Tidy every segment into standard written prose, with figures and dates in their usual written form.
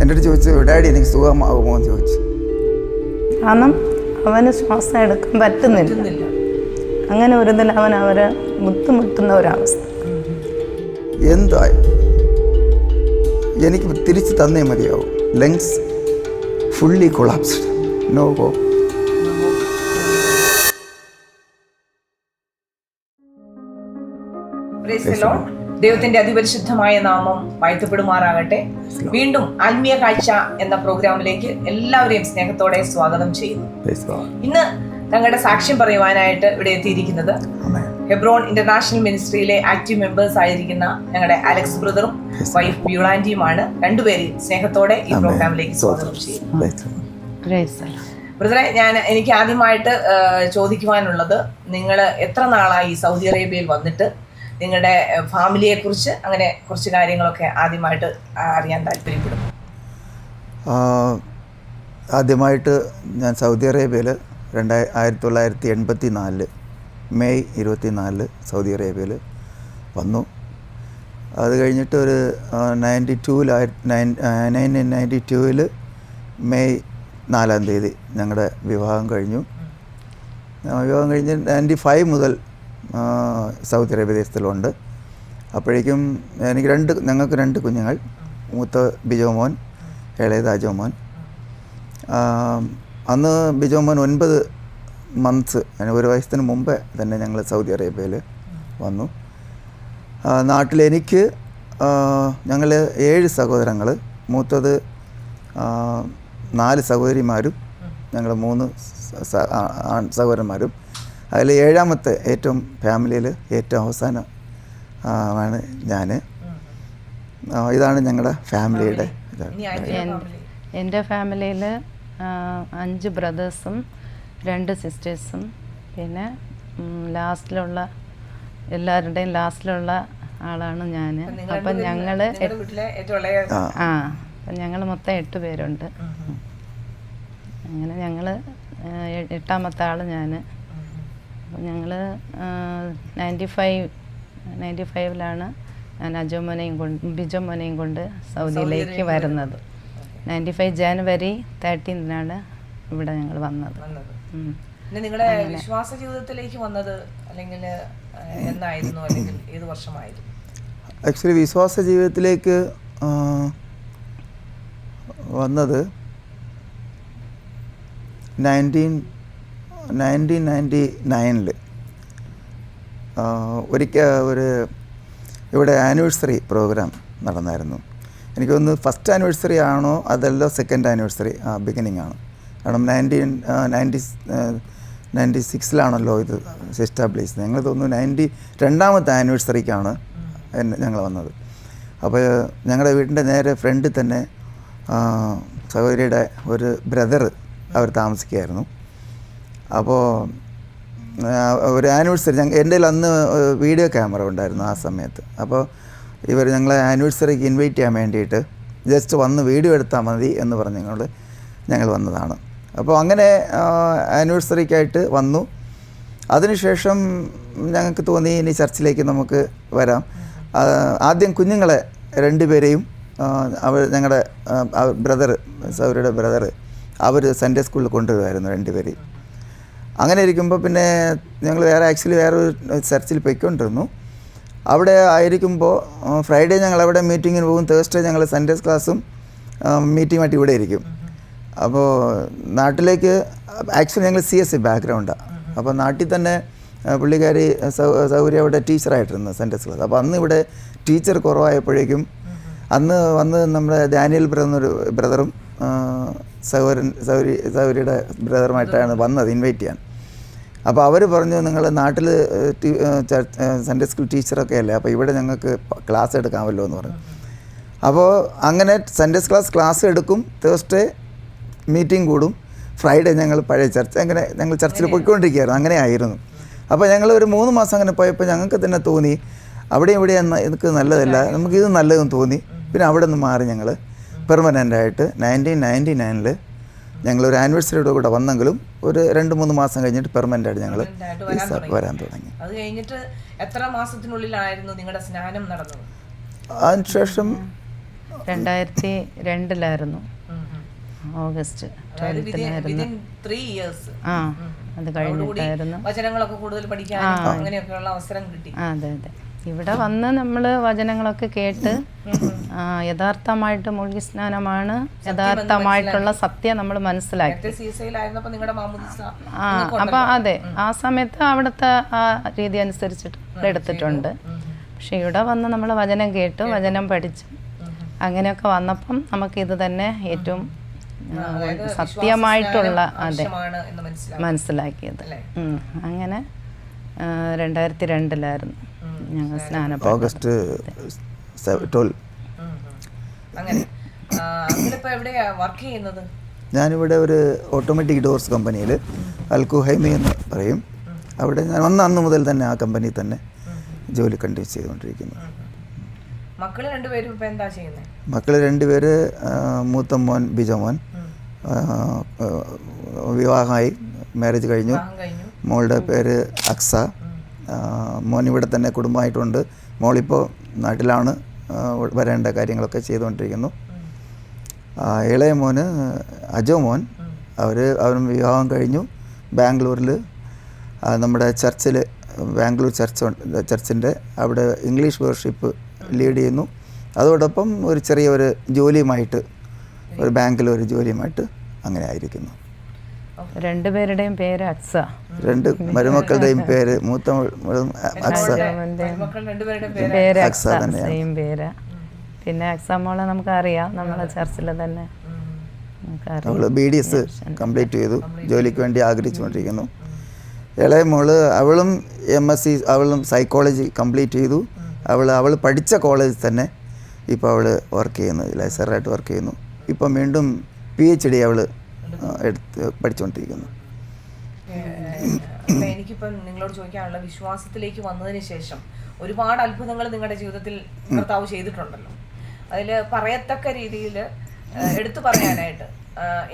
എൻ്റെ അടുത്ത് ചോദിച്ചു, ഡാഡി എനിക്ക് സുഖമാകുമോ എന്ന് ചോദിച്ചു. കാരണം അവന് ശ്വാസം എടുക്കാൻ പറ്റുന്നില്ല. അങ്ങനെ ഒരു ഇതിൽ അവരെ ബുദ്ധിമുട്ടുന്ന ഒരവസ്ഥ. എന്തായി എനിക്ക് തിരിച്ച് തന്നേ മതിയാവും. Lungs fully collapsed, no hope. ദൈവത്തിന്റെ അതിപരിശുദ്ധമായ നാമം വാഴ്ത്തപ്പെടുമാറാകട്ടെ. വീണ്ടും ആത്മീയ കാഴ്ച എന്ന പ്രോഗ്രാമിലേക്ക് എല്ലാവരെയും സ്നേഹത്തോടെ സ്വാഗതം ചെയ്യുന്നു. ഇന്ന് തങ്ങളുടെ സാക്ഷ്യം പറയുവാനായിട്ട് ഇവിടെ എത്തിയിരിക്കുന്നത് ഹെബ്രോൺ ഇന്റർനാഷണൽ മിനിസ്ട്രിയിലെ ആക്റ്റീവ് മെമ്പേഴ്സ് ആയിരിക്കുന്ന ഞങ്ങളുടെ അലക്സ് ബ്രദറും വൈഫ് ബ്യൂളാൻറ്റിയുമാണ്. രണ്ടുപേരെയും സ്നേഹത്തോടെ ഈ പ്രോഗ്രാമിലേക്ക് സ്വാഗതം ചെയ്യുന്നു. ബ്രദറെ, എനിക്ക് ആദ്യമായിട്ട് ചോദിക്കുവാനുള്ളത്, നിങ്ങൾ എത്ര നാളായി സൗദി അറേബ്യയിൽ വന്നിട്ട്? നിങ്ങളുടെ ഫാമിലിയെ കുറിച്ച് അങ്ങനെ കുറച്ച് കാര്യങ്ങളൊക്കെ ആദ്യമായിട്ട് അറിയാൻ താല്പര്യപ്പെടുന്നു. ആദ്യമായിട്ട് ഞാൻ സൗദി അറേബ്യയിൽ 1984 മെയ് 24 സൗദി അറേബ്യയിൽ വന്നു. അത് കഴിഞ്ഞിട്ട് ഒരു 1992 മെയ് 4 ഞങ്ങളുടെ വിവാഹം കഴിഞ്ഞു. വിവാഹം കഴിഞ്ഞ് 95 മുതൽ സൗദി അറേബ്യ ദേശത്തിലുണ്ട്. അപ്പോഴേക്കും ഞങ്ങൾക്ക് 2 കുഞ്ഞുങ്ങൾ. മൂത്ത ബിജോ മോൻ, ഇളയത് അജോ മോൻ. അന്ന് ബിജോ മോൻ 9 മന്ത്സ്, 1 വയസ്സിന് മുമ്പേ തന്നെ ഞങ്ങൾ സൗദി അറേബ്യയിൽ വന്നു. നാട്ടിലെനിക്ക് ഞങ്ങൾ 7 സഹോദരങ്ങൾ. മൂത്തത് 4 സഹോദരിമാരും ഞങ്ങൾ 3 സഹോദരന്മാരും. അതിൽ 7ാമത്തെ ഏറ്റവും ഫാമിലിയിൽ ഏറ്റവും അവസാനം ആണ് ഞാൻ. ഇതാണ് ഞങ്ങളുടെ ഫാമിലിയുടെ. എൻ്റെ ഫാമിലിയിൽ 5 ബ്രദേഴ്സും 2 സിസ്റ്റേഴ്സും, പിന്നെ എല്ലാവരുടെയും ലാസ്റ്റിലുള്ള ആളാണ് ഞാൻ. അപ്പം ഞങ്ങൾ മൊത്തം 8 പേരുണ്ട്. അങ്ങനെ ഞങ്ങൾ 8ാമത്തെ ആൾ ഞാൻ. അപ്പം ഞങ്ങൾ 95-ലാണ് ഞാൻ ബിജോ മോനെയും കൊണ്ട് സൗദിയിലേക്ക് വരുന്നത്. 95 ജനുവരി 13-നാണ് ഇവിടെ ഞങ്ങൾ വന്നത്. നിങ്ങളുടെ വിശ്വാസ ജീവിതത്തിലേക്ക് വന്നത് അല്ലെങ്കിൽ എന്നായിരുന്നു, അല്ലെങ്കിൽ ഏത് വർഷമായിരുന്നു? ആക്ച്വലി വിശ്വാസ ജീവിതത്തിലേക്ക് വന്നത് 1999 ഒരിക്കൽ ഇവിടെ ആനിവേഴ്സറി പ്രോഗ്രാം നടന്നായിരുന്നു. എനിക്ക് തോന്നുന്നു ഫസ്റ്റ് ആനിവേഴ്സറി ആണോ അതല്ല സെക്കൻഡ് ആനിവേഴ്സറി ബിഗിനിങ് ആണ്. കാരണം 1996-ലാണല്ലോ ഇത് എസ്റ്റാബ്ലിഷ്. ഞങ്ങൾ തോന്നുന്നു 92ാമത്തെ ആനിവേഴ്സറിക്കാണ് ഞങ്ങൾ വന്നത്. അപ്പോൾ ഞങ്ങളുടെ വീടിൻ്റെ നേരെ ഫ്രണ്ടിൽ തന്നെ സഹോദരിയുടെ ഒരു ബ്രദർ അവർ താമസിക്കുകയായിരുന്നു. അപ്പോൾ ഒരു ആനിവേഴ്സറി എൻ്റെ അന്ന് വീഡിയോ ക്യാമറ ഉണ്ടായിരുന്നു ആ സമയത്ത്. അപ്പോൾ ഇവർ ഞങ്ങളെ ആനിവേഴ്സറിക്ക് ഇൻവൈറ്റ് ചെയ്യാൻ വേണ്ടിയിട്ട് ജസ്റ്റ് വന്ന് വീഡിയോ എടുത്താൽ മതി എന്ന് പറഞ്ഞുകൊണ്ട് ഞങ്ങൾ വന്നതാണ്. അപ്പോൾ അങ്ങനെ ആനിവേഴ്സറിക്കായിട്ട് വന്നു. അതിനുശേഷം ഞങ്ങൾക്ക് തോന്നി ഇനി ചർച്ചിലേക്ക് നമുക്ക് വരാം. ആദ്യം കുഞ്ഞുങ്ങളെ 2 പേരെയും ഞങ്ങളുടെ ബ്രദർ, സൗരിയുടെ ബ്രദർ, അവർ സൺഡേ സ്കൂളിൽ കൊണ്ടുവരുമായിരുന്നു 2 പേരെയും. അങ്ങനെ ഇരിക്കുമ്പോൾ പിന്നെ ഞങ്ങൾ വേറെ ഒരു ചർച്ചിൽ പോയിക്കൊണ്ടിരുന്നു. അവിടെ ആയിരിക്കുമ്പോൾ ഫ്രൈഡേ ഞങ്ങൾ അവിടെ മീറ്റിങ്ങിന് പോകും, തേഴ്സ്ഡേ ഞങ്ങൾ സൺഡേ ക്ലാസ്സും മീറ്റിങ്ങുമായിട്ട് ഇവിടെ ഇരിക്കും. അപ്പോൾ നാട്ടിലേക്ക് ആക്ച്വലി ഞങ്ങൾ CSE ബാക്ക്ഗ്രൗണ്ടാണ്. അപ്പോൾ നാട്ടിൽ തന്നെ പുള്ളിക്കാരി സൗകര്യം അവിടെ ടീച്ചറായിട്ടിരുന്നു സൺഡേ ക്ലാസ്. അപ്പോൾ അന്ന് ഇവിടെ ടീച്ചർ കുറവായപ്പോഴേക്കും അന്ന് വന്ന് നമ്മുടെ ഡാനിയൽ ബ്രദറും സൗരിയുടെ ബ്രദറുമായിട്ടാണ് വന്നത് ഇൻവൈറ്റ് ചെയ്യാൻ. അപ്പോൾ അവർ പറഞ്ഞു, നിങ്ങൾ നാട്ടിൽ സൺഡേ സ്കൂൾ ടീച്ചറൊക്കെ അല്ലേ, അപ്പോൾ ഇവിടെ ഞങ്ങൾക്ക് ക്ലാസ് എടുക്കാമല്ലോ എന്ന് പറഞ്ഞു. അപ്പോൾ അങ്ങനെ സൺഡേ ക്ലാസ് എടുക്കും, തേഴ്സ്ഡേ മീറ്റിംഗ് കൂടും, ഫ്രൈഡേ ഞങ്ങൾ പഴയ ചർച്ച, അങ്ങനെ ഞങ്ങൾ ചർച്ചിൽ പോയിക്കൊണ്ടിരിക്കുകയായിരുന്നു. അങ്ങനെ ആയിരുന്നു. അപ്പോൾ ഞങ്ങൾ ഒരു 3 മാസം അങ്ങനെ പോയപ്പോൾ ഞങ്ങൾക്ക് തന്നെ തോന്നി അവിടെ ഇവിടെ എനിക്ക് നല്ലതല്ല, നമുക്കിത് നല്ലതെന്ന് തോന്നി. പിന്നെ അവിടെ നിന്ന് മാറി ഞങ്ങൾ പെർമനൻ്റായിട്ട് 1999 ഞങ്ങളൊരു ആനിവേഴ്സറിയുടെ കൂടെ വന്നെങ്കിലും ഒരു 2-3 മാസം കഴിഞ്ഞിട്ട് പെർമനൻ്റായിട്ട് ഞങ്ങൾ വരാൻ തുടങ്ങി. അത് കഴിഞ്ഞിട്ട് എത്ര മാസത്തിനുള്ളിലായിരുന്നു നിങ്ങളുടെ സ്നാനം നടന്നത്? അതിനുശേഷം 2002 ഓഗസ്റ്റ് അതായത് 12 within 3 years ആ അത് കഴിഞ്ഞിട്ടായിരുന്നു. വചനങ്ങളൊക്കെ കൂടുതൽ പഠിക്കാനും അങ്ങനെയൊക്കെയുള്ള അവസരം കിട്ടി. അതെ അതെ. ഇവിടെ വന്ന് നമ്മൾ വചനങ്ങളൊക്കെ കേട്ട് യഥാർത്ഥമായിട്ട് മുഴുകി സ്നാനമാണ് യഥാർത്ഥമായിട്ടുള്ള സത്യം നമ്മൾ മനസ്സിലാക്കി. അപ്പം അതെ, ആ സമയത്ത് അവിടുത്തെ ആ രീതി അനുസരിച്ചിട്ട് എടുത്തിട്ടുണ്ട്. പക്ഷെ ഇവിടെ വന്ന് നമ്മൾ വചനം കേട്ട് വചനം പഠിച്ചു അങ്ങനെയൊക്കെ വന്നപ്പം നമുക്കിത് തന്നെ ഏറ്റവും സത്യമായിട്ടുള്ള അതെ മനസ്സിലാക്കിയത്. അങ്ങനെ 2002 ഞങ്ങൾ സ്നാനപ്പെട്ടു. ഓഗസ്റ്റ് 12. ഞാനിവിടെ ഒരു ഓട്ടോമാറ്റിക് ഡോർസ് കമ്പനിയിൽ അൽകുഹൈമി എന്ന് പറയും. അവിടെ ഞാൻ വന്ന അന്ന് മുതൽ തന്നെ ആ കമ്പനി തന്നെ ജോലി കണ്ടിന്യൂ ചെയ്തുകൊണ്ടിരിക്കുന്നു. മക്കൾ 2 പേര്. മൂത്ത മോൻ ബിജോമോൻ വിവാഹമായി, മാരേജ് കഴിഞ്ഞു. മോളുടെ പേര് അക്സ. മോൻ ഇവിടെ തന്നെ കുടുംബമായിട്ടുണ്ട്. മോളിപ്പോൾ നാട്ടിലാണ്, വരേണ്ട കാര്യങ്ങളൊക്കെ ചെയ്തുകൊണ്ടിരിക്കുന്നു. ഇളയ മോന് അജോ മോൻ, അവൻ വിവാഹം കഴിഞ്ഞു. ബാംഗ്ലൂരിൽ നമ്മുടെ ചർച്ചിൽ, ബാംഗ്ലൂർ ചർച്ചിൻ്റെ അവിടെ ഇംഗ്ലീഷ് വർഷിപ്പ് ലീഡ് ചെയ്യുന്നു. അതോടൊപ്പം ഒരു ചെറിയൊരു ജോലിയുമായിട്ട്, ഒരു ബാങ്കിലൊരു ജോലിയുമായിട്ട് അങ്ങനെ ആയിരിക്കുന്നു. 2 പേരുടെയും പേര് അക്സ. 2 മരുമക്കളുടെയും പേര്, മൂത്ത അക്സ, പേര് അക്സ സെയിം പേര്. പിന്നെ അക്സ മോളെ നമുക്കറിയാം, നമ്മളെ ചർച്ചിൽ തന്നെ. അവൾ BDS കംപ്ലീറ്റ് ചെയ്തു, ജോലിക്ക് വേണ്ടി ആഗ്രഹിച്ചുകൊണ്ടിരിക്കുന്നു. ഇളയ മോള് അവളും MSc, അവളും സൈക്കോളജി കംപ്ലീറ്റ് ചെയ്തു. അവൾ പഠിച്ച കോളേജിൽ തന്നെ ഇപ്പോൾ അവൾ വർക്ക് ചെയ്യുന്നു, ലെക്ചറായിട്ട് വർക്ക് ചെയ്യുന്നു. ഇപ്പം വീണ്ടും PhD അവൾ എടുത്ത് പഠിച്ചുകൊണ്ടിരിക്കുന്നു. എനിക്കിപ്പം നിങ്ങളോട് ചോദിക്കാനുള്ള, വിശ്വാസത്തിലേക്ക് വന്നതിന് ശേഷം ഒരുപാട് അത്ഭുതങ്ങൾ നിങ്ങളുടെ ജീവിതത്തിൽ കർത്താവ് ചെയ്തിട്ടുണ്ടല്ലോ. അതിൽ പറയത്തക്ക രീതിയിൽ എടുത്തു പറയാനായിട്ട്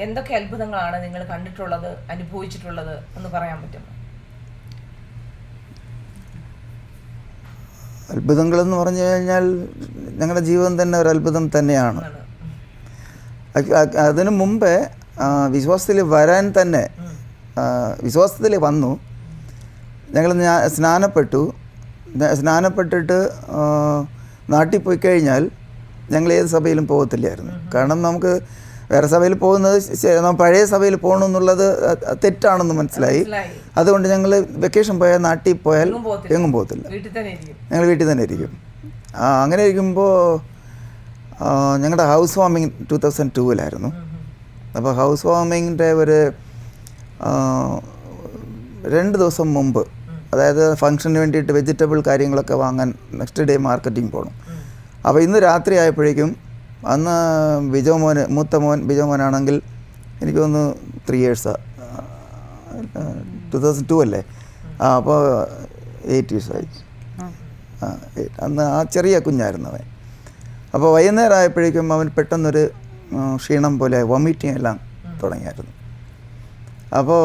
എന്തൊക്കെ അത്ഭുതങ്ങളാണ് നിങ്ങൾ കണ്ടിട്ടുള്ളത്, അനുഭവിച്ചിട്ടുള്ളത് എന്ന് പറയാൻ പറ്റുമോ? അത്ഭുതങ്ങളെന്ന് പറഞ്ഞു കഴിഞ്ഞാൽ ഞങ്ങളുടെ ജീവിതം തന്നെ ഒരു അത്ഭുതം തന്നെയാണ്. അതിനു മുമ്പേ വിശ്വാസത്തിൽ വരാൻ തന്നെ, വിശ്വാസത്തിൽ വന്നു. ഞങ്ങൾ സ്നാനപ്പെട്ടിട്ട് നാട്ടിൽ പോയി കഴിഞ്ഞാൽ ഞങ്ങൾ ഏത് സഭയിലും പോകത്തില്ലായിരുന്നു. കാരണം നമുക്ക് വേറെ സഭയിൽ പോകുന്നത്, പഴയ സഭയിൽ പോകണമെന്നുള്ളത് തെറ്റാണെന്ന് മനസ്സിലായി. അതുകൊണ്ട് ഞങ്ങൾ വെക്കേഷൻ പോയാൽ, നാട്ടിൽ പോയാൽ എങ്ങും പോകത്തില്ല, ഞങ്ങൾ വീട്ടിൽ തന്നെ ഇരിക്കും. അങ്ങനെ ഇരിക്കുമ്പോൾ ഞങ്ങളുടെ ഹൗസ് വാമിങ് 2002 അപ്പോൾ ഹൗസ് വാമിങ്ങിൻ്റെ ഒരു 2 ദിവസം മുമ്പ്, അതായത് ഫംഗ്ഷന് വേണ്ടിയിട്ട് വെജിറ്റബിൾ കാര്യങ്ങളൊക്കെ വാങ്ങാൻ നെക്സ്റ്റ് ഡേ മാർക്കറ്റിംഗ് പോകണം. അപ്പോൾ ഇന്ന് രാത്രി ആയപ്പോഴേക്കും, അന്ന് മൂത്ത മോൻ ബിജോമോനാണെങ്കിൽ എനിക്ക് തോന്നുന്നു 3 years, 2002 അല്ലേ, അപ്പോൾ 8 years ആയി. അന്ന് ആ ചെറിയ കുഞ്ഞായിരുന്നു അവൻ. അപ്പോൾ വൈകുന്നേരം ആയപ്പോഴേക്കും അവൻ പെട്ടെന്നൊരു ക്ഷീണം പോലെ വൊമിറ്റിംഗ് എല്ലാം തുടങ്ങിയായിരുന്നു. അപ്പോൾ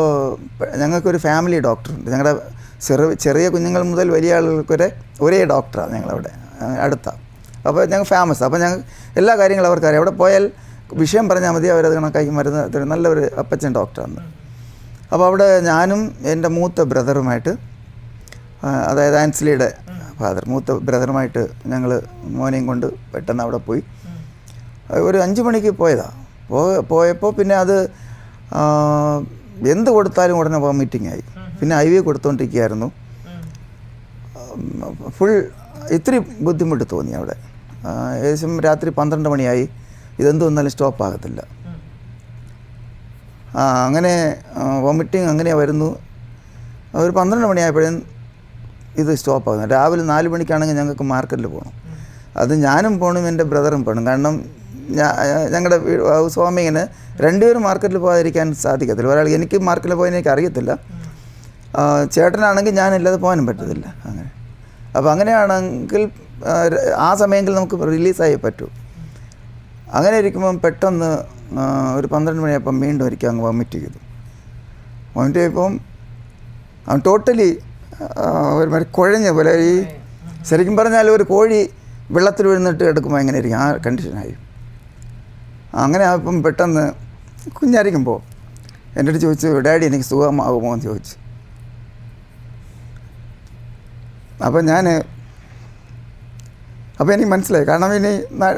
ഞങ്ങൾക്കൊരു ഫാമിലി ഡോക്ടറുണ്ട്. ഞങ്ങളുടെ ചെറിയ കുഞ്ഞുങ്ങൾ മുതൽ വലിയ ആളുകൾക്കൊരു ഒരേ ഡോക്ടറാണ് ഞങ്ങളവിടെ അടുത്താണ്. അപ്പോൾ ഞങ്ങൾ ഫേമസ്. അപ്പോൾ ഞങ്ങൾ എല്ലാ കാര്യങ്ങളും അവർക്കറിയാം. അവിടെ പോയാൽ വിഷയം പറഞ്ഞാൽ മതി, അവരത് കണക്കാക്കി മരുന്ന്, നല്ലൊരു അപ്പച്ചൻ ഡോക്ടറാണ്. അപ്പോൾ അവിടെ ഞാനും എൻ്റെ മൂത്ത ബ്രദറുമായിട്ട്, അതായത് ആൻസിലിയുടെ ഫാദർ, മൂത്ത ബ്രദറുമായിട്ട് ഞങ്ങൾ മോനെയും കൊണ്ട് പെട്ടെന്ന് അവിടെ പോയി. ഒരു 5 മണിക്ക് പോയതാണ്. പോയപ്പോൾ പിന്നെ അത് എന്ത് കൊടുത്താലും ഉടനെ വോമിറ്റിംഗ് ആയി. പിന്നെ IV കൊടുത്തുകൊണ്ടിരിക്കുകയായിരുന്നു. ഫുൾ ഇത്തിരി ബുദ്ധിമുട്ട് തോന്നി അവിടെ. ഏകദേശം രാത്രി 12 മണിയായി. ഇതെന്ത് വന്നാലും സ്റ്റോപ്പ് ആകത്തില്ല. അങ്ങനെ വോമിറ്റിംഗ് അങ്ങനെ വരുന്നു. ഒരു 12 മണിയായപ്പോഴും ഇത് സ്റ്റോപ്പ് ആകുന്നു. രാവിലെ 4 മണിക്കാണെങ്കിൽ ഞങ്ങൾക്ക് മാർക്കറ്റിൽ പോകണം. അത് ഞാനും പോകണം, എൻ്റെ ബ്രദറും പോകണം. കാരണം ഞങ്ങളുടെ ഹൗസ് വാമിങ്ങിന് 2 പേരും മാർക്കറ്റിൽ പോകാതിരിക്കാൻ സാധിക്കത്തില്ല. ഒരാൾ, എനിക്ക് മാർക്കറ്റിൽ പോകാൻ എനിക്ക് അറിയത്തില്ല, ചേട്ടനാണെങ്കിൽ ഞാനില്ലാതെ പോകാനും പറ്റത്തില്ല. അങ്ങനെ അപ്പോൾ അങ്ങനെയാണെങ്കിൽ ആ സമയങ്ങളിൽ നമുക്ക് റിലീസായി പറ്റൂ. അങ്ങനെ ഇരിക്കുമ്പം പെട്ടെന്ന് ഒരു 12 മണിയായപ്പം വീണ്ടും ഒരിക്കൽ അങ്ങ് വൊമിറ്റ് ചെയ്തു. വൊമിറ്റ് ചെയ്തപ്പം അവൻ ടോട്ടലി ഒരു കുഴഞ്ഞ പോലെ, ഈ ശരിക്കും പറഞ്ഞാൽ ഒരു കോഴി വെള്ളത്തിൽ വീഴുന്നിട്ട് എടുക്കുമ്പോൾ എങ്ങനെ ഇരിക്കും, ആ കണ്ടീഷനായി. അങ്ങനെ ആയപ്പം പെട്ടെന്ന് കുഞ്ഞായിരിക്കുമ്പോൾ എൻ്റെ അടുത്ത് ചോദിച്ചു, ഡാഡി എനിക്ക് സുഖമാകുമോ എന്ന് ചോദിച്ചു. അപ്പോൾ എനിക്ക് മനസ്സിലായി. കാരണം ഇനി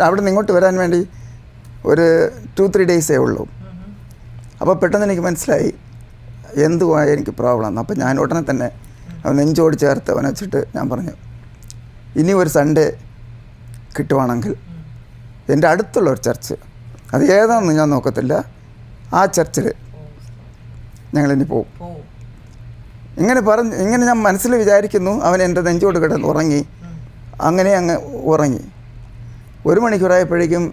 അവിടെ നിന്ന് ഇങ്ങോട്ട് വരാൻ വേണ്ടി ഒരു 2-3 ഡേയ്സേ ഉള്ളൂ. അപ്പോൾ പെട്ടെന്ന് എനിക്ക് മനസ്സിലായി എന്തുവാ എനിക്ക് പ്രോബ്ലം. അപ്പോൾ ഞാൻ ഉടനെ തന്നെ അവൻ നെഞ്ചോട് ചേർത്ത് അവനെ വെച്ചിട്ട് ഞാൻ പറഞ്ഞു, ഇനി ഒരു സൺഡേ കിട്ടുവാണെങ്കിൽ എൻ്റെ അടുത്തുള്ള ഒരു ചർച്ച്, അത് ഏതാണെന്ന് ഞാൻ നോക്കത്തില്ല, ആ ചർച്ചിൽ ഞങ്ങളിനി പോകും. ഇങ്ങനെ ഞാൻ മനസ്സിൽ വിചാരിക്കുന്നു. അവൻ എൻ്റെ നെഞ്ചോട് കിടന്ന് ഉറങ്ങി. അങ്ങനെ അങ്ങ് ഉറങ്ങി. 1 മണിക്കൂറായപ്പോഴേക്കും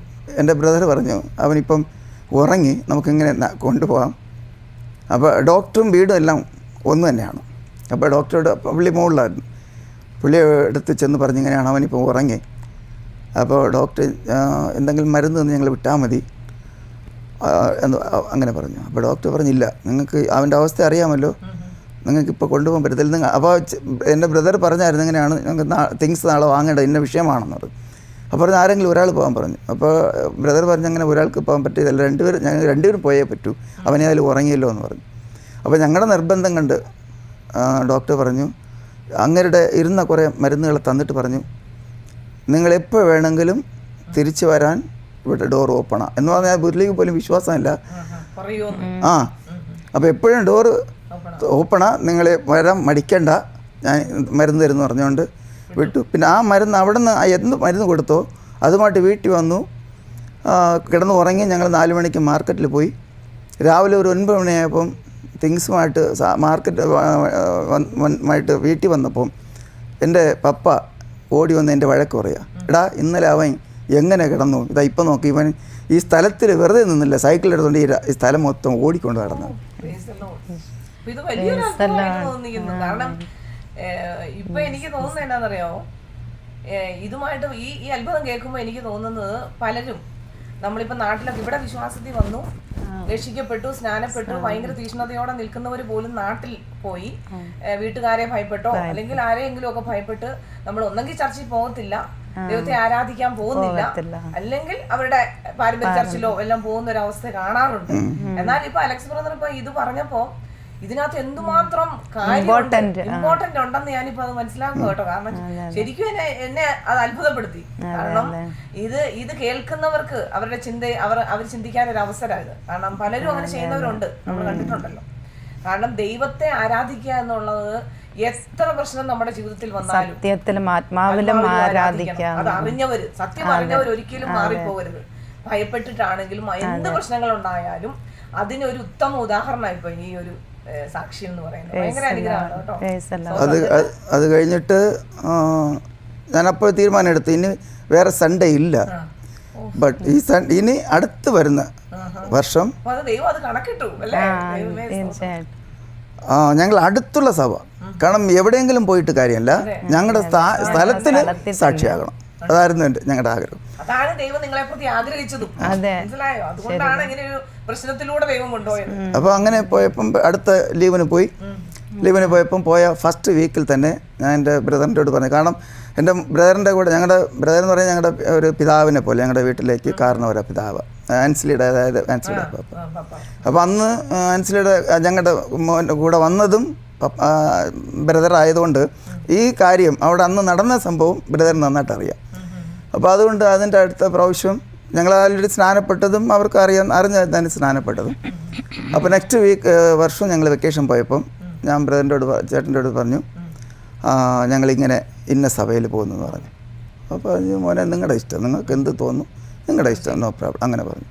എൻ്റെ ബ്രദർ പറഞ്ഞു, അവനിപ്പം ഉറങ്ങി, നമുക്കിങ്ങനെ കൊണ്ടുപോകാം. അപ്പോൾ ഡോക്ടറും വീടും എല്ലാം ഒന്ന് തന്നെയാണ്. അപ്പോൾ ഡോക്ടറോട് പുള്ളി മുകളിലായിരുന്നു. പുള്ളി അടുത്ത് ചെന്ന് പറഞ്ഞു, ഇങ്ങനെയാണ് അവനിപ്പോൾ ഉറങ്ങി. അപ്പോൾ ഡോക്ടർ എന്തെങ്കിലും മരുന്ന് തന്ന് ഞങ്ങൾ വിട്ടാൽ മതി എന്ന് അങ്ങനെ പറഞ്ഞു. അപ്പോൾ ഡോക്ടർ പറഞ്ഞില്ല, നിങ്ങൾക്ക് അവൻ്റെ അവസ്ഥ അറിയാമല്ലോ, നിങ്ങൾക്കിപ്പോൾ കൊണ്ടുപോകാൻ പറ്റത്തില്ല. അപ്പോൾ എൻ്റെ ബ്രദർ പറഞ്ഞായിരുന്നു, ഇങ്ങനെയാണ് ഞങ്ങൾക്ക് തിങ്സ് നാളെ വാങ്ങേണ്ടത്, ഇന്ന വിഷയമാണെന്നത്. അപ്പോൾ പറഞ്ഞ് ആരെങ്കിലും ഒരാൾ പോകാൻ പറഞ്ഞു. അപ്പോൾ ബ്രദർ പറഞ്ഞ് അങ്ങനെ ഒരാൾക്ക് പോകാൻ പറ്റിയതല്ല, ഞങ്ങൾ രണ്ടുപേരും പോയേ പറ്റൂ, അവനെ അതിൽ ഉറങ്ങിയല്ലോ എന്ന് പറഞ്ഞു. അപ്പോൾ ഞങ്ങളുടെ നിർബന്ധം കണ്ട് ഡോക്ടർ പറഞ്ഞു, അങ്ങരുടെ ഇരുന്ന കുറേ മരുന്നുകൾ തന്നിട്ട് പറഞ്ഞു, നിങ്ങളെപ്പോൾ വേണമെങ്കിലും തിരിച്ചു വരാൻ ഇവിടെ ഡോർ ഓപ്പണാണ് എന്ന് പറഞ്ഞാൽ വീട്ടിലേക്ക് പോലും വിശ്വാസമില്ല. അപ്പോൾ എപ്പോഴും ഡോറ് ഓപ്പണാ, നിങ്ങളെ വരാൻ മടിക്കണ്ട, ഞാൻ മരുന്ന് തരുമെന്ന് പറഞ്ഞുകൊണ്ട് വിട്ടു. പിന്നെ ആ മരുന്ന് അവിടെ നിന്ന് എന്ത് മരുന്ന് കൊടുത്തോ അതുമായിട്ട് വീട്ടിൽ വന്നു, കിടന്ന് ഉറങ്ങി. ഞങ്ങൾ 4 മണിക്ക് മാർക്കറ്റിൽ പോയി. രാവിലെ ഒരു 9 മണിയായപ്പം തിങ്സുമായിട്ട് മാർക്കറ്റ് വീട്ടിൽ വന്നപ്പം എൻ്റെ പപ്പ ഓടി വന്ന് എൻ്റെ വഴക്ക് പറയുക, എടാ ഇന്നലെ അവൻ എങ്ങനെ കിടന്നു, ഇതാ ഇപ്പം നോക്കി, ഇവൻ ഈ സ്ഥലത്തിൽ വെറുതെ നിന്നില്ല, സൈക്കിൾ എടുത്തുകൊണ്ട് ഈ സ്ഥലം മൊത്തം ഓടിക്കൊണ്ട് കിടന്നു. ഇത് വലിയൊരു അത്ഭുതമായിട്ട് തോന്നിക്കുന്നു. കാരണം ഇപ്പൊ എനിക്ക് തോന്നുന്നത് എന്നാന്നറിയാമോ, ഇതുമായിട്ട് ഈ അത്ഭുതം കേൾക്കുമ്പോൾ എനിക്ക് തോന്നുന്നത് പലരും നമ്മളിപ്പോ നാട്ടിലൊക്കെ ഇവിടെ വിശ്വാസത്തിൽ വന്നു, രക്ഷിക്കപ്പെട്ടു, സ്നാനപ്പെട്ടു, ഭയങ്കര തീഷ്ണതയോടെ നിൽക്കുന്നവർ പോലും നാട്ടിൽ പോയി വീട്ടുകാരെ ഭയപ്പെട്ടോ അല്ലെങ്കിൽ ആരെയെങ്കിലും ഒക്കെ ഭയപ്പെട്ട് നമ്മൾ ഒന്നെങ്കിൽ ചർച്ചിൽ പോകത്തില്ല, ദൈവത്തെ ആരാധിക്കാൻ പോകുന്നില്ല, അല്ലെങ്കിൽ അവരുടെ പാരമ്പര്യ ചർച്ചിലോ എല്ലാം പോകുന്ന ഒരു അവസ്ഥ കാണാറുണ്ട്. എന്നാൽ ഇപ്പൊ അലക്സ് ബ്രദർ ഇപ്പൊ ഇത് പറഞ്ഞപ്പോ ഇതിനകത്ത് എന്തുമാത്രം ഇമ്പോർട്ടന്റ് ഉണ്ടെന്ന് ഞാനിപ്പോ അത് മനസ്സിലാക്കുക കേട്ടോ. കാരണം ശരിക്കും എന്നെ അത് അത്ഭുതപ്പെടുത്തി. കാരണം ഇത് കേൾക്കുന്നവർക്ക് അവരുടെ അവർ ചിന്തിക്കാൻ ഒരു അവസരം ഇത്. കാരണം പലരും അങ്ങനെ ചെയ്യുന്നവരുണ്ട്, നമ്മൾ കണ്ടിട്ടുണ്ടല്ലോ. കാരണം ദൈവത്തെ ആരാധിക്കുക എന്നുള്ളത് എത്ര പ്രശ്നം നമ്മുടെ ജീവിതത്തിൽ വന്നാലും അത് അറിഞ്ഞവര്, സത്യം അറിഞ്ഞവർ ഒരിക്കലും മാറിപ്പോകരുത്. ഭയപ്പെട്ടിട്ടാണെങ്കിലും എന്ത് പ്രശ്നങ്ങൾ ഉണ്ടായാലും അതിനൊരു ഉത്തമ ഉദാഹരണമായി ഇപ്പൊ ഈ ഒരു സാക്ഷി എന്ന് പറയുന്നത്. ഭയങ്കര അനുഗ്രഹമാണ് കേട്ടോ. അത് കഴിഞ്ഞിട്ട് ഞാനപ്പോൾ തീരുമാനം എടുത്തു, ഇനി വേറെ സൺഡേ ഇല്ല. ബട്ട് ഇനി അടുത്ത് വരുന്ന വർഷം ഞങ്ങൾ അടുത്തുള്ള സഭ, കാരണം എവിടെയെങ്കിലും പോയിട്ട് കാര്യമല്ല, ഞങ്ങളുടെ സ്ഥലത്തിൽ സാക്ഷിയാകണം. അതായിരുന്നു ഞങ്ങളുടെ ആഗ്രഹം. അതാണ് ദൈവം നിങ്ങളെ പ്രതി ആഗ്രഹിച്ചതും. മനസ്സിലായോ? അതുകൊണ്ടാണ് ഇങ്ങനെ ഒരു പ്രശ്നത്തിലൂടെ ദൈവം കൊണ്ടുപോയത്. അപ്പോൾ അങ്ങനെ പോയപ്പം അടുത്ത ലീവിന് പോയപ്പം ഫസ്റ്റ് വീക്കിൽ തന്നെ ഞാൻ എൻ്റെ ബ്രദറിൻ്റെ പറഞ്ഞു. കാരണം എൻ്റെ ബ്രദറിൻ്റെ കൂടെ ഞങ്ങളുടെ ബ്രദർ എന്ന് പറഞ്ഞാൽ ഞങ്ങളുടെ ഒരു പിതാവിനെ പോലെ ഞങ്ങളുടെ വീട്ടിലേക്ക് കാരണവരാ പിതാവ് ആൻസിലിയുടെ, അതായത് ആൻസിലിയുടെ പപ്പ. അപ്പോൾ അന്ന് ആൻസിലിയുടെ ഞങ്ങളുടെ മോൻ്റെ കൂടെ വന്നതും ബ്രദർ ആയതുകൊണ്ട് ഈ കാര്യം അവിടെ അന്ന് നടന്ന സംഭവം ബ്രദറിന് നന്നായിട്ട് അറിയാം. അപ്പോൾ അതുകൊണ്ട് അതിൻ്റെ അടുത്ത പ്രാവശ്യം ഞങ്ങൾ ആൾറെഡി സ്നാനപ്പെട്ടതും അവർക്ക് അറിഞ്ഞതാണ് സ്നാനപ്പെട്ടതും. അപ്പോൾ നെക്സ്റ്റ് വർഷം ഞങ്ങൾ വെക്കേഷൻ പോയപ്പം ഞാൻ ചേട്ടൻ്റെ അടുത്ത് പറഞ്ഞു, ഞങ്ങളിങ്ങനെ ഇന്ന സഭയിൽ പോകുന്നെന്ന് പറഞ്ഞു. അപ്പോൾ പറഞ്ഞു, മോനെ നിങ്ങളുടെ ഇഷ്ടം, നിങ്ങൾക്ക് എന്ത് തോന്നുന്നു നിങ്ങളുടെ ഇഷ്ടം, നോ പ്രോബ്ലം, അങ്ങനെ പറഞ്ഞു.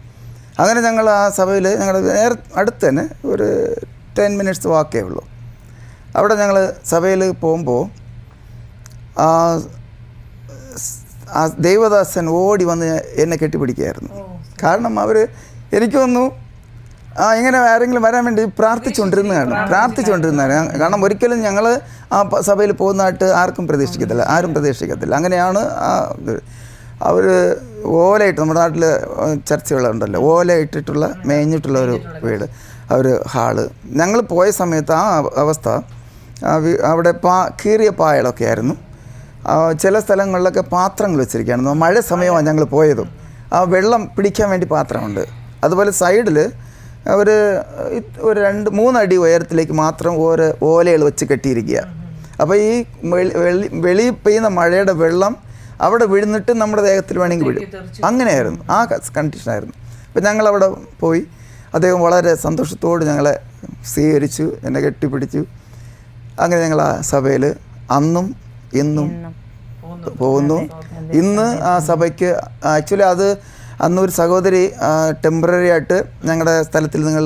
അങ്ങനെ ഞങ്ങൾ ആ സഭയിൽ ഞങ്ങളുടെ അടുത്ത് തന്നെ ഒരു 10 മിനിറ്റ്സ് വാക്കേ ഉള്ളൂ. അവിടെ ഞങ്ങൾ സഭയിൽ പോകുമ്പോൾ ആ ദൈവദാസൻ ഓടി വന്ന് എന്നെ കെട്ടിപ്പിടിക്കുകയായിരുന്നു. കാരണം അവർ എനിക്ക് തോന്നുന്നു ഇങ്ങനെ ആരെങ്കിലും വരാൻ വേണ്ടി പ്രാർത്ഥിച്ചുകൊണ്ടിരുന്നതാണ്. കാരണം ഒരിക്കലും ഞങ്ങൾ ആ സഭയിൽ പോകുന്നതായിട്ട് ആരും പ്രതീക്ഷിക്കത്തില്ല. അങ്ങനെയാണ് അവർ ഓലയിട്ട്, നമ്മുടെ നാട്ടിൽ ചർച്ചകളുണ്ടല്ലോ, ഓലയിട്ടിട്ടുള്ള മേഞ്ഞിട്ടുള്ള ഒരു വീട്, ഒരു ഹാള്. ഞങ്ങൾ പോയ സമയത്ത് ആ അവസ്ഥ, അവിടെ കീറിയ പായലൊക്കെ ആയിരുന്നു. ചില സ്ഥലങ്ങളിലൊക്കെ പാത്രങ്ങൾ വെച്ചിരിക്കുകയായിരുന്നു. മഴ സമയമാണ് ഞങ്ങൾ പോയതും. ആ വെള്ളം പിടിക്കാൻ വേണ്ടി പാത്രമുണ്ട്. അതുപോലെ സൈഡിൽ ഒരു 2-3 അടി ഉയരത്തിലേക്ക് മാത്രം ഓലകൾ വെച്ച് കെട്ടിയിരിക്കുക. അപ്പോൾ ഈ വെളിയിൽ പെയ്യുന്ന മഴയുടെ വെള്ളം അവിടെ വീഴുന്നിട്ട് നമ്മുടെ ദേഹത്തിൽ വേണമെങ്കിൽ വീഴും. അങ്ങനെയായിരുന്നു, ആ കണ്ടീഷനായിരുന്നു. അപ്പം ഞങ്ങളവിടെ പോയി. അദ്ദേഹം വളരെ സന്തോഷത്തോട് ഞങ്ങളെ സ്വീകരിച്ചു, എന്നെ കെട്ടിപ്പിടിച്ചു. അങ്ങനെ ഞങ്ങൾ ആ സഭയിൽ അന്നും ഇന്നും പോകുന്നു. ഇന്ന് ആ സഭയ്ക്ക് ആക്ച്വലി അത് അന്നൊരു സഹോദരി ടെമ്പററി ആയിട്ട് ഞങ്ങളുടെ സ്ഥലത്തിൽ നിങ്ങൾ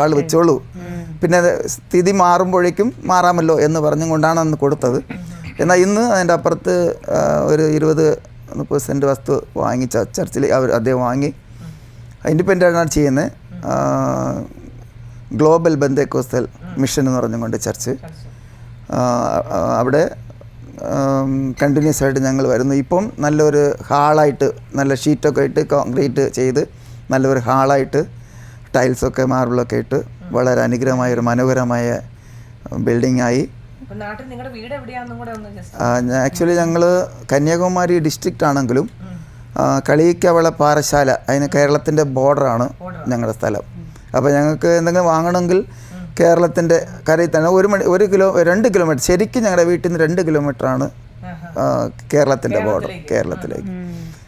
ആൾ വെച്ചോളൂ, പിന്നെ സ്ഥിതി മാറുമ്പോഴേക്കും മാറാമല്ലോ എന്ന് പറഞ്ഞുകൊണ്ടാണ് അന്ന് കൊടുത്തത്. എന്നാൽ ഇന്ന് അതിൻ്റെ അപ്പുറത്ത് ഒരു 20-30 സെൻറ്റ് വസ്തു വാങ്ങി ചർച്ചിൽ അദ്ദേഹം വാങ്ങി ഇൻഡിപെൻഡൻ്റാണ് ചെയ്യുന്നത്. ഗ്ലോബൽ ബന്ധക്കോസ്തൽ മിഷൻ എന്ന് പറഞ്ഞുകൊണ്ട് ചർച്ച്, അവിടെ കണ്ടിന്യൂസ് ആയിട്ട് ഞങ്ങൾ വരുന്നു. ഇപ്പം നല്ലൊരു ഹാളായിട്ട്, നല്ല ഷീറ്റൊക്കെ ഇട്ട് കോൺക്രീറ്റ് ചെയ്ത് നല്ലൊരു ഹാളായിട്ട് ടൈൽസൊക്കെ മാർബിളൊക്കെ ഇട്ട് വളരെ അനുഗ്രഹമായൊരു മനോഹരമായ ബിൽഡിംഗായി. ആക്ച്വലി ഞങ്ങൾ കന്യാകുമാരി ഡിസ്ട്രിക്റ്റ് ആണെങ്കിലും കളിയിക്കവള പാറശാല, അതിന് കേരളത്തിൻ്റെ ബോർഡറാണ് ഞങ്ങളുടെ സ്ഥലം. അപ്പോൾ ഞങ്ങൾക്ക് എന്തെങ്കിലും വാങ്ങണമെങ്കിൽ കേരളത്തിൻ്റെ കരയിൽ തന്നെ 2 കിലോമീറ്റർ, ശരിക്കും ഞങ്ങളുടെ വീട്ടിൽ നിന്ന് 2 കിലോമീറ്ററാണ് കേരളത്തിൻ്റെ ബോർഡർ, കേരളത്തിലേക്ക്.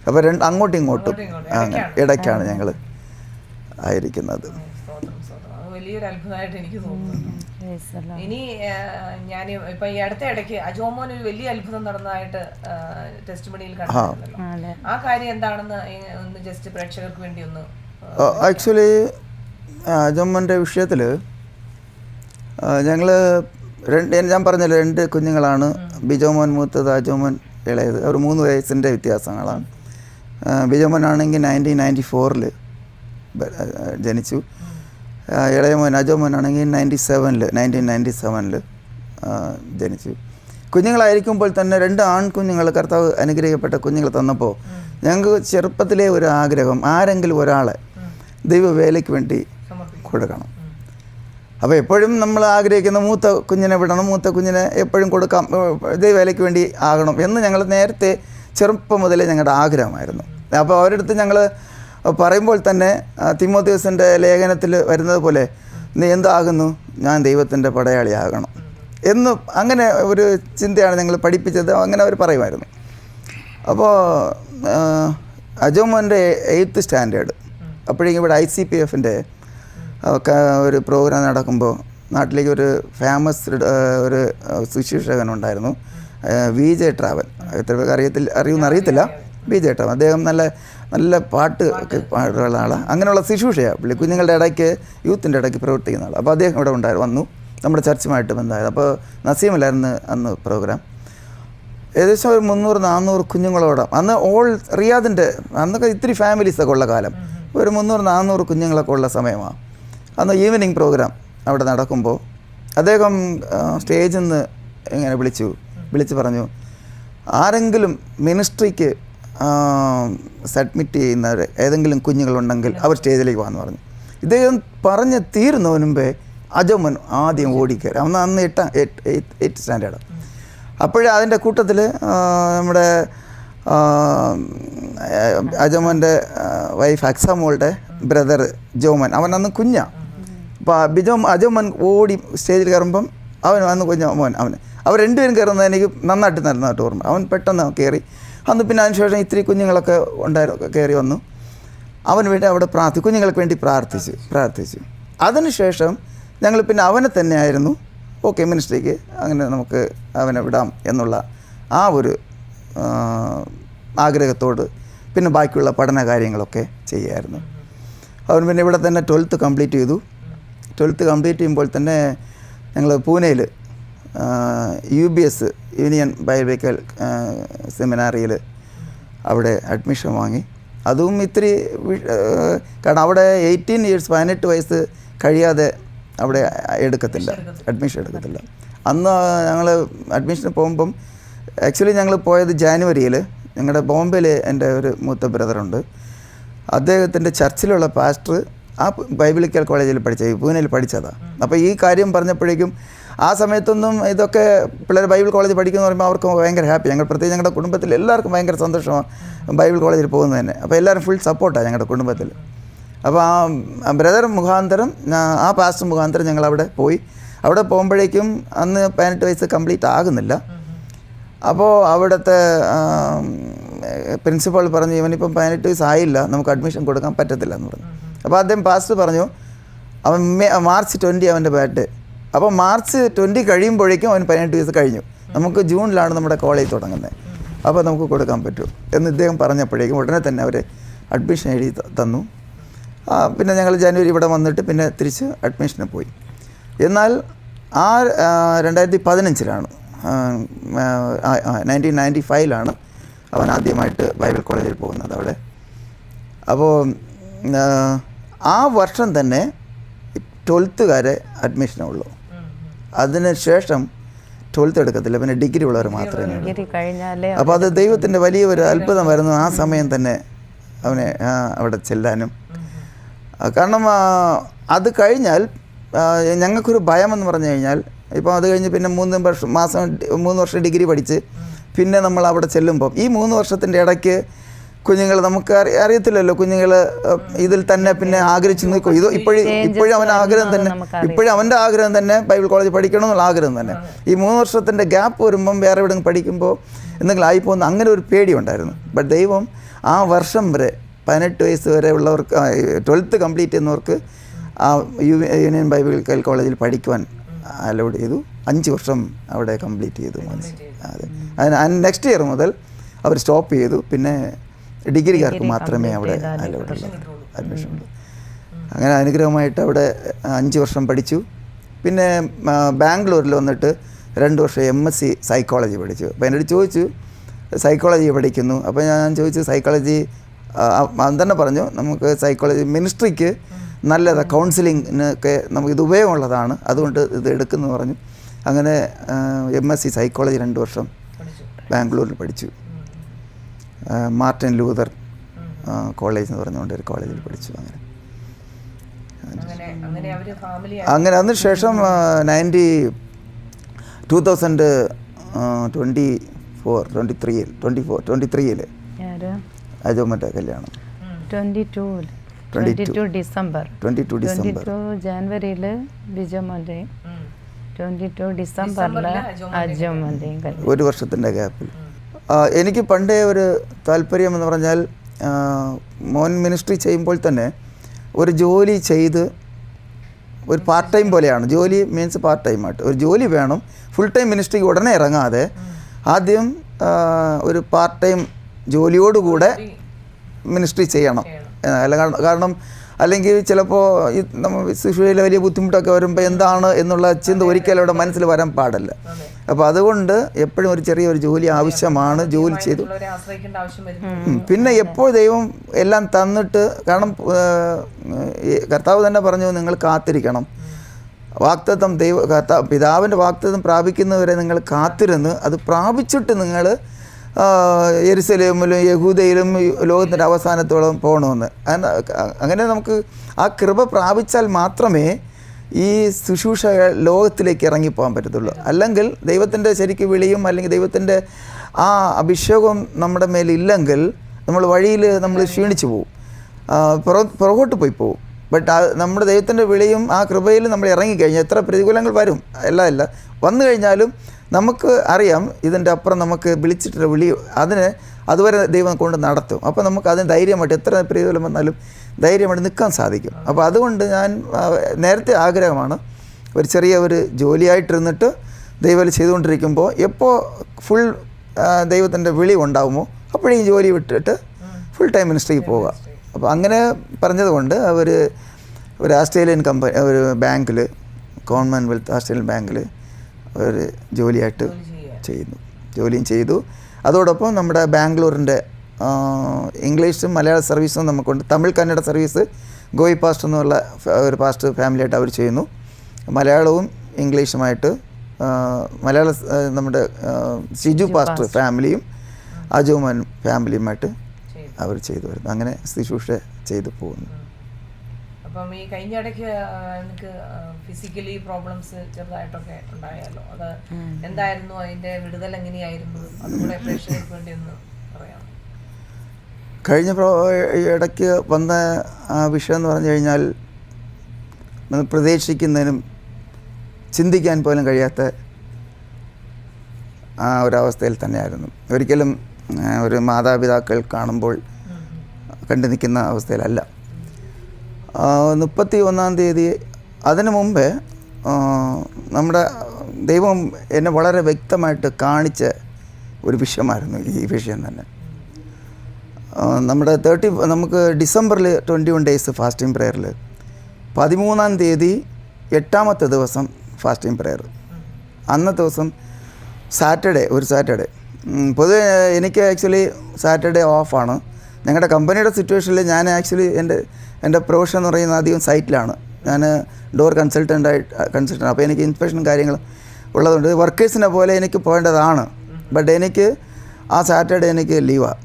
അപ്പോൾ അങ്ങോട്ടും ഇങ്ങോട്ടും അങ്ങനെ ഇടയ്ക്കാണ് ഞങ്ങൾ ആയിരിക്കുന്നത്. വലിയൊരു അത്ഭുതമായിട്ട് എനിക്ക് തോന്നുന്നു. ഇനി ഞാൻ ഇപ്പൊ ഈ അടുത്ത ഇടയ്ക്ക് അജോമോൻ ഒരു വലിയ അത്ഭുതം നടന്നതായിട്ട് ടെസ്റ്റ് മണിയിൽ കണ്ടിട്ടുണ്ടല്ലോ. ആ കാര്യം എന്താണെന്ന് ഒന്ന് ജസ്റ്റ് പ്രേക്ഷകർക്ക് വേണ്ടി ഒന്ന്. ആക്ച്വലി അജോമോൻ്റെ വിഷയത്തിൽ ഞങ്ങൾ ഞാൻ പറഞ്ഞല്ലോ 2 കുഞ്ഞുങ്ങളാണ്. ബിജോമോൻ മൂത്തത്, അജോമോൻ ഇളയത്. അവർ 3 വയസ്സിൻ്റെ വ്യത്യാസങ്ങളാണ്. ബിജോമോൻ ആണെങ്കിൽ 1994 ജനിച്ചു. ഇളയമോൻ അജോമോൻ ആണെങ്കിൽ 1997 ജനിച്ചു. കുഞ്ഞുങ്ങളായിരിക്കുമ്പോൾ തന്നെ 2 ആൺകുഞ്ഞുങ്ങൾ കർത്താവ് അനുഗ്രഹിക്കപ്പെട്ട കുഞ്ഞുങ്ങൾ തന്നപ്പോൾ ഞങ്ങൾക്ക് ചെറുപ്പത്തിലെ ഒരു ആഗ്രഹം, ആരെങ്കിലും ഒരാളെ ദൈവവേലയ്ക്ക് വേണ്ടി കൊടുക്കണം. അപ്പോൾ എപ്പോഴും നമ്മൾ ആഗ്രഹിക്കുന്ന മൂത്ത കുഞ്ഞിനെ വിടണം, മൂത്ത കുഞ്ഞിനെ എപ്പോഴും കൊടുക്കാം, ദൈവവേലയ്ക്ക് വേണ്ടി ആകണം എന്ന് ഞങ്ങൾ നേരത്തെ ചെറുപ്പം മുതലേ ഞങ്ങളുടെ ആഗ്രഹമായിരുന്നു. അപ്പോൾ അവരുടെ അടുത്ത് ഞങ്ങൾ പറയുമ്പോൾ തന്നെ തിമോഥെയോസിൻ്റെ ലേഖനത്തിൽ വരുന്നത് പോലെ നീ എന്താകുന്നു, ഞാൻ ദൈവത്തിൻ്റെ പടയാളിയാകണം എന്ന്, അങ്ങനെ ഒരു ചിന്തയാണ് ഞങ്ങൾ പഠിപ്പിച്ചത്. അങ്ങനെ അവർ പറയുമായിരുന്നു. അപ്പോൾ അജോമോൻ്റെ 8th സ്റ്റാൻഡേർഡ് അപ്പോഴേക്കും ഇവിടെ ICPFൻ്റെ ഒരു പ്രോഗ്രാം നടക്കുമ്പോൾ നാട്ടിലേക്ക് ഒരു ഫേമസ് ഒരു ശുശ്രൂഷകനുണ്ടായിരുന്നു, VJ ട്രാവൽ. എത്ര പേർക്ക് അറിയുമെന്നറിയത്തില്ല. VJ ട്രാവൽ അദ്ദേഹം നല്ല പാട്ട് പാടുള്ള ആളാണ്. അങ്ങനെയുള്ള ശുശ്രൂഷയാണ് പുള്ളി. കുഞ്ഞുങ്ങളുടെ ഇടയ്ക്ക്, യൂത്തിൻ്റെ ഇടയ്ക്ക് പ്രവർത്തിക്കുന്ന ആൾ. അപ്പോൾ അദ്ദേഹം ഇവിടെ വന്നു നമ്മുടെ ചർച്ചുമായിട്ട് ബന്ധമായത്. അപ്പോൾ നസീമിലായിരുന്നു അന്ന് പ്രോഗ്രാം. ഏകദേശം ഒരു 300-400 കുഞ്ഞുങ്ങളോടെ, അന്ന് റിയാദിൻ്റെ അന്നൊക്കെ ഇത്തിരി ഫാമിലീസൊക്കെ ഉള്ള കാലം, ഒരു 300-400 കുഞ്ഞുങ്ങളൊക്കെ ഉള്ള സമയമാണ്. അന്ന് ഈവനിങ് പ്രോഗ്രാം അവിടെ നടക്കുമ്പോൾ അദ്ദേഹം സ്റ്റേജിൽ നിന്ന് ഇങ്ങനെ വിളിച്ച് പറഞ്ഞു, ആരെങ്കിലും മിനിസ്ട്രിക്ക് സബ്മിറ്റ് ചെയ്യുന്നവർ ഏതെങ്കിലും കുഞ്ഞുങ്ങളുണ്ടെങ്കിൽ അവർ സ്റ്റേജിലേക്ക് വന്ന് പറഞ്ഞു. ഇദ്ദേഹം പറഞ്ഞ് തീരുന്നതിന് മുമ്പേ അജോമൻ ആദ്യം ഓടിക്കയറി. അന്ന് 8th സ്റ്റാൻഡേർഡ്. അപ്പോഴേ അതിൻ്റെ കൂട്ടത്തിൽ നമ്മുടെ അജോമൻ്റെ വൈഫ് അക്സാമോളുടെ ബ്രദർ ജോമൻ, അവൻ അന്ന് കുഞ്ഞാണ്. അപ്പോൾ അജോമൻ ഓടി സ്റ്റേജിൽ കയറുമ്പം അവൻ വന്ന് കുഞ്ഞോമോൻ അവർ 2 പേരും കയറുന്നത് എനിക്ക് നന്നായിട്ട് നടന്നതായിട്ട് ഓർമ്മ. അവൻ പെട്ടെന്ന് കയറി. അന്ന് പിന്നെ അതിനുശേഷം ഇത്തിരി കുഞ്ഞുങ്ങളൊക്കെ കയറി വന്നു. അവന് വേണ്ടി അവിടെ കുഞ്ഞുങ്ങൾക്ക് വേണ്ടി പ്രാർത്ഥിച്ചു. അതിനുശേഷം ഞങ്ങൾ പിന്നെ അവനെ തന്നെയായിരുന്നു ഓക്കെ മിനിസ്ട്രിക്ക് അങ്ങനെ നമുക്ക് അവനെ വിടാം എന്നുള്ള ആ ഒരു ആഗ്രഹത്തോട് പിന്നെ ബാക്കിയുള്ള പഠന കാര്യങ്ങളൊക്കെ ചെയ്യുമായിരുന്നു. അവൻ പിന്നെ ഇവിടെ തന്നെ 12th കംപ്ലീറ്റ് ചെയ്തു. 12th കംപ്ലീറ്റ് ചെയ്യുമ്പോൾ തന്നെ ഞങ്ങൾ പൂനെയിൽ UBS യൂണിയൻ ബൈബിക്കൽ സെമിനാറിയിൽ അവിടെ അഡ്മിഷൻ വാങ്ങി. അതും ഇത്തിരി കാരണം അവിടെ 18 years 18 വയസ്സ് കഴിയാതെ അവിടെ അഡ്മിഷൻ എടുക്കത്തില്ല. അന്ന് ഞങ്ങൾ അഡ്മിഷന് പോകുമ്പം ആക്ച്വലി ഞങ്ങൾ പോയത് ജാനുവരിയിൽ. ഞങ്ങളുടെ ബോംബെയിൽ എൻ്റെ ഒരു മൂത്ത ബ്രദറുണ്ട്. അദ്ദേഹത്തിൻ്റെ ചർച്ചിലുള്ള പാസ്റ്റർ ആ ബൈബിളിക്കൽ കോളേജിൽ പൂനെയിൽ പഠിച്ചതാണ്. അപ്പോൾ ഈ കാര്യം പറഞ്ഞപ്പോഴേക്കും ആ സമയത്തൊന്നും ഇതൊക്കെ പിള്ളേർ ബൈബിൾ കോളേജിൽ പഠിക്കുമെന്ന് പറയുമ്പോൾ അവർക്ക് ഭയങ്കര ഹാപ്പി. ഞങ്ങൾ പ്രത്യേകിച്ച് ഞങ്ങളുടെ കുടുംബത്തിൽ എല്ലാവർക്കും ഭയങ്കര സന്തോഷമാണ് ബൈബിൾ കോളേജിൽ പോകുന്നത് തന്നെ. അപ്പോൾ എല്ലാവരും ഫുൾ സപ്പോർട്ടാണ് ഞങ്ങളുടെ കുടുംബത്തിൽ. അപ്പോൾ ആ ബ്രദർ മുഖാന്തരം, ആ പാസ്റ്റർ മുഖാന്തരം ഞങ്ങളവിടെ പോയി. അവിടെ പോകുമ്പോഴേക്കും അന്ന് 18 വയസ്സ് കംപ്ലീറ്റ് ആകുന്നില്ല. അപ്പോൾ അവിടുത്തെ പ്രിൻസിപ്പൾ പറഞ്ഞു, ഇവനിപ്പം 18 വയസ്സായില്ല, നമുക്ക് അഡ്മിഷൻ കൊടുക്കാൻ പറ്റത്തില്ല എന്ന് പറഞ്ഞു. അപ്പോൾ അദ്ദേഹം പാസ്റ്റർ പറഞ്ഞു, അവൻ മാർച്ച് 20 അവൻ്റെ ബർത്ത്ഡേ. അപ്പോൾ മാർച്ച് 20 കഴിയുമ്പോഴേക്കും അവൻ 18 വയസ്സ് കഴിഞ്ഞു. നമുക്ക് ജൂണിലാണ് നമ്മുടെ കോളേജ് തുടങ്ങുന്നത്, അപ്പോൾ നമുക്ക് കൊടുക്കാൻ പറ്റും എന്ന് ഇദ്ദേഹം പറഞ്ഞപ്പോഴേക്കും ഉടനെ തന്നെ അവർ അഡ്മിഷൻ എഴുതി തന്നു. പിന്നെ ഞങ്ങൾ ജനുവരി ഇവിടെ വന്നിട്ട് പിന്നെ തിരിച്ച് അഡ്മിഷന് പോയി. എന്നാൽ 2015 1995 അവൻ ആദ്യമായിട്ട് ബൈബിൾ കോളേജിൽ പോകുന്നത് അവിടെ. അപ്പോൾ ആ വർഷം തന്നെ 12th അഡ്മിഷനുള്ളൂ. അതിന് ശേഷം 12th എടുക്കത്തില്ല, പിന്നെ ഡിഗ്രി ഉള്ളവർ മാത്രമേ ഉള്ളൂ. അപ്പോൾ അത് ദൈവത്തിൻ്റെ വലിയൊരു അത്ഭുതമായിരുന്നു ആ സമയം തന്നെ അവനെ അവിടെ ചെല്ലാനും. കാരണം അത് കഴിഞ്ഞാൽ ഞങ്ങൾക്കൊരു ഭയമെന്ന് പറഞ്ഞു കഴിഞ്ഞാൽ, ഇപ്പോൾ അത് കഴിഞ്ഞ് പിന്നെ 3 വർഷം ഡിഗ്രി പഠിച്ച് പിന്നെ നമ്മൾ അവിടെ ചെല്ലുമ്പം ഈ 3 വർഷത്തിൻ്റെ ഇടയ്ക്ക് കുഞ്ഞുങ്ങൾ നമുക്ക് അറിയത്തില്ലല്ലോ, കുഞ്ഞുങ്ങൾ ഇതിൽ തന്നെ പിന്നെ ആഗ്രഹിച്ച് നിൽക്കും. ഇപ്പോഴും അവൻ്റെ ആഗ്രഹം തന്നെ, ഇപ്പോഴും അവൻ്റെ ആഗ്രഹം തന്നെ ബൈബിൾ കോളേജ് പഠിക്കണം എന്നുള്ള ആഗ്രഹം തന്നെ. ഈ 3 വർഷത്തിൻ്റെ ഗ്യാപ്പ് വരുമ്പം വേറെ എവിടെയെങ്കിലും പഠിക്കുമ്പോൾ എന്തെങ്കിലും ആയിപ്പോകുന്ന അങ്ങനെ ഒരു പേടിയുണ്ടായിരുന്നു. ബട്ട് ദൈവം ആ വർഷം വരെ 18 വയസ്സ് വരെ ഉള്ളവർക്ക് 12th കംപ്ലീറ്റ് ചെയ്യുന്നവർക്ക് ആ യൂണിയൻ ബൈബിൾ കോളേജിൽ പഠിക്കുവാൻ അലൗഡ് ചെയ്തു. 5 വർഷം അവിടെ കംപ്ലീറ്റ് ചെയ്തു. അതെ, അതിന് നെക്സ്റ്റ് ഇയർ മുതൽ അവർ സ്റ്റോപ്പ് ചെയ്തു. പിന്നെ ഡിഗ്രിക്കാർക്ക് മാത്രമേ അവിടെ അലൗഡ് ഉള്ളൂ, അഡ്മിഷൻ ഉള്ളൂ. അങ്ങനെ അനുഗ്രഹമായിട്ട് അവിടെ 5 വർഷം പഠിച്ചു. പിന്നെ ബാംഗ്ലൂരിൽ വന്നിട്ട് 2 വർഷം MSc സൈക്കോളജി പഠിച്ചു. അപ്പോൾ എന്നോട് ചോദിച്ചു സൈക്കോളജി പഠിക്കുന്നു. അപ്പോൾ ഞാൻ ചോദിച്ചു സൈക്കോളജി തന്നെ പറഞ്ഞു, നമുക്ക് സൈക്കോളജി മിനിസ്ട്രിക്ക് നല്ലതാണ്, കൗൺസിലിങ്ങിനൊക്കെ നമുക്കിത് ഉപയോഗമുള്ളതാണ്, അതുകൊണ്ട് ഇത് എടുക്കുന്നു പറഞ്ഞു. അങ്ങനെ MSc സൈക്കോളജി 2 വർഷം ബാംഗ്ലൂരിൽ പഠിച്ചു. മാർട്ടിൻ ലൂതർ കോളേജ് എന്ന് പറഞ്ഞുകൊണ്ട് ഒരു കോളേജിൽ പഠിച്ചു. അങ്ങനെ അതിനുശേഷം 2023 അജോമൻ്റെ കല്യാണം 22 ഡിസംബർ ജനുവരിയിൽ ബിജോമൻ്റെ 22 ഡിസംബറിൽ അജോമൻ്റെയും കല്യാണം. 1 വർഷത്തിൻ്റെ ഗ്യാപ്പിൽ. എനിക്ക് പണ്ടേ ഒരു താല്പര്യം എന്ന് പറഞ്ഞാൽ, മോൻ മിനിസ്ട്രി ചെയ്യുമ്പോൾ തന്നെ ഒരു ജോലി ചെയ്ത്, ഒരു പാർട്ട് ടൈം പോലെയാണ് ജോലി, മീൻസ് പാർട്ട് ടൈമായിട്ട് ഒരു ജോലി വേണം. ഫുൾ ടൈം മിനിസ്ട്രിക്ക് ഉടനെ ഇറങ്ങാതെ ആദ്യം ഒരു പാർട്ട് ടൈം ജോലിയോടുകൂടെ മിനിസ്ട്രി ചെയ്യണം. കാരണം അല്ലെങ്കിൽ ചിലപ്പോൾ ഈ നമ്മൾ ശിശുവിലെ വലിയ ബുദ്ധിമുട്ടൊക്കെ വരുമ്പോൾ എന്താണ് എന്നുള്ള ചിന്ത ഒരിക്കലും അവിടെ മനസ്സിൽ വരാൻ പാടില്ല. അപ്പോൾ അതുകൊണ്ട് എപ്പോഴും ഒരു ചെറിയൊരു ജോലി ആവശ്യമാണ്. ജോലി ചെയ്തു പിന്നെ എപ്പോൾ ദൈവം എല്ലാം തന്നിട്ട്, കാരണം കർത്താവ് തന്നെ പറഞ്ഞു നിങ്ങൾ കാത്തിരിക്കണം, വാഗ്ദത്തം പിതാവിൻ്റെ വാഗ്ദത്തം പ്രാപിക്കുന്നവരെ നിങ്ങൾ കാത്തിരുന്ന് അത് പ്രാപിച്ചിട്ട് നിങ്ങൾ യെരുശലേമിലും യഹൂദയിലും ലോകത്തിൻ്റെ അവസാനത്തോളം പോകണമെന്ന്. അങ്ങനെ നമുക്ക് ആ കൃപ പ്രാപിച്ചാൽ മാത്രമേ ഈ ശുശ്രൂഷ ലോകത്തിലേക്ക് ഇറങ്ങിപ്പോകാൻ പറ്റത്തുള്ളൂ. അല്ലെങ്കിൽ ദൈവത്തിൻ്റെ ശരിക്കും വിളിയും അല്ലെങ്കിൽ ദൈവത്തിൻ്റെ ആ അഭിഷേകം നമ്മുടെ മേലില്ലെങ്കിൽ നമ്മൾ വഴിയിൽ നമ്മൾ ക്ഷീണിച്ചു പോകും, പുറകോട്ട് പോയി പോകും. ബട്ട് നമ്മുടെ ദൈവത്തിൻ്റെ വിളിയും ആ കൃപയിൽ നമ്മൾ ഇറങ്ങിക്കഴിഞ്ഞാൽ എത്ര പ്രതികൂലങ്ങൾ വരും, അല്ല വന്നു കഴിഞ്ഞാലും നമുക്ക് അറിയാം ഇതിൻ്റെ അപ്പുറം നമുക്ക് വിളിച്ചിട്ടുള്ള വിളി അതുവരെ ദൈവം കൊണ്ട് നടത്തും. അപ്പോൾ നമുക്ക് അതിന് ധൈര്യമായിട്ട് എത്ര പ്രതികൂലം വന്നാലും ധൈര്യമായിട്ട് നിൽക്കാൻ സാധിക്കും. അപ്പോൾ അതുകൊണ്ട് ഞാൻ നേരത്തെ ആഗ്രഹമാണ് ഒരു ചെറിയ ഒരു ജോലിയായിട്ടിരുന്നിട്ട് ദൈവം ചെയ്തുകൊണ്ടിരിക്കുമ്പോൾ എപ്പോൾ ഫുൾ ദൈവത്തിൻ്റെ വിളി ഉണ്ടാകുമോ അപ്പോഴേ ജോലി വിട്ടിട്ട് ഫുൾ ടൈം മിനിസ്ട്രിക്ക് പോവുക. അപ്പോൾ അങ്ങനെ പറഞ്ഞതുകൊണ്ട് ഒരു ഓസ്ട്രേലിയൻ കമ്പനി, ഒരു ബാങ്കിൽ, കോമൺവെൽത്ത് ഓസ്ട്രേലിയൻ ബാങ്കിൽ ഒരു ജോലിയായിട്ട് ജോലിയും ചെയ്തു. അതോടൊപ്പം നമ്മുടെ ബാംഗ്ലൂരിൻ്റെ ഇംഗ്ലീഷും മലയാള സർവീസും നമുക്കുണ്ട്. തമിഴ് കന്നഡ സർവീസ് ഗോയി പാസ്റ്റർ എന്നുള്ള ഒരു പാസ്റ്റർ ഫാമിലിയായിട്ട് അവർ ചെയ്യുന്നു. മലയാളവും ഇംഗ്ലീഷുമായിട്ട് മലയാള നമ്മുടെ ഷിജു പാസ്റ്റർ ഫാമിലിയും അജോമൻ ഫാമിലിയുമായിട്ട് അവർ ചെയ്തു വരുന്നു. അങ്ങനെ ശുശ്രൂഷ ചെയ്തു പോകുന്നു. അപ്പം ഈ കഴിഞ്ഞ ഇടയ്ക്ക് എനിക്ക് ഫിസിക്കലി പ്രോബ്ലംസ് ചെറുതായിട്ടൊക്കെ ഉണ്ടായാലോ, അത് എന്തായിരുന്നു, അതിന്റെ വിടുതൽ എങ്ങനെയായിരുന്നു, അതുകൂടെ പ്രേക്ഷകർക്ക് വേണ്ടി ഒന്ന് പറയാം. കഴിഞ്ഞ ഇടയ്ക്ക് വന്ന ആ വിഷയം എന്ന് പറഞ്ഞു കഴിഞ്ഞാൽ പ്രതീക്ഷിക്കുന്നതിനും ചിന്തിക്കാൻ പോലും കഴിയാത്ത ആ ഒരവസ്ഥയിൽ തന്നെയായിരുന്നു. ഒരിക്കലും ഒരു മാതാപിതാക്കൾ കാണുമ്പോൾ കണ്ടു നിൽക്കുന്ന അവസ്ഥയിലല്ല. 31-ാം തീയതി അതിനു മുമ്പേ നമ്മുടെ ദൈവം എന്നെ വളരെ വ്യക്തമായിട്ട് കാണിച്ച ഒരു വിഷയമായിരുന്നു ഈ വിഷയം തന്നെ. നമ്മുടെ നമുക്ക് ഡിസംബറിൽ 21 ഡേയ്സ് ഫാസ്റ്റിംഗ് പ്രെയറിൽ 13-ാം തീയതി 8ാമത്തെ ദിവസം ഫാസ്റ്റിംഗ് പ്രെയർ. അന്നത്തെ ദിവസം സാറ്റർഡേ പൊതുവെ എനിക്ക് ആക്ച്വലി സാറ്റർഡേ ഓഫാണ്. ഞങ്ങളുടെ കമ്പനിയുടെ സിറ്റുവേഷനിൽ ഞാൻ ആക്ച്വലി എൻ്റെ പ്രൊഫഷൻ എന്ന് പറയുന്നത് അധികം സൈറ്റിലാണ്. ഞാൻ ഡോർ കൺസൾട്ടൻ്റ്. അപ്പോൾ എനിക്ക് ഇൻസ്പെക്ഷനും കാര്യങ്ങളും ഉള്ളതുകൊണ്ട് വർക്കേഴ്സിനെ പോലെ എനിക്ക് പോകേണ്ടതാണ്. ബട്ട് എനിക്ക് ആ സാറ്റർഡേ എനിക്ക് ലീവാണ്,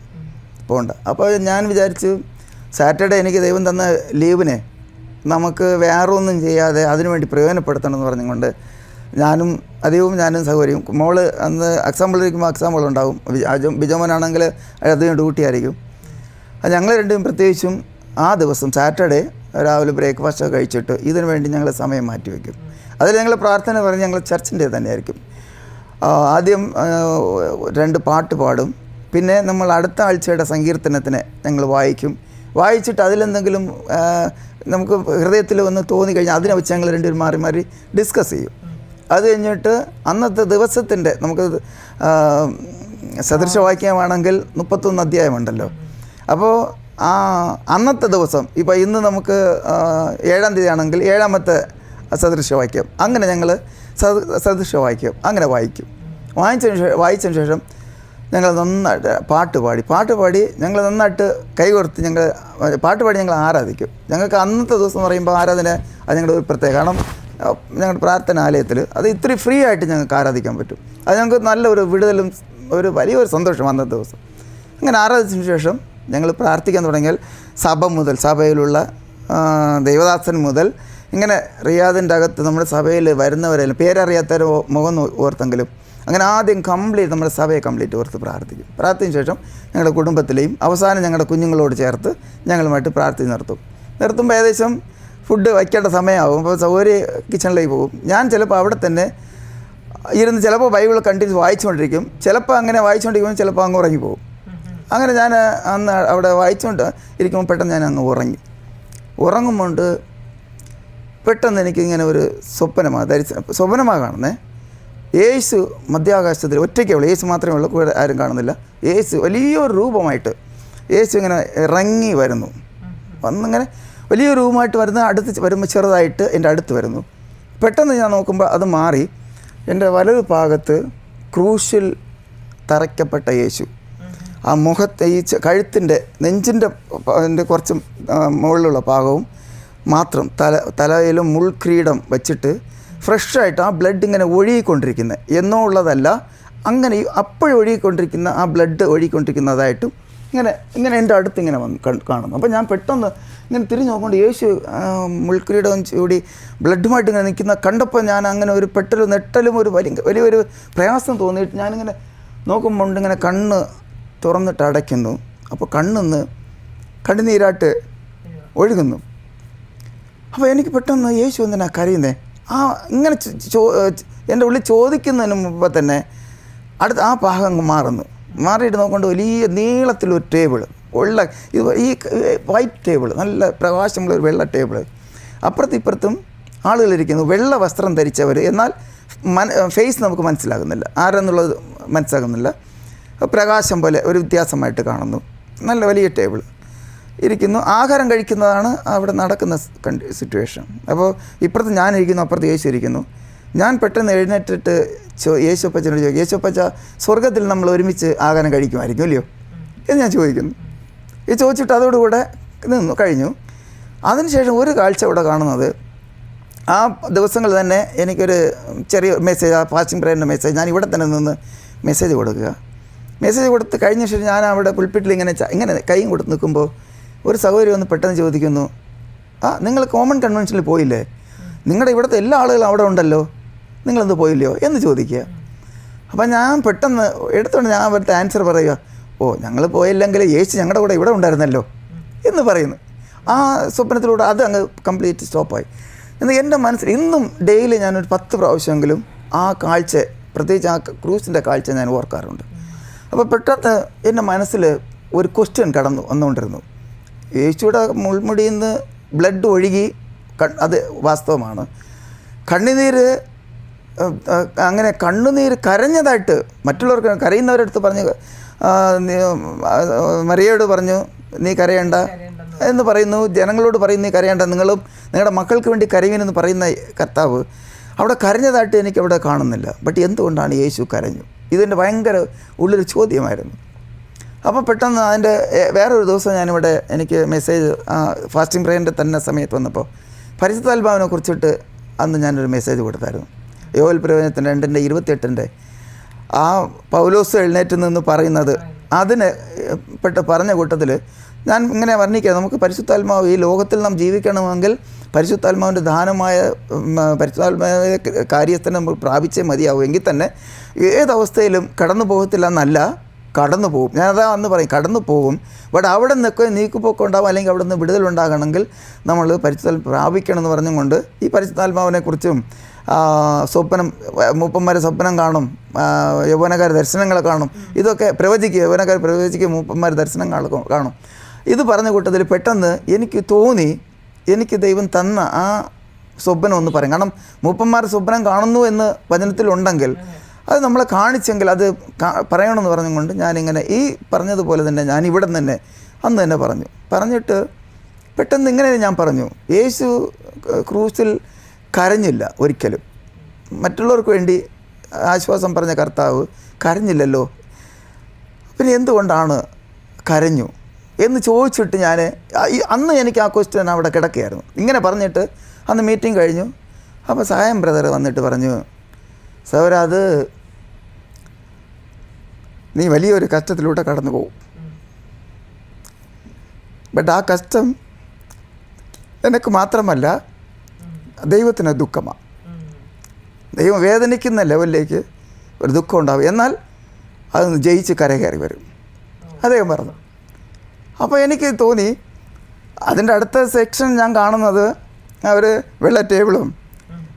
പോകണ്ട. അപ്പോൾ ഞാൻ വിചാരിച്ചു സാറ്റർഡേ എനിക്ക് ദൈവം തന്ന ലീവിനെ നമുക്ക് വേറെ ഒന്നും ചെയ്യാതെ അതിനുവേണ്ടി പ്രയോജനപ്പെടുത്തണം എന്ന് പറഞ്ഞുകൊണ്ട് ഞാനും സൗകര്യം. മോള് അന്ന് എക്സാമ്പിളിരിക്കുമ്പോൾ എക്സാമ്പിളുണ്ടാവും. ബിജോമനാണെങ്കിൽ അധികം ഡ്യൂട്ടി ആയിരിക്കും. ഞങ്ങൾ രണ്ടും പ്രത്യേകിച്ചും ആ ദിവസം സാറ്റർഡേ രാവിലെ ബ്രേക്ക്ഫാസ്റ്റൊക്കെ കഴിച്ചിട്ട് ഇതിനു വേണ്ടി ഞങ്ങൾ സമയം മാറ്റിവെക്കും. അതിൽ ഞങ്ങൾ പ്രാർത്ഥന പറഞ്ഞ് ഞങ്ങൾ ചർച്ചിൻ്റെ തന്നെയായിരിക്കും. ആദ്യം 2 പാട്ട് പാടും. പിന്നെ നമ്മൾ അടുത്ത ആഴ്ചയുടെ സങ്കീർത്തനത്തിന് ഞങ്ങൾ വായിച്ചിട്ട് അതിലെന്തെങ്കിലും നമുക്ക് ഹൃദയത്തിൽ ഒന്ന് തോന്നിക്കഴിഞ്ഞാൽ അതിനെ വെച്ച് ഞങ്ങൾ രണ്ടുപേരും മാറി മാറി ഡിസ്കസ് ചെയ്യും. അത് കഴിഞ്ഞിട്ട് അന്നത്തെ ദിവസത്തിൻ്റെ നമുക്ക് സദൃശവാക്യമാണെങ്കിൽ 31 അധ്യായമുണ്ടല്ലോ. അപ്പോൾ അന്നത്തെ ദിവസം ഇപ്പോൾ ഇന്ന് നമുക്ക് 7-ാം തീയതി ആണെങ്കിൽ 7ാമത്തെ സദൃശവാക്യം, അങ്ങനെ ഞങ്ങൾ സദൃശവാക്യം അങ്ങനെ വായിച്ചതിന് ശേഷം ഞങ്ങൾ നന്നായിട്ട് പാട്ട് പാടി ഞങ്ങൾ നന്നായിട്ട് കൈകോർത്ത് ഞങ്ങൾ ആരാധിക്കും. ഞങ്ങൾക്ക് അന്നത്തെ ദിവസം എന്ന് പറയുമ്പോൾ ആരാധന അത് ഞങ്ങളുടെ ഒരു പ്രത്യേക, കാരണം ഞങ്ങളുടെ പ്രാർത്ഥനാലയത്തിൽ അത് ഇത്തിരി ഫ്രീ ആയിട്ട് ഞങ്ങൾക്ക് ആരാധിക്കാൻ പറ്റും. അത് ഞങ്ങൾക്ക് നല്ലൊരു വിടുതലും ഒരു വലിയൊരു സന്തോഷം അന്നത്തെ ദിവസം. അങ്ങനെ ആരാധിച്ചതിന് ശേഷം ഞങ്ങൾ പ്രാർത്ഥിക്കാൻ തുടങ്ങിയാൽ സഭയിലുള്ള ദൈവദാസൻ മുതൽ ഇങ്ങനെ റിയാദിൻ്റെ അകത്ത് നമ്മുടെ സഭയിൽ വരുന്നവരെല്ലാം പേരറിയാത്തവരെ മുഖം ഓർത്തെങ്കിലും അങ്ങനെ ആദ്യം നമ്മുടെ സഭയെ കംപ്ലീറ്റ് ഓർത്ത് പ്രാർത്ഥിച്ചതിന് ശേഷം ഞങ്ങളുടെ കുടുംബത്തിലെയും അവസാനം ഞങ്ങളുടെ കുഞ്ഞുങ്ങളോട് ചേർത്ത് ഞങ്ങളുമായിട്ട് പ്രാർത്ഥന നിർത്തുമ്പോൾ ഏകദേശം ഫുഡ് വയ്ക്കേണ്ട സമയമാകും. അപ്പോൾ സൗകര്യ കിച്ചണിലേക്ക് പോകും. ഞാൻ ചിലപ്പോൾ അവിടെ തന്നെ ഇരുന്ന് ചിലപ്പോൾ ബൈബിൾ കണ്ടിന്യൂസ് വായിച്ചുകൊണ്ടിരിക്കും. ചിലപ്പോൾ അങ്ങനെ വായിച്ചുകൊണ്ടിരിക്കുമ്പോൾ ചിലപ്പോൾ അങ്ങ് ഉറങ്ങിപ്പോകും. അങ്ങനെ ഞാൻ അന്ന് അവിടെ വായിച്ചുകൊണ്ട് ഇരിക്കുമ്പോൾ പെട്ടെന്ന് ഞാൻ അങ്ങ് ഉറങ്ങുമ്പോൾ പെട്ടെന്ന് എനിക്കിങ്ങനെ ഒരു സ്വപ്നമാണ് കാണുന്നത്. യേശു മധ്യാകാശത്തിൽ ഒറ്റയ്ക്കുള്ളൂ, യേശു മാത്രമേ ഉള്ളൂ, കൂടെ ആരും കാണുന്നില്ല. യേശു വലിയൊരു രൂപമായിട്ട് ഇങ്ങനെ ഇറങ്ങി വന്നിങ്ങനെ വലിയൊരു രൂപമായിട്ട് അടുത്ത് വരുമ്പോൾ ചെറുതായിട്ട് എൻ്റെ അടുത്ത് വരുന്നു. പെട്ടെന്ന് ഞാൻ നോക്കുമ്പോൾ അത് മാറി എൻ്റെ വലതു ഭാഗത്ത് ക്രൂശിൽ തറയ്ക്കപ്പെട്ട യേശു, ആ മുഖത്തെ ഈ കഴുത്തിൻ്റെ നെഞ്ചിൻ്റെ കുറച്ച് മുകളിലുള്ള ഭാഗവും മാത്രം തലയിലും മുൾക്രീടം വെച്ചിട്ട് ഫ്രഷായിട്ട് ആ ബ്ലഡ് ഇങ്ങനെ ഒഴുകിക്കൊണ്ടിരിക്കുന്നത് എന്നുള്ളതല്ല, അങ്ങനെ അപ്പോഴൊഴുകിക്കൊണ്ടിരിക്കുന്ന ആ ബ്ലഡ് ഒഴുകിക്കൊണ്ടിരിക്കുന്നതായിട്ടും ഇങ്ങനെ എൻ്റെ അടുത്ത് ഇങ്ങനെ കാണുന്നു. അപ്പോൾ ഞാൻ പെട്ടെന്ന് ഇങ്ങനെ തിരിഞ്ഞ് നോക്കുകൊണ്ട് യേശു മുൾക്കിരീടവും ചൂടി ബ്ലഡുമായിട്ട് ഇങ്ങനെ നിൽക്കുന്ന കണ്ടപ്പോൾ ഞാൻ അങ്ങനെ ഒരു പെട്ടൊരു നെട്ടലും ഒരു വലിയൊരു പ്രയാസം തോന്നിയിട്ട് ഞാനിങ്ങനെ നോക്കുമ്പോൾ ഇങ്ങനെ കണ്ണ് തുറന്നിട്ട് അടയ്ക്കുന്നു. അപ്പോൾ കണ്ണിന്ന് കണ്ണുനീരായിട്ട് ഒഴുകുന്നു. അപ്പോൾ എനിക്ക് പെട്ടെന്ന് യേശു എന്തിനാ കരയുന്നേ? ഇങ്ങനെ എൻ്റെ ഉള്ളിൽ ചോദിക്കുന്നതിന് മുമ്പ് തന്നെ ആ ഭാഗം മാറിയിട്ട് നോക്കൊണ്ട് വലിയ നീളത്തിലൊരു ടേബിൾ ഈ വൈറ്റ് ടേബിൾ, നല്ല പ്രകാശമുള്ള ഒരു വെള്ള ടേബിൾ, അപ്പുറത്തും ഇപ്പുറത്തും ആളുകളിരിക്കുന്നു, വെള്ള വസ്ത്രം ധരിച്ചവർ. എന്നാൽ ഫേസ് നമുക്ക് മനസ്സിലാകുന്നില്ല, ആരെന്നുള്ളത് മനസ്സിലാകുന്നില്ല. പ്രകാശം പോലെ ഒരു വ്യത്യാസമായിട്ട് കാണുന്നു. നല്ല വലിയ ടേബിൾ ഇരിക്കുന്നു, ആഹാരം കഴിക്കുന്നതാണ് അവിടെ നടക്കുന്ന സിറ്റുവേഷൻ. അപ്പോൾ ഇപ്പുറത്ത് ഞാനിരിക്കുന്നു, അപ്പുറത്ത് യേശു ഇരിക്കുന്നു. ഞാൻ പെട്ടെന്ന് എഴുന്നേറ്റിട്ട് യേശുപ്പച്ചനോട് ചോദിക്കും, യേശുപ്പച്ച സ്വർഗത്തിൽ നമ്മൾ ഒരുമിച്ച് ആഹാരം കഴിക്കുമായിരിക്കും അല്ലയോ എന്ന് ഞാൻ ചോദിക്കുന്നു. ഈ ചോദിച്ചിട്ട് അതോടുകൂടെ കഴിഞ്ഞു. അതിനുശേഷം ഒരു കാഴ്ച ഇവിടെ കാണുന്നത്, ആ ദിവസങ്ങൾ തന്നെ എനിക്കൊരു ചെറിയ മെസ്സേജ്, ആ ഫാസ്റ്റിംഗ് പ്രേയറിൻ്റെ മെസ്സേജ്, ഞാൻ ഇവിടെ തന്നെ നിന്ന് മെസ്സേജ് കൊടുത്ത് കഴിഞ്ഞ ശേഷം ഞാൻ അവിടെ പുൽപ്പിറ്റിൽ ഇങ്ങനെ കൈയും കൊടുത്ത് നിൽക്കുമ്പോൾ ഒരു സഹോദരി വന്ന് പെട്ടെന്ന് ചോദിക്കുന്നു, നിങ്ങൾ കോമൺ കൺവെൻഷനിൽ പോയില്ലേ, നിങ്ങളുടെ ഇവിടുത്തെ എല്ലാ ആളുകളും അവിടെ ഉണ്ടല്ലോ, നിങ്ങളെന്ത് പോയില്ലയോ എന്ന് ചോദിക്കുക. അപ്പം ഞാൻ പെട്ടെന്ന് എടുത്തോണ്ട് ഞാൻ അവരുടെ ആൻസർ പറയുക, ഓ ഞങ്ങൾ പോയില്ലെങ്കിൽ യേശു ഞങ്ങളുടെ കൂടെ ഇവിടെ ഉണ്ടായിരുന്നല്ലോ എന്ന് പറയുന്നു. ആ സ്വപ്നത്തിലൂടെ അത് അങ്ങ് കംപ്ലീറ്റ് സ്റ്റോപ്പായി. എന്നാൽ എൻ്റെ മനസ്സിൽ ഇന്നും ഡെയിലി ഞാനൊരു 10 പ്രാവശ്യമെങ്കിലും ആ കാഴ്ച, പ്രത്യേകിച്ച് ആ ക്രൂസിൻ്റെ കാഴ്ച ഞാൻ ഓർക്കാറുണ്ട്. അപ്പോൾ പെട്ടെന്ന് എൻ്റെ മനസ്സിൽ ഒരു ക്വസ്റ്റ്യൻ വന്നുകൊണ്ടിരുന്നു. യേശുവിടെ മുൾമുടിയിൽ നിന്ന് ബ്ലഡ് ഒഴുകി, അത് വാസ്തവമാണ്. കണ്ണുനീര് അങ്ങനെ കണ്ണുനീര് കരഞ്ഞതായിട്ട് മറ്റുള്ളവർക്ക്, കരയുന്നവരടുത്ത് പറഞ്ഞു, മറിയയോട് പറഞ്ഞു നീ കരയണ്ട എന്ന് പറയുന്നു, ജനങ്ങളോട് പറയുന്നു നീ കരയണ്ട, നിങ്ങളും നിങ്ങളുടെ മക്കൾക്ക് വേണ്ടി കരയുമെന്ന് പറയുന്ന കർത്താവ് അവിടെ കരഞ്ഞതായിട്ട് എനിക്കവിടെ കാണുന്നില്ല. ബട്ട് എന്തുകൊണ്ടാണ് യേശു കരഞ്ഞു? ഇതെൻ്റെ ഭയങ്കര ഉള്ളൊരു ചോദ്യമായിരുന്നു. അപ്പോൾ പെട്ടെന്ന് അതിൻ്റെ വേറൊരു ദിവസം ഞാനിവിടെ എനിക്ക് മെസ്സേജ് ഫാസ്റ്റിംഗ് പ്രേയറിൻ്റെ തന്നെ സമയത്ത് വന്നപ്പോൾ പരിശുദ്ധാത്മാവിനെ കുറിച്ചിട്ട് അന്ന് ഞാനൊരു മെസ്സേജ് കൊടുത്തായിരുന്നു. യോവേൽ പ്രവചനത്തിൻ്റെ 2:28 ആ പൗലോസ് എഴുന്നേറ്റ് നിന്ന് പറയുന്നത്, അതിന് പറഞ്ഞ കൂട്ടത്തിൽ ഞാൻ ഇങ്ങനെ വർണ്ണിക്കുക, നമുക്ക് പരിശുദ്ധാത്മാവ് ഈ ലോകത്തിൽ നാം ജീവിക്കണമെങ്കിൽ പരിശുദ്ധാത്മാവിൻ്റെ ദാനമായ പരിശുദ്ധാത്മാവിൻ്റെ കാര്യസ്ഥനെ നമ്മൾ പ്രാപിച്ചേ മതിയാവും. എങ്കിൽ തന്നെ ഏതവസ്ഥയിലും കടന്നു പോകത്തില്ല എന്നല്ല, കടന്നു പോകും. ഞാനതാ അന്ന് പറയും, കടന്നു പോകും. ബട്ട് അവിടെ നിന്നൊക്കെ നീക്കുപോക്കം ഉണ്ടാകും, അല്ലെങ്കിൽ അവിടെ നിന്ന് വിടുതലുണ്ടാകണമെങ്കിൽ നമ്മൾ പരിശുദ്ധാത്മ പ്രാപിക്കണം എന്ന് പറഞ്ഞുകൊണ്ട് ഈ പരിശുദ്ധാത്മാവിനെക്കുറിച്ചും സ്വപ്നം, മൂപ്പന്മാരെ സ്വപ്നം കാണും, യൗവനക്കാർ ദർശനങ്ങളെ കാണും, ഇതൊക്കെ പ്രവചിക്കുക, യൗവനക്കാർ പ്രവചിക്കുക, മൂപ്പന്മാർ ദർശനം കാണും. ഇത് പറഞ്ഞ കൂട്ടത്തിൽ പെട്ടെന്ന് എനിക്ക് തോന്നി, എനിക്ക് ദൈവം തന്ന ആ സ്വപ്നം ഒന്ന് പറയും. കാരണം മൂപ്പന്മാർ സ്വപ്നം കാണുന്നു എന്ന് വചനത്തിലുണ്ടെങ്കിൽ അത് നമ്മളെ കാണിച്ചെങ്കിൽ അത് പറയണമെന്ന് പറഞ്ഞുകൊണ്ട് ഞാനിങ്ങനെ ഈ പറഞ്ഞതുപോലെ തന്നെ ഞാൻ ഇവിടെ തന്നെ അന്ന് തന്നെ പറഞ്ഞിട്ട് പെട്ടെന്ന് ഇങ്ങനെ ഞാൻ പറഞ്ഞു, യേശു ക്രൂസിൽ കരഞ്ഞില്ല ഒരിക്കലും. മറ്റുള്ളവർക്ക് വേണ്ടി ആശ്വാസം പറഞ്ഞ കർത്താവ് കരഞ്ഞില്ലല്ലോ, പിന്നെ എന്തുകൊണ്ടാണ് കരഞ്ഞു എന്ന് ചോദിച്ചിട്ട് ഞാൻ അന്ന് എനിക്ക് ആ ക്വസ്റ്റ്യൻ അവിടെ കിടക്കുകയായിരുന്നു. ഇങ്ങനെ പറഞ്ഞിട്ട് അന്ന് മീറ്റിംഗ് കഴിഞ്ഞു. അപ്പോൾ സായം ബ്രദർ വന്നിട്ട് പറഞ്ഞു, സൗര അത് നീ വലിയൊരു കഷ്ടത്തിലൂടെ കടന്നു പോകും. ബട്ട് ആ കഷ്ടം എനിക്ക് മാത്രമല്ല ദൈവത്തിന് ദുഃഖമാണ്. ദൈവം വേദനിക്കുന്ന ലെവലിലേക്ക് ഒരു ദുഃഖം ഉണ്ടാവും, എന്നാൽ അതൊന്ന് ജയിച്ച് കരകയറി വരും, അദ്ദേഹം പറഞ്ഞു. അപ്പോൾ എനിക്ക് തോന്നി, അതിൻ്റെ അടുത്ത സെക്ഷൻ ഞാൻ കാണുന്നത് അവർ വെള്ള ടേബിളും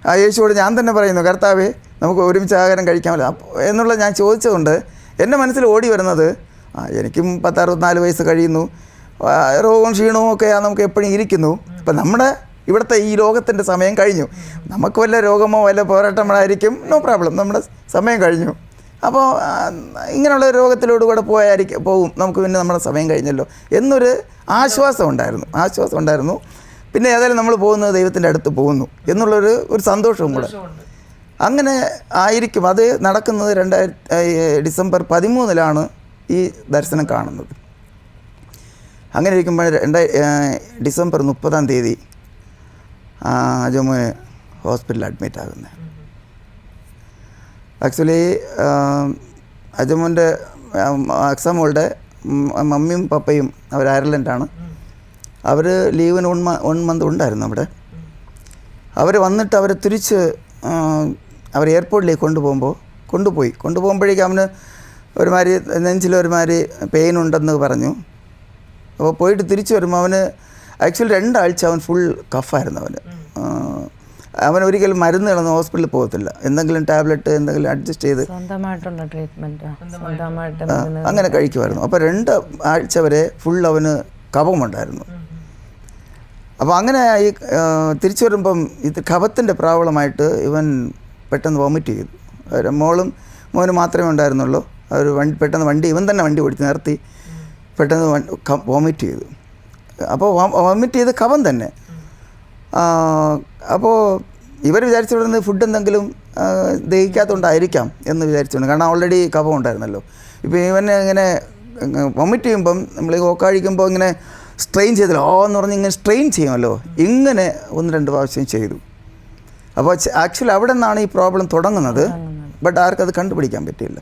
ആ യേശുവോട് ഞാൻ തന്നെ പറയുന്നു, കർത്താവേ നമുക്ക് ഒരുമിച്ച് ആഹാരം കഴിക്കാമല്ലോ എന്നുള്ള ഞാൻ ചോദിച്ചതുകൊണ്ട് എൻ്റെ മനസ്സിൽ ഓടി വരുന്നത്, എനിക്കും 64 വയസ്സ് കഴിയുന്നു, രോഗവും ക്ഷീണവും ഒക്കെ നമുക്ക് എപ്പോഴും ഇരിക്കുന്നു. അപ്പം നമ്മുടെ ഇവിടുത്തെ ഈ ലോകത്തിൻ്റെ സമയം കഴിഞ്ഞു, നമുക്ക് വല്ല രോഗമോ വല്ല പോരാട്ടങ്ങളായിരിക്കും, നോ പ്രോബ്ലം, നമ്മുടെ സമയം കഴിഞ്ഞു. അപ്പോൾ ഇങ്ങനെയുള്ള രോഗത്തിലൂടെ പോകും, നമുക്ക് പിന്നെ നമ്മുടെ സമയം കഴിഞ്ഞല്ലോ എന്നൊരു ആശ്വാസം ഉണ്ടായിരുന്നു. പിന്നെ ഏതായാലും നമ്മൾ പോകുന്നത് ദൈവത്തിൻ്റെ അടുത്ത് പോകുന്നു എന്നുള്ളൊരു സന്തോഷവും കൂടെ അങ്ങനെ ആയിരിക്കും. അത് നടക്കുന്നത് ഡിസംബർ 13 ഈ ദർശനം കാണുന്നത്. അങ്ങനെ ഇരിക്കുമ്പോൾ ഡിസംബർ 30 അജുമോൻ ഹോസ്പിറ്റലിൽ അഡ്മിറ്റ് ആകുന്നത്. ആക്ച്വലി അജുമോൻ്റെ അക്സമോളുടെ മമ്മിയും പപ്പയും അവർ അയർലൻഡാണ്. അവർ ലീവിന് 1 മന്ത് ഉണ്ടായിരുന്നു അവിടെ. അവർ വന്നിട്ട് അവർ തിരിച്ച് അവർ എയർപോർട്ടിലേക്ക് കൊണ്ടുപോകുമ്പോഴേക്കും അവന് ഒരുമാതിരി നെഞ്ചിലൊരുമാതിരി പെയിൻ ഉണ്ടെന്ന് പറഞ്ഞു. അപ്പോൾ പോയിട്ട് തിരിച്ചു വരുമ്പോൾ അവന് ആക്ച്വലി 2 ആഴ്ച അവൻ ഫുൾ കഫായിരുന്നു. അവൻ ഒരിക്കലും മരുന്നുകളൊന്നും ഹോസ്പിറ്റലിൽ പോകത്തില്ല, എന്തെങ്കിലും ടാബ്ലറ്റ് എന്തെങ്കിലും അഡ്ജസ്റ്റ് ചെയ്ത് സ്വന്തമായിട്ടുള്ള ട്രീറ്റ്മെൻറ്റ് അങ്ങനെ കഴിക്കുമായിരുന്നു. അപ്പോൾ 2 ആഴ്ച വരെ ഫുൾ അവന് കഫമുണ്ടായിരുന്നു. അപ്പോൾ അങ്ങനെ ഈ തിരിച്ചു വരുമ്പം ഇത് കഫത്തിൻ്റെ പ്രോബ്ലമായിട്ട് ഇവൻ പെട്ടെന്ന് വോമിറ്റ് ചെയ്തു. മോനും മാത്രമേ ഉണ്ടായിരുന്നുള്ളൂ. അവർ പെട്ടെന്ന് ഇവൻ തന്നെ വണ്ടി ഓടിച്ച് നിർത്തി പെട്ടെന്ന് വോമിറ്റ് ചെയ്തു. അപ്പോൾ വോമിറ്റ് ചെയ്ത് കഫം തന്നെ. അപ്പോൾ ഇവർ വിചാരിച്ചുകൊണ്ടിരുന്നത് ഫുഡ് എന്തെങ്കിലും ദഹിക്കാത്തതുകൊണ്ടായിരിക്കാം എന്ന് വിചാരിച്ചുകൊണ്ട്, കാരണം ഓൾറെഡി കഫം ഉണ്ടായിരുന്നല്ലോ. ഇപ്പോൾ ഇവനെ ഇങ്ങനെ വോമിറ്റ് ചെയ്യുമ്പം നമ്മൾ ഈ കഴിക്കുമ്പോൾ ഇങ്ങനെ സ്ട്രെയിൻ ചെയ്തല്ലോ, എന്ന് പറഞ്ഞ് ഇങ്ങനെ സ്ട്രെയിൻ ചെയ്യുമല്ലോ, ഇങ്ങനെ 1-2 പ്രാവശ്യം ചെയ്തു. അപ്പോൾ ആക്ച്വലി അവിടെ നിന്നാണ് ഈ പ്രോബ്ലം തുടങ്ങുന്നത്. ബട്ട് ആർക്കത് കണ്ടുപിടിക്കാൻ പറ്റിയില്ല.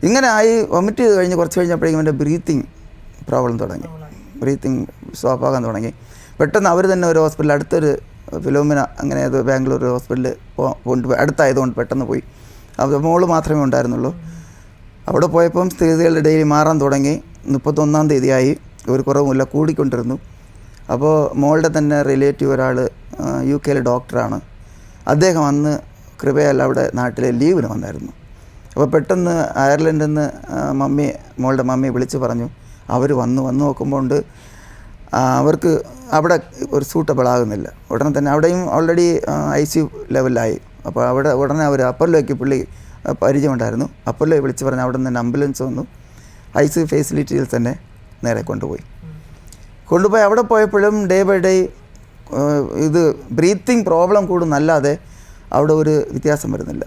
ഇങ്ങനെ ആയി വോമിറ്റ് ചെയ്ത് കഴിഞ്ഞ് കുറച്ച് കഴിഞ്ഞപ്പോഴേക്കും എൻ്റെ ബ്രീത്തിങ് പ്രോബ്ലം തുടങ്ങി, ബ്രീത്തിങ് സ്റ്റോപ്പാകാൻ തുടങ്ങി. പെട്ടെന്ന് അവർ തന്നെ ഒരു ഹോസ്പിറ്റലിൽ അടുത്തൊരു ഫിലോമിന അങ്ങനെ അത് ബാംഗ്ലൂർ ഹോസ്പിറ്റലിൽ കൊണ്ടുപോയി, അടുത്തായതുകൊണ്ട് പെട്ടെന്ന് പോയി. അത് മോള് മാത്രമേ ഉണ്ടായിരുന്നുള്ളൂ. അവിടെ പോയപ്പം സ്ഥിതികൾ ഡെയിലി മാറാൻ തുടങ്ങി. 31-ാം തീയതിയായി, ഒരു കുറവുമില്ല, കൂടിക്കൊണ്ടിരുന്നു. അപ്പോൾ മോളുടെ തന്നെ റിലേറ്റീവ് ഒരാൾ UK ഡോക്ടറാണ്. അദ്ദേഹം അന്ന് കൃപയാൽ അവിടെ നാട്ടിലെ ലീവിന് വന്നായിരുന്നു. അപ്പോൾ പെട്ടെന്ന് അയർലൻഡിൽ നിന്ന് മോളുടെ മമ്മി വിളിച്ച് പറഞ്ഞു. അവർ വന്നു നോക്കുമ്പോൾ ഉണ്ട് അവർക്ക് അവിടെ ഒരു സൂട്ടബിൾ ആകുന്നില്ല. ഉടനെ തന്നെ അവിടെയും ഓൾറെഡി ICU ലെവലിലായി. അപ്പോൾ അവിടെ ഉടനെ അവർ അപ്പല്ലോയ്ക്ക് പുള്ളി പരിചയമുണ്ടായിരുന്നു. അപ്പല്ലോയെ വിളിച്ച് പറഞ്ഞ് അവിടെ നിന്ന് ആംബുലൻസ് വന്നു. ICU ഫെസിലിറ്റിയിൽ തന്നെ നേരെ കൊണ്ടുപോയി അവിടെ പോയപ്പോഴും ഡേ ബൈ ഡേ ഇത് ബ്രീത്തിങ് പ്രോബ്ലം കൂടുന്നല്ലാതെ അവിടെ ഒരു വ്യത്യാസം വരുന്നില്ല.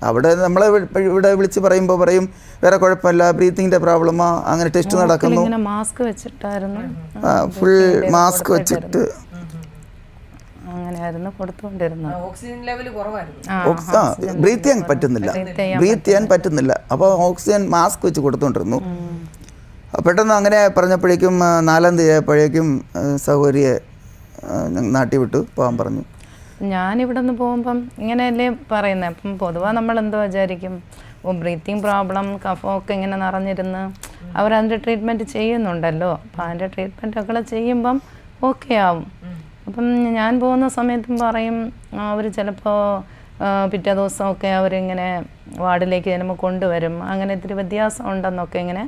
അവിടെ നമ്മളെ ഇവിടെ വിളിച്ച് പറയുമ്പോൾ പറയും വേറെ കുഴപ്പമില്ല, ബ്രീത്തിങ്ങിൻ്റെ പ്രോബ്ലമാ, അങ്ങനെ ടെസ്റ്റ് നടക്കുന്നു. മാസ്ക് വെച്ചിട്ടായിരുന്നു, ഫുൾ മാസ്ക് വെച്ചിട്ട് അങ്ങനെയായിരുന്നു കൊടുത്തുകൊണ്ടിരുന്നത്. ഓക്സിജൻ ലെവൽ കുറവായിരുന്നു, ബ്രീത്ത് ചെയ്യാൻ പറ്റുന്നില്ല. അപ്പോൾ ഓക്സിജൻ മാസ്ക് വെച്ച് കൊടുത്തുകൊണ്ടിരുന്നു. പെട്ടെന്ന് അങ്ങനെ പറഞ്ഞപ്പോഴേക്കും 4-ാം തീയതി ആയപ്പോഴേക്കും സൗകര്യ നാട്ടി വിട്ടു പോകാൻ പറഞ്ഞു. ഞാനിവിടെ നിന്ന് പോകുമ്പം ഇങ്ങനെയല്ലേ പറയുന്നത്. അപ്പം പൊതുവാக നമ്മളെന്തോ വിചാരിക്കും, ബ്രീത്തിങ് പ്രോബ്ലം കഫമൊക്കെ ഇങ്ങനെ നിറഞ്ഞിരുന്ന് അവരതിൻ്റെ ട്രീറ്റ്മെൻറ്റ് ചെയ്യുന്നുണ്ടല്ലോ, അപ്പം അതിൻ്റെ ട്രീറ്റ്മെൻറ്റൊക്കെ ചെയ്യുമ്പം ഓക്കെ ആവും. അപ്പം ഞാൻ പോകുന്ന സമയത്തും പറയും അവർ ചിലപ്പോൾ പിറ്റേ ദിവസമൊക്കെ അവരിങ്ങനെ വാർഡിലേക്ക് ചിലപ്പോൾ കൊണ്ടുവരും, അങ്ങനെ ഇത്തിരി വ്യത്യാസം ഉണ്ടെന്നൊക്കെ ഇങ്ങനെ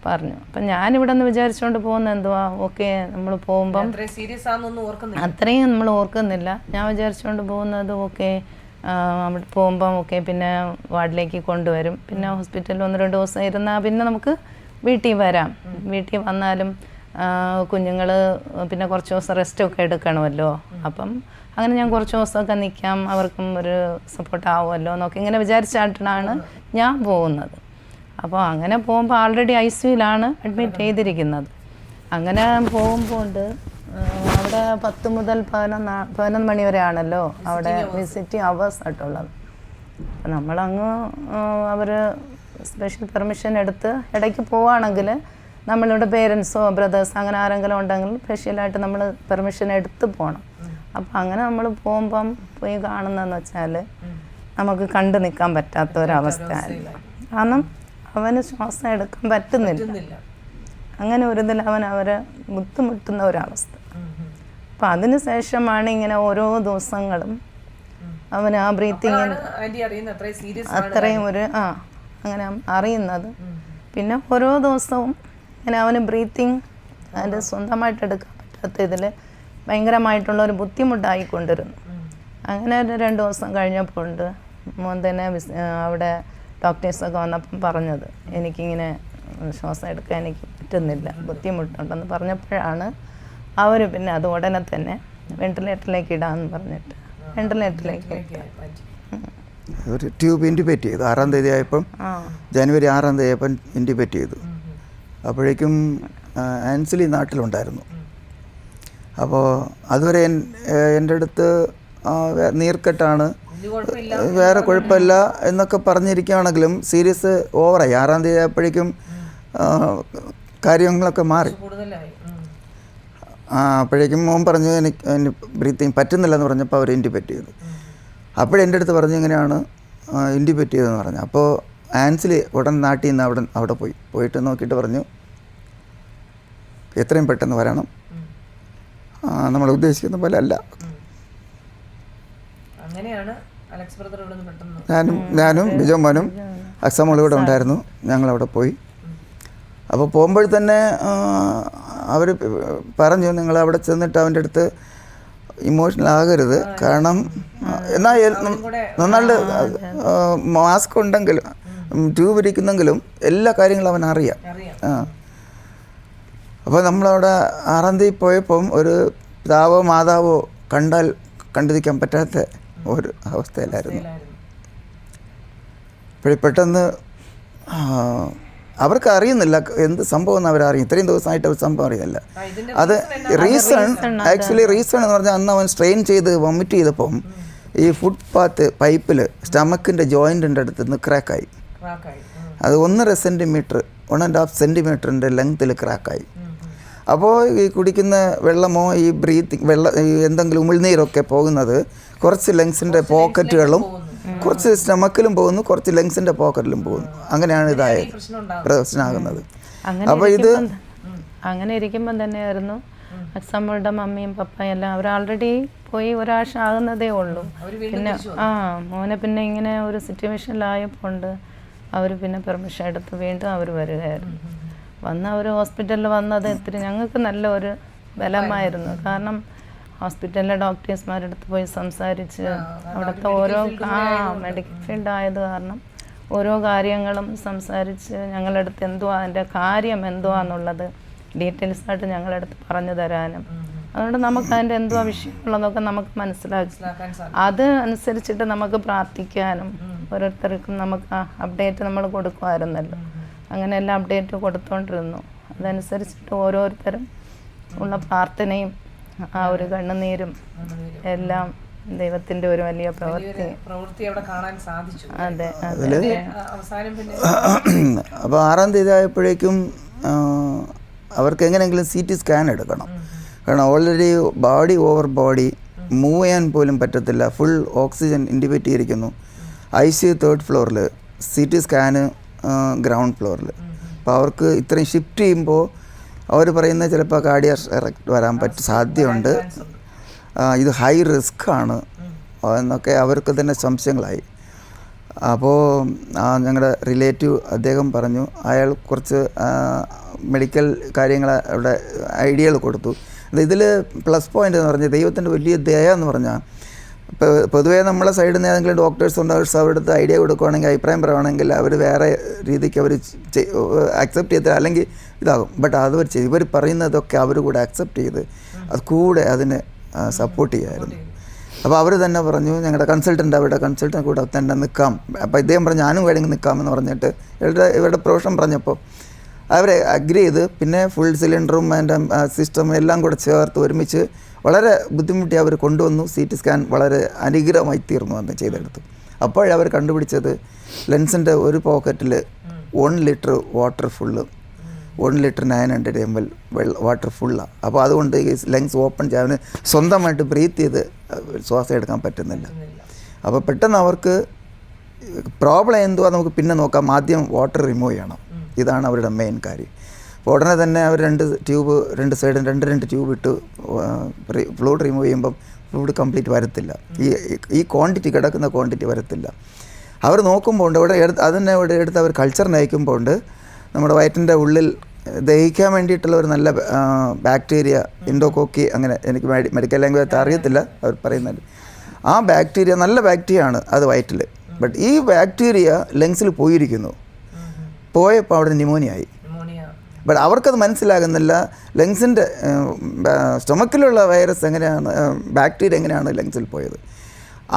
പറഞ്ഞു. അപ്പം ഞാനിവിടെ നിന്ന് വിചാരിച്ചുകൊണ്ട് പോകുന്നത് എന്തുവാ, ഓക്കെ നമ്മൾ പോകുമ്പം അത്രയും നമ്മൾ ഓർക്കുന്നില്ല. ഞാൻ വിചാരിച്ചുകൊണ്ട് പോകുന്നത് ഓക്കെ അവിടെ പോകുമ്പം ഓക്കെ പിന്നെ വാർഡിലേക്ക് കൊണ്ടുവരും, പിന്നെ ഹോസ്പിറ്റലിൽ 1-2 ദിവസം ഇരുന്നാൽ പിന്നെ നമുക്ക് വീട്ടിൽ വരാം. വീട്ടിൽ വന്നാലും കുഞ്ഞുങ്ങൾ പിന്നെ കുറച്ച് ദിവസം റെസ്റ്റൊക്കെ എടുക്കണമല്ലോ. അപ്പം അങ്ങനെ ഞാൻ കുറച്ച് ദിവസമൊക്കെ നിൽക്കാം, അവർക്കും ഒരു സപ്പോർട്ട് ആവുമല്ലോ എന്നൊക്കെ ഇങ്ങനെ വിചാരിച്ചായിട്ടാണ് ഞാൻ പോകുന്നത്. അപ്പോൾ അങ്ങനെ പോകുമ്പോൾ ആൾറെഡി ICUയിലാണ് അഡ്മിറ്റ് ചെയ്തിരിക്കുന്നത്. അങ്ങനെ പോകുമ്പോൾ അവിടെ 10 മുതൽ 11 മണി വരെ ആണല്ലോ അവിടെ വിസിറ്റിംഗ് അവേഴ്സ് ആയിട്ടുള്ളത്. അപ്പം നമ്മളങ്ങ് അവർ സ്പെഷ്യൽ പെർമിഷൻ എടുത്ത് ഇടയ്ക്ക് പോവുകയാണെങ്കിൽ നമ്മളുടെ പേരൻസോ ബ്രദേഴ്സ് അങ്ങനെ ആരെങ്കിലും ഉണ്ടെങ്കിൽ സ്പെഷ്യലായിട്ട് നമ്മൾ പെർമിഷൻ എടുത്ത് പോകണം. അപ്പം അങ്ങനെ നമ്മൾ പോകുമ്പം പോയി കാണുന്നതെന്ന് വെച്ചാൽ നമുക്ക് കണ്ടു നിൽക്കാൻ പറ്റാത്ത ഒരവസ്ഥയല്ല. കാരണം അവന് ശ്വാസം എടുക്കാൻ പറ്റുന്നില്ല. അങ്ങനെ ഒരു ഇതിൽ അവരെ ബുദ്ധിമുട്ടുന്ന ഒരവസ്ഥ. അപ്പം അതിന് ശേഷമാണ് ഇങ്ങനെ ഓരോ ദിവസങ്ങളും അവൻ ആ ബ്രീത്തിങ് അത്രയും അങ്ങനെ അറിയുന്നത്. പിന്നെ ഓരോ ദിവസവും ഇങ്ങനെ അവന് ബ്രീത്തിങ് അതിൻ്റെ സ്വന്തമായിട്ട് എടുക്കാൻ പറ്റാത്ത ഇതിൽ ഭയങ്കരമായിട്ടുള്ളൊരു ബുദ്ധിമുട്ടായിക്കൊണ്ടിരുന്നു. അങ്ങനെ ഒരു 2 ദിവസം കഴിഞ്ഞപ്പോൾ മോൻ തന്നെ അവിടെ ഡോക്ടേഴ്സൊക്കെ വന്നപ്പം പറഞ്ഞത് എനിക്കിങ്ങനെ ശ്വാസം എടുക്കാൻ എനിക്ക് പറ്റുന്നില്ല, ബുദ്ധിമുട്ടുണ്ടെന്ന് പറഞ്ഞപ്പോഴാണ് അവർ പിന്നെ അത് ഉടനെ തന്നെ വെന്റിലേറ്ററിലേക്ക് ഇടാമെന്ന് പറഞ്ഞിട്ട് വെന്റിലേറ്ററിലേക്ക് ഒരു ട്യൂബ് ഇൻറ്റിബേറ്റ് ചെയ്തു. 6-ാം തീയതി ആയപ്പം ജനുവരി 6-ാം തീയതി ആയപ്പം ഇൻറ്റിബേറ്റ് ചെയ്തു. അപ്പോഴേക്കും ആൻസിലി നാട്ടിലുണ്ടായിരുന്നു. അപ്പോൾ അതുവരെ എൻ്റെ അടുത്ത് നീർക്കെട്ടാണ്, വേറെ കുഴപ്പമില്ല എന്നൊക്കെ പറഞ്ഞിരിക്കുകയാണെങ്കിലും സീരിയസ് ഓവറായി. 6-ാം തീയതി ആയപ്പോഴേക്കും കാര്യങ്ങളൊക്കെ മാറി. അപ്പോഴേക്കും മോൻ പറഞ്ഞു എനിക്ക് ബ്രീത്തിങ് പറ്റുന്നില്ലെന്ന് പറഞ്ഞപ്പോൾ അവർ ഇൻറ്റിബേറ്റ് ചെയ്തു. അപ്പോഴെൻ്റെ അടുത്ത് പറഞ്ഞു ഇങ്ങനെയാണ് ഇൻറ്റിബേറ്റ് ചെയ്തതെന്ന് പറഞ്ഞു. അപ്പോൾ ആൻസിലി ഉടൻ നാട്ടിൽ നിന്ന് അവിടെ പോയിട്ട് നോക്കിയിട്ട് പറഞ്ഞു എത്രയും പെട്ടെന്ന് വരണം, നമ്മൾ ഉദ്ദേശിക്കുന്ന പോലെ അല്ല. ഞാനും ബിജോ മോനും അക്സമോളും കൂടെ ഉണ്ടായിരുന്നു. ഞങ്ങളവിടെ പോയി. അപ്പോൾ പോകുമ്പോൾ തന്നെ അവർ പറഞ്ഞു നിങ്ങൾ അവിടെ ചെന്നിട്ട് അവൻ്റെ അടുത്ത് ഇമോഷണൽ ആകരുത്, കാരണം എന്നാൽ നന്നായിട്ട് മാസ്ക് ഉണ്ടെങ്കിലും ട്യൂബ് ഇരിക്കുന്നെങ്കിലും എല്ലാ കാര്യങ്ങളും അവൻ അറിയാം. അപ്പോൾ നമ്മളവിടെ 6-ാം തീയതി പോയപ്പം ഒരു പിതാവോ മാതാവോ കണ്ടിരിക്കാൻ പറ്റാത്ത ഒരു അവസ്ഥയിലായിരുന്നു. പെട്ടെന്ന് അവർക്ക് അറിയുന്നില്ല എന്ത് സംഭവം എന്ന് അവരറിയും. ഇത്രയും ദിവസമായിട്ട് അവർ സംഭവം അറിയില്ല. അത് റീസൺ എന്ന് പറഞ്ഞാൽ അന്ന് അവൻ സ്ട്രെയിൻ ചെയ്ത് വൊമിറ്റ് ചെയ്തപ്പം ഈ ഫുട്പാത്ത് പൈപ്പിൽ സ്റ്റമക്കിൻ്റെ ജോയിൻറ്റിൻ്റെ അടുത്ത് നിന്ന് ക്രാക്കായി. അത് 1.5 സെൻറ്റിമീറ്റർ 1.5 സെൻറ്റിമീറ്ററിൻ്റെ ലെങ്ത്തിൽ ക്രാക്കായി. അപ്പോൾ ഈ കുടിക്കുന്ന വെള്ളമോ ഈ ഈ എന്തെങ്കിലും ഉമിഴ്നീരൊക്കെ പോകുന്നത് കുറച്ച് ലങ്സിൻ്റെ പോക്കറ്റുകളും കുറച്ച് സ്റ്റമക്കിലും പോകുന്നു, കുറച്ച് ലങ്സിൻ്റെ പോക്കറ്റിലും പോകുന്നു. അങ്ങനെയാണ് ഇതായത് പ്രശ്നമാകുന്നത്. അപ്പോൾ ഇത് അങ്ങനെ ഇരിക്കുമ്പം തന്നെയായിരുന്നു നമ്മളുടെ മമ്മിയും പപ്പയും എല്ലാം അവർ ആൾറെഡി പോയി ഒരാഴ്ച ആകുന്നതേ ഉള്ളൂ. പിന്നെ മോനെ പിന്നെ ഇങ്ങനെ ഒരു സിറ്റുവേഷനിലായപ്പോണ്ട് അവർ പിന്നെ പെർമിഷൻ എടുത്ത് വീണ്ടും അവർ വരികയായിരുന്നു. അവർ ഹോസ്പിറ്റലിൽ വന്നത് ഇത്തിരി ഞങ്ങൾക്ക് നല്ല ഒരു ബലമായിരുന്നു. കാരണം ഹോസ്പിറ്റലിലെ ഡോക്ടേഴ്സ്മാരുടെ അടുത്ത് പോയി സംസാരിച്ച് അവിടുത്തെ ഓരോ മെഡിക്കൽ ഫീൽഡ് ആയത് കാരണം ഓരോ കാര്യങ്ങളും സംസാരിച്ച് ഞങ്ങളുടെ അടുത്ത് എന്തുവാ അതിൻ്റെ കാര്യം എന്തുവാന്നുള്ളത് ഡീറ്റെയിൽസായിട്ട് ഞങ്ങളുടെ അടുത്ത് പറഞ്ഞു തരാനും, അതുകൊണ്ട് നമുക്ക് അതിൻ്റെ എന്തുവാ വിഷയമുള്ളതൊക്കെ നമുക്ക് മനസ്സിലാക്കി അത് അനുസരിച്ചിട്ട് നമുക്ക് പ്രാർത്ഥിക്കാനും ഓരോരുത്തർക്കും നമുക്ക് അപ്ഡേറ്റ് നമ്മൾ കൊടുക്കുമായിരുന്നല്ലോ. അങ്ങനെ എല്ലാം അപ്ഡേറ്റ് കൊടുത്തുകൊണ്ടിരുന്നു. അതനുസരിച്ചിട്ട് ഓരോരുത്തരും ഉള്ള പ്രാർത്ഥനയും ആ ഒരു കണ്ണുനീരും എല്ലാം ദൈവത്തിൻ്റെ ഒരു വലിയ പ്രവൃത്തി അവിടെ കാണാൻ സാധിച്ചു. അതെ. അപ്പോൾ 6-ാം തീയതി ആയപ്പോഴേക്കും അവർക്ക് എങ്ങനെയെങ്കിലും CT സ്കാൻ എടുക്കണം. കാരണം already body over body move ചെയ്യാൻ പോലും പറ്റത്തില്ല, ഫുൾ ഓക്സിജൻ ഇൻഡിബേറ്റ് ചെയ്തിരിക്കുന്നു. ICU 3rd ഫ്ലോറിൽ, CT സ്കാന് ഗ്രൗണ്ട് ഫ്ലോറിൽ. അപ്പോൾ അവർക്ക് ഇത്രയും ഷിഫ്റ്റ് ചെയ്യുമ്പോൾ അവർ പറയുന്നത് ചിലപ്പോൾ കാർഡിയാക് അറസ്റ്റ് വരാൻ സാധ്യതയുണ്ട്, ഇത് ഹൈ റിസ്ക് ആണ് എന്നൊക്കെ അവർക്ക് തന്നെ സംശയങ്ങളായി. അപ്പോൾ ഞങ്ങളുടെ റിലേറ്റീവ് അദ്ദേഹം പറഞ്ഞു, അയാൾ കുറച്ച് മെഡിക്കൽ കാര്യങ്ങൾ അവിടെ ഐഡിയകൾ കൊടുത്തു. ഇതിൽ പ്ലസ് പോയിൻ്റ് എന്ന് പറഞ്ഞാൽ ദൈവത്തിൻ്റെ വലിയ ദയ എന്ന് പറഞ്ഞാൽ, ഇപ്പോൾ പൊതുവേ നമ്മളെ സൈഡിൽ നിന്ന് ഏതെങ്കിലും ഡോക്ടേഴ്സ് ഉണ്ടാവും, അവരുടെ അടുത്ത് ഐഡിയ കൊടുക്കുകയാണെങ്കിൽ അഭിപ്രായം പറയുകയാണെങ്കിൽ അവർ വേറെ രീതിക്ക് അവർ അക്സെപ്റ്റ് ചെയ്ത് അല്ലെങ്കിൽ ഇതാകും. ബട്ട് അത് ഇവർ പറയുന്നതൊക്കെ അവർ കൂടെ അക്സെപ്റ്റ് ചെയ്ത് അത് കൂടെ അതിനെ സപ്പോർട്ട് ചെയ്യുമായിരുന്നു. അപ്പോൾ അവർ തന്നെ പറഞ്ഞു, ഞങ്ങളുടെ കൺസൾട്ടൻ്റ് അവരുടെ കൺസൾട്ടൻ്റ് കൂടെ തന്നെ നിൽക്കാം. അപ്പോൾ ഇദ്ദേഹം പറഞ്ഞു ഞാനും വേണമെങ്കിൽ നിൽക്കാമെന്ന് പറഞ്ഞിട്ട് ഇവരുടെ പ്രൊഫഷൻ പറഞ്ഞപ്പോൾ അവരെ അഗ്രി ചെയ്ത് പിന്നെ ഫുൾ സിലിണ്ടറും അതിൻ്റെ സിസ്റ്റം എല്ലാം കൂടെ ചേർത്ത് ഒരുമിച്ച് വളരെ ബുദ്ധിമുട്ടി അവർ കൊണ്ടുവന്നു. CT സ്കാൻ വളരെ അനുഗ്രഹമായി തീർന്നു അന്ന് ചെയ്തെടുത്തു. അപ്പോഴവർ കണ്ടുപിടിച്ചത് ലെൻസിൻ്റെ ഒരു പോക്കറ്റിൽ 1 litre water full, 1 litre 900 ml water ഫുള്ളാണ്. അപ്പോൾ അതുകൊണ്ട് ഈ ലങ്സ് ഓപ്പൺ ചെയ്യാൻ സ്വന്തമായിട്ട് ബ്രീത്ത് ചെയ്ത് ശ്വാസം എടുക്കാൻ പറ്റുന്നില്ല. അപ്പോൾ പെട്ടെന്ന് അവർക്ക് പ്രോബ്ലം എന്തുവാ നമുക്ക് പിന്നെ നോക്കാം, ആദ്യം വാട്ടർ റിമൂവ് ചെയ്യണം. ഇതാണ് അവരുടെ മെയിൻ കാര്യം. അപ്പോൾ ഉടനെ തന്നെ അവർ 2 സൈഡും 2 ട്യൂബ് ഇട്ട് ഫ്ലൂയിഡ് റിമൂവ് ചെയ്യുമ്പം ഫ്ലൂയിഡ് കംപ്ലീറ്റ് വരത്തില്ല, ഈ ക്വാണ്ടിറ്റി കിടക്കുന്ന ക്വാണ്ടിറ്റി വരത്തില്ല. അവർ നോക്കുമ്പോൾ ഉണ്ട് ഇവിടെ ഇവിടെ എടുത്ത് അവർ കൾച്ചറിന് അയക്കുമ്പോൾ ഉണ്ട് നമ്മുടെ വയറ്റിൻ്റെ ഉള്ളിൽ ദഹിക്കാൻ വേണ്ടിയിട്ടുള്ള ഒരു നല്ല ബാക്ടീരിയ ഇൻഡോകോക്കി, അങ്ങനെ എനിക്ക് മെഡിക്കൽ ലാംഗ്വേജ് അറിയത്തില്ല അവർ പറയുന്നത്. ആ ബാക്ടീരിയ നല്ല ബാക്ടീരിയ ആണ് അത് വയറ്റിൽ. ബട്ട് ഈ ബാക്ടീരിയ ലങ്സിൽ പോയപ്പോൾ അവിടെ ന്യൂമോണിയ ആയി. ബട്ട് അവർക്കത് മനസ്സിലാകുന്നില്ല, ലങ്സിൻ്റെ സ്റ്റൊമക്കിലുള്ള വൈറസ് എങ്ങനെയാണ്, ബാക്ടീരിയ എങ്ങനെയാണ് ലങ്സിൽ പോയത്,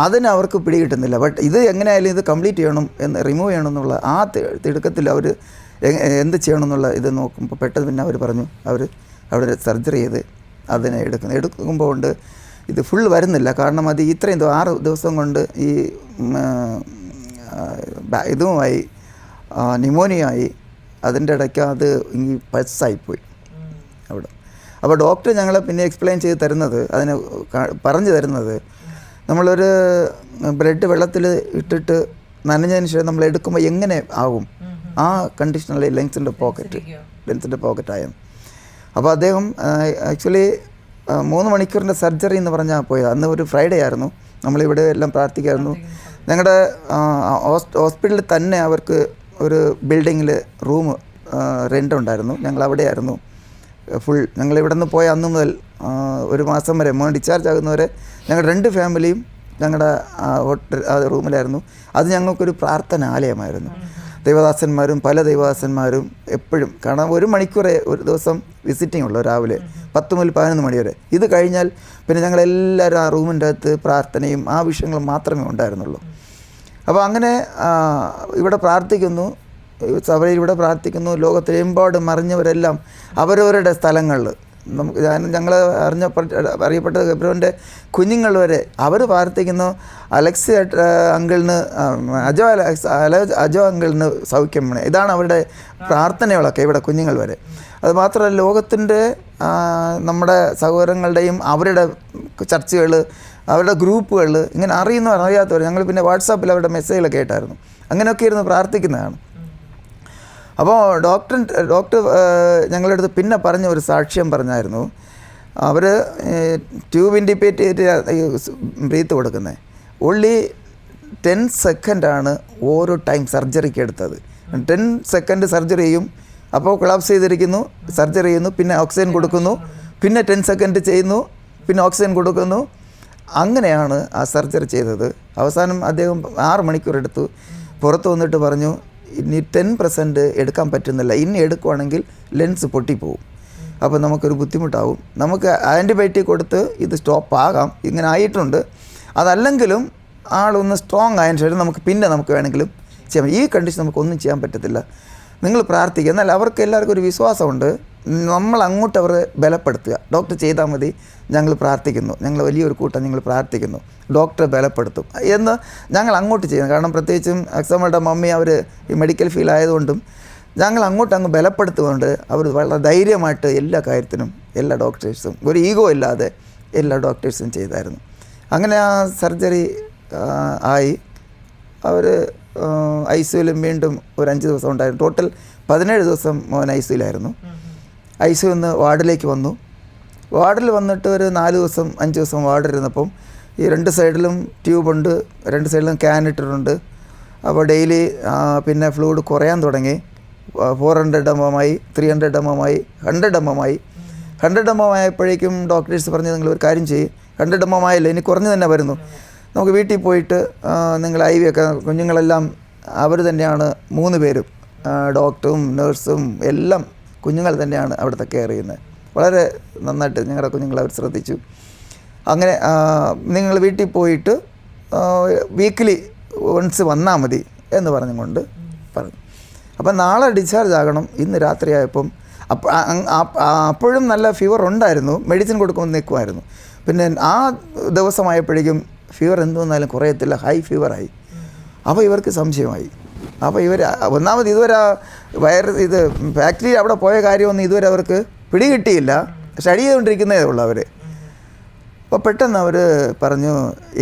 അതിന് അവർക്ക് പിടികിട്ടുന്നില്ല. ബട്ട് ഇത് എങ്ങനെയായാലും ഇത് കംപ്ലീറ്റ് ചെയ്യണം റിമൂവ് ചെയ്യണം എന്നുള്ള ആ തിടുക്കത്തിൽ അവർ എന്ത് ചെയ്യണം എന്നുള്ള ഇത് നോക്കുമ്പോൾ പെട്ടെന്ന് പിന്നെ അവർ പറഞ്ഞു അവിടെ സർജറി ചെയ്ത് അതിനെ എടുക്കുമ്പോൾ കൊണ്ട് ഇത് ഫുൾ വരുന്നില്ല. കാരണം അത് ഇത്രയും 6 ദിവസം കൊണ്ട് ഈ ഇതുമായി ന്യൂമോണിയ ആയി, അതിൻ്റെ ഇടയ്ക്ക് അത് ഈ പൾസായിപ്പോയി അവിടെ. അപ്പോൾ ഡോക്ടർ ഞങ്ങളെ പിന്നെ എക്സ്പ്ലെയിൻ ചെയ്ത് തരുന്നത്, അതിന് പറഞ്ഞു തരുന്നത്, നമ്മളൊരു ബ്ലഡ് വെള്ളത്തിൽ ഇട്ടിട്ട് നനഞ്ഞതിന് ശേഷം നമ്മൾ എടുക്കുമ്പോൾ എങ്ങനെ ആകും ആ കണ്ടീഷനിൽ ലെൻസിൻ്റെ പോക്കറ്റായിരുന്നു. അപ്പോൾ അദ്ദേഹം ആക്ച്വലി 3 മണിക്കൂറിൻ്റെ സർജറി എന്ന് പറഞ്ഞാൽ പോയത്. അന്ന് ഒരു ഫ്രൈഡേ ആയിരുന്നു, നമ്മളിവിടെ എല്ലാം പ്രാർത്ഥിക്കായിരുന്നു. ഞങ്ങളുടെ ഹോസ്പിറ്റലിൽ തന്നെ അവർക്ക് ഒരു ബിൽഡിങ്ങിൽ റൂം റെൻ്റ് ഉണ്ടായിരുന്നു, ഞങ്ങൾ അവിടെയായിരുന്നു ഫുൾ. ഞങ്ങളിവിടെ നിന്ന് പോയ അന്ന് മുതൽ 1 മാസം വരെ മോൻ ഡിസ്ചാർജ് ആകുന്നവരെ ഞങ്ങൾ 2 ഫാമിലിയും ഞങ്ങളുടെ റൂമിലായിരുന്നു. അത് ഞങ്ങൾക്കൊരു പ്രാർത്ഥനാലയമായിരുന്നു. ദൈവദാസന്മാരും പല ദൈവദാസന്മാരും എപ്പോഴും, കാരണം 1 മണിക്കൂറേ ഒരു ദിവസം വിസിറ്റിംഗ് ഉള്ളൂ, രാവിലെ 10 മുതൽ 11 മണി വരെ. ഇത് കഴിഞ്ഞാൽ പിന്നെ ഞങ്ങളെല്ലാവരും ആ റൂമിൻ്റെ അകത്ത് പ്രാർത്ഥനയും ആ വിഷയങ്ങളും മാത്രമേ ഉണ്ടായിരുന്നുള്ളൂ. അപ്പോൾ അങ്ങനെ ഇവിടെ പ്രാർത്ഥിക്കുന്നു, സഭയിൽ ഇവിടെ പ്രാർത്ഥിക്കുന്നു. ലോകത്തിലെമ്പാടും മറിഞ്ഞവരെല്ലാം അവരവരുടെ സ്ഥലങ്ങളിൽ ഞങ്ങൾ അറിയപ്പെട്ട ഗബ്രോൻ്റെ കുഞ്ഞുങ്ങൾ വരെ അവർ പ്രാർത്ഥിക്കുന്നു അലക്സ് അങ്കിളിന് അജോ അങ്കിളിന് സൗഖ്യം വേണം. ഇതാണ് അവരുടെ പ്രാർത്ഥനകളൊക്കെ ഇവിടെ കുഞ്ഞുങ്ങൾ വരെ. അത് മാത്രമല്ല ലോകത്തിൻ്റെ നമ്മുടെ സഹോദരങ്ങളുടെയും അവരുടെ ചർച്ചകൾ, അവരുടെ ഗ്രൂപ്പുകൾ ഇങ്ങനെ അറിയാത്തവർ ഞങ്ങൾ പിന്നെ വാട്സാപ്പിൽ അവരുടെ മെസ്സേജുകളൊക്കെ കേട്ടായിരുന്നു. അങ്ങനെയൊക്കെ ഇരുന്ന് പ്രാർത്ഥിക്കുന്നതാണ്. അപ്പോൾ ഡോക്ടർ ഞങ്ങളുടെ അടുത്ത് പിന്നെ പറഞ്ഞ ഒരു സാക്ഷ്യം പറഞ്ഞായിരുന്നു. അവർ ട്യൂബ് ഇൻഡിപ്പേറ്റ് ബ്രീത്ത് കൊടുക്കുന്നത് ഓൺലി 10 സെക്കൻഡാണ് ഓരോ ടൈം സർജറിക്ക് എടുത്തത്. 10 സെക്കൻഡ് സർജറി ചെയ്യും, അപ്പോൾ കൊളാപ്സ് ചെയ്തിരിക്കുന്നു, സർജറി ചെയ്യുന്നു, പിന്നെ ഓക്സിജൻ കൊടുക്കുന്നു, പിന്നെ 10 സെക്കൻഡ് ചെയ്യുന്നു, പിന്നെ ഓക്സിജൻ കൊടുക്കുന്നു. അങ്ങനെയാണ് ആ സർജറി ചെയ്തത്. അവസാനം അദ്ദേഹം 6 മണിക്കൂർ എടുത്തു. പുറത്ത് വന്നിട്ട് പറഞ്ഞു ഇനി 10% എടുക്കാൻ പറ്റുന്നില്ല, ഇനി എടുക്കുവാണെങ്കിൽ ലെൻസ് പൊട്ടിപ്പോവും, അപ്പോൾ നമുക്കൊരു ബുദ്ധിമുട്ടാവും, നമുക്ക് ആൻറ്റിബയോട്ടിക് കൊടുത്ത് ഇത് സ്റ്റോപ്പ് ആകാം, ഇങ്ങനെ ആയിട്ടുണ്ട്. അതല്ലെങ്കിലും ആളൊന്ന് സ്ട്രോങ് ആയതിനു ശേഷം നമുക്ക് വേണമെങ്കിലും ചെയ്യാം. ഈ കണ്ടീഷൻ നമുക്കൊന്നും ചെയ്യാൻ പറ്റത്തില്ല, നിങ്ങൾ പ്രാർത്ഥിക്കുക. എന്നാൽ അവർക്ക് എല്ലാവർക്കും ഒരു വിശ്വാസമുണ്ട്, നമ്മൾ അങ്ങോട്ട് അവരെ ബലപ്പെടുത്തുക. ഡോക്ടർ ചെയ്താൽ മതി, ഞങ്ങൾ പ്രാർത്ഥിക്കുന്നു, ഞങ്ങൾ വലിയൊരു കൂട്ടം ഞങ്ങൾ പ്രാർത്ഥിക്കുന്നു, ഡോക്ടറെ ബലപ്പെടുത്തും എന്ന് ഞങ്ങൾ അങ്ങോട്ട് ചെയ്യുന്നു. കാരണം പ്രത്യേകിച്ചും അക്സമ്മയുടെ മമ്മി അവർ ഈ മെഡിക്കൽ ഫീൽഡ് ആയതുകൊണ്ടും ഞങ്ങൾ അങ്ങ് ബലപ്പെടുത്തുകൊണ്ട് അവർ വളരെ ധൈര്യമായിട്ട് എല്ലാ കാര്യത്തിനും എല്ലാ ഡോക്ടേഴ്സും ഒരു ഈഗോ ഇല്ലാതെ എല്ലാ ഡോക്ടേഴ്സും ചെയ്തായിരുന്നു. അങ്ങനെ ആ സർജറി ആയി. അവർ ICUവിലും വീണ്ടും ഒരു 5 ദിവസം ഉണ്ടായിരുന്നു. ടോട്ടൽ 17 ദിവസം മോൻ ICUവിലായിരുന്നു. ICUവിൽ നിന്ന് വാർഡിലേക്ക് വന്നു. വാർഡിൽ വന്നിട്ട് ഒരു 4 ദിവസം 5 ദിവസം വാർഡിലിരുന്നപ്പം ഈ 2 സൈഡിലും ട്യൂബുണ്ട്, 2 സൈഡിലും ക്യാൻ ഇട്ടിട്ടുണ്ട്. അപ്പോൾ ഡെയിലി പിന്നെ ഫ്ലൂയിഡ് കുറയാൻ തുടങ്ങി. 400 mm ആയി, 300 mm ആയി, 100 mm ആയി. 100 mm ആയപ്പോഴേക്കും ഡോക്ടേഴ്സ് പറഞ്ഞു നിങ്ങൾ ഒരു കാര്യം ചെയ്യും, 100 mm ആയില്ല, ഇനി കുറഞ്ഞു തന്നെ വരുന്നു, നമുക്ക് വീട്ടിൽ പോയിട്ട് നിങ്ങൾ IV ഒക്കെ കുഞ്ഞുങ്ങളെല്ലാം അവർ തന്നെയാണ് 3 പേരും, ഡോക്ടറും നേഴ്സും എല്ലാം കുഞ്ഞുങ്ങൾ തന്നെയാണ് അവിടുത്തെ കെയർ ചെയ്യുന്നത്. വളരെ നന്നായിട്ട് ഞങ്ങളുടെ കുഞ്ഞുങ്ങളെ അവർ ശ്രദ്ധിച്ചു. അങ്ങനെ നിങ്ങൾ വീട്ടിൽ പോയിട്ട് വീക്കിലി വൺസ് വന്നാൽ മതി എന്ന് പറഞ്ഞുകൊണ്ട് പറഞ്ഞു. അപ്പം നാളെ ഡിസ്ചാർജ് ആകണം. ഇന്ന് രാത്രിയായപ്പം അപ്പോഴും നല്ല ഫീവർ ഉണ്ടായിരുന്നു, മെഡിസിൻ കൊടുക്കുമ്പോൾ നിൽക്കുമായിരുന്നു. പിന്നെ ആ ദിവസമായപ്പോഴേക്കും ഫീവർ എന്തുവന്നാലും കുറയത്തില്ല, ഹൈ ഫീവറായി. അപ്പോൾ ഇവർക്ക് സംശയമായി. അപ്പോൾ ഒന്നാമത് ഇതുവരെ ഇത് ഫാക്ടറി അവിടെ പോയ കാര്യമൊന്നും ഇതുവരെ അവർക്ക് പിടികിട്ടിയില്ല, സ്റ്റഡി ചെയ്തുകൊണ്ടിരിക്കുന്നതേ ഉള്ളൂ അവർ. അപ്പോൾ പെട്ടെന്ന് അവർ പറഞ്ഞു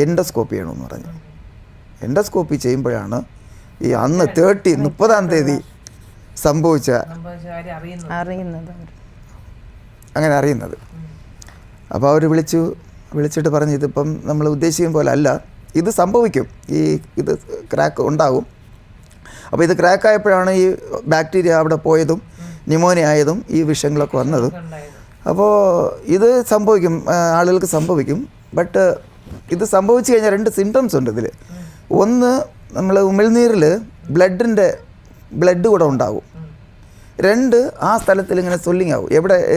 എൻഡോസ്കോപ്പി ചെയ്യണമെന്ന് പറഞ്ഞു. എൻഡോസ്കോപ്പി ചെയ്യുമ്പോഴാണ് ഈ അന്ന് 30-ആം തീയതി സംഭവിച്ച അങ്ങനെ അറിയുന്നത്. അപ്പോൾ അവർ വിളിച്ചിട്ട് പറഞ്ഞു ഇതിപ്പം നമ്മൾ ഉദ്ദേശിക്കും പോലെ അല്ല, ഇത് സംഭവിക്കും, ഇത് ക്രാക്ക് ഉണ്ടാകും. അപ്പോൾ ഇത് ക്രാക്കായപ്പോഴാണ് ഈ ബാക്ടീരിയ അവിടെ പോയതും ന്യൂമോണിയ ആയതും ഈ വിഷയങ്ങളൊക്കെ വന്നതും. അപ്പോൾ ഇത് സംഭവിക്കും, ആളുകൾക്ക് സംഭവിക്കും. ബട്ട് ഇത് സംഭവിച്ചു കഴിഞ്ഞാൽ 2 സിംറ്റംസ് ഉണ്ട് ഇതിൽ. ഒന്ന്, നമ്മൾ ഉമിഴ്നീരിൽ ബ്ലഡ് കൂടെ ഉണ്ടാകും. 2, ആ സ്ഥലത്തിൽ ഇങ്ങനെ സ്വെല്ലിങ് ആവും,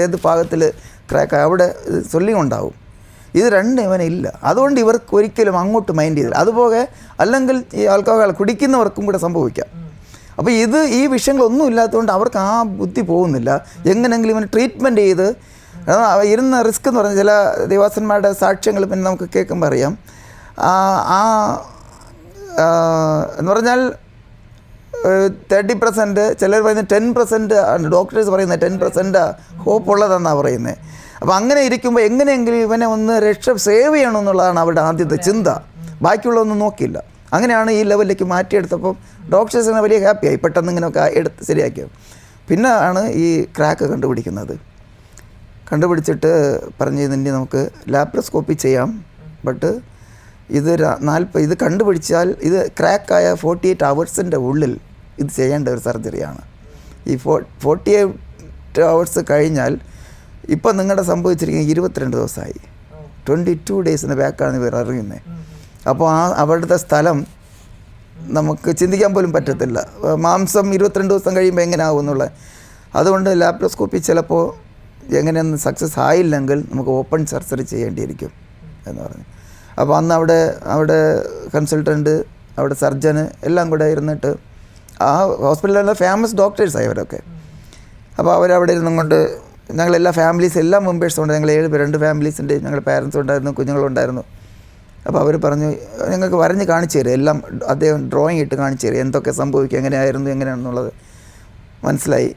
ഏത് ഭാഗത്തിൽ ക്രാക്കായി അവിടെ സ്വെല്ലിങ് ഉണ്ടാവും. ഇത് 2 ഇവനില്ല. അതുകൊണ്ട് ഇവർക്ക് ഒരിക്കലും അങ്ങോട്ട് മൈൻഡ് ചെയ്തില്ല. അതുപോലെ അല്ലെങ്കിൽ ഈ ആൽക്കഹോൾ കുടിക്കുന്നവർക്കും കൂടെ സംഭവിക്കാം. അപ്പോൾ ഈ വിഷയങ്ങളൊന്നും ഇല്ലാത്തതുകൊണ്ട് അവർക്ക് ആ ബുദ്ധി പോകുന്നില്ല. എങ്ങനെയെങ്കിലും ഇവന് ട്രീറ്റ്മെൻറ്റ് ചെയ്ത് ഇരുന്ന റിസ്ക് എന്ന് പറഞ്ഞാൽ ചില ദേവാസന്മാരുടെ സാക്ഷ്യങ്ങൾ പിന്നെ നമുക്ക് കേൾക്കുമ്പോൾ അറിയാം. എന്ന് പറഞ്ഞാൽ 30%, ചിലർ പറയുന്നത് 10%, ഡോക്ടേഴ്സ് പറയുന്നത് 10% ഹോപ്പ് ഉള്ളതെന്നാണ് പറയുന്നത്. അപ്പോൾ അങ്ങനെ ഇരിക്കുമ്പോൾ എങ്ങനെയെങ്കിലും ഇവനെ ഒന്ന് സേവ് ചെയ്യണമെന്നുള്ളതാണ് അവരുടെ ആദ്യത്തെ ചിന്ത. ബാക്കിയുള്ളതൊന്നും നോക്കിയില്ല. അങ്ങനെയാണ് ഈ ലെവലിലേക്ക് മാറ്റിയെടുത്തപ്പം ഡോക്ടേഴ്സിനെ വലിയ ഹാപ്പിയായി, പെട്ടെന്ന് ഇങ്ങനെയൊക്കെ എടുത്ത് ശരിയാക്കിയത്. പിന്നെ ആണ് ഈ ക്രാക്ക് കണ്ടുപിടിച്ചിട്ട് പറഞ്ഞ് ഇനി നമുക്ക് ലാപ്രോസ്കോപ്പി ചെയ്യാം, ബട്ട് ഇത് കണ്ടുപിടിച്ചാൽ ഇത് ക്രാക്കായ 48 hours ഉള്ളിൽ ഇത് ചെയ്യേണ്ട ഒരു സർജറിയാണ്. ഈ 48 hours കഴിഞ്ഞാൽ ഇപ്പം നിങ്ങളുടെ സംഭവിച്ചിരിക്കുന്നത് 22 ദിവസമായി, 22 days ബാക്കാണ് ഇവർ അറിയുന്നത്. അപ്പോൾ അവരുടെ സ്ഥലം നമുക്ക് ചിന്തിക്കാൻ പോലും പറ്റത്തില്ല. മാംസം 22 ദിവസം കഴിയുമ്പോൾ എങ്ങനെ ആകും എന്നുള്ളത്. അതുകൊണ്ട് ലാപ്രോസ്കോപ്പി ചിലപ്പോൾ എങ്ങനെയൊന്നും സക്സസ് ആയില്ലെങ്കിൽ നമുക്ക് ഓപ്പൺ സർജറി ചെയ്യേണ്ടിയിരിക്കും എന്ന് പറഞ്ഞു. അപ്പോൾ അന്ന് അവിടെ കൺസൾട്ടൻറ്റ്, അവിടെ സർജന് എല്ലാം കൂടെ ഇരുന്നിട്ട് ആ ഹോസ്പിറ്റലിലുള്ള ഫേമസ് ഡോക്ടേഴ്സായി അവരൊക്കെ. അപ്പോൾ അവരവിടെ ഇരുന്നും കൊണ്ട് ഞങ്ങളെല്ലാ ഫാമിലീസ് എല്ലാ മെമ്പേഴ്സും ഉണ്ട്. ഞങ്ങൾ 7 പേര്, 2 ഫാമിലീസിൻ്റെ ഞങ്ങളുടെ പാരൻസ് ഉണ്ടായിരുന്നു, കുഞ്ഞുങ്ങളുണ്ടായിരുന്നു. അപ്പോൾ അവർ പറഞ്ഞു ഞങ്ങൾക്ക് വരഞ്ഞ് കാണിച്ചു തരും, എല്ലാം അദ്ദേഹം ഡ്രോയിങ് ഇട്ട് കാണിച്ചു തരും, എന്തൊക്കെ സംഭവിക്കും, എങ്ങനെയായിരുന്നു, എങ്ങനെയാണെന്നുള്ളത് മനസ്സിലായി.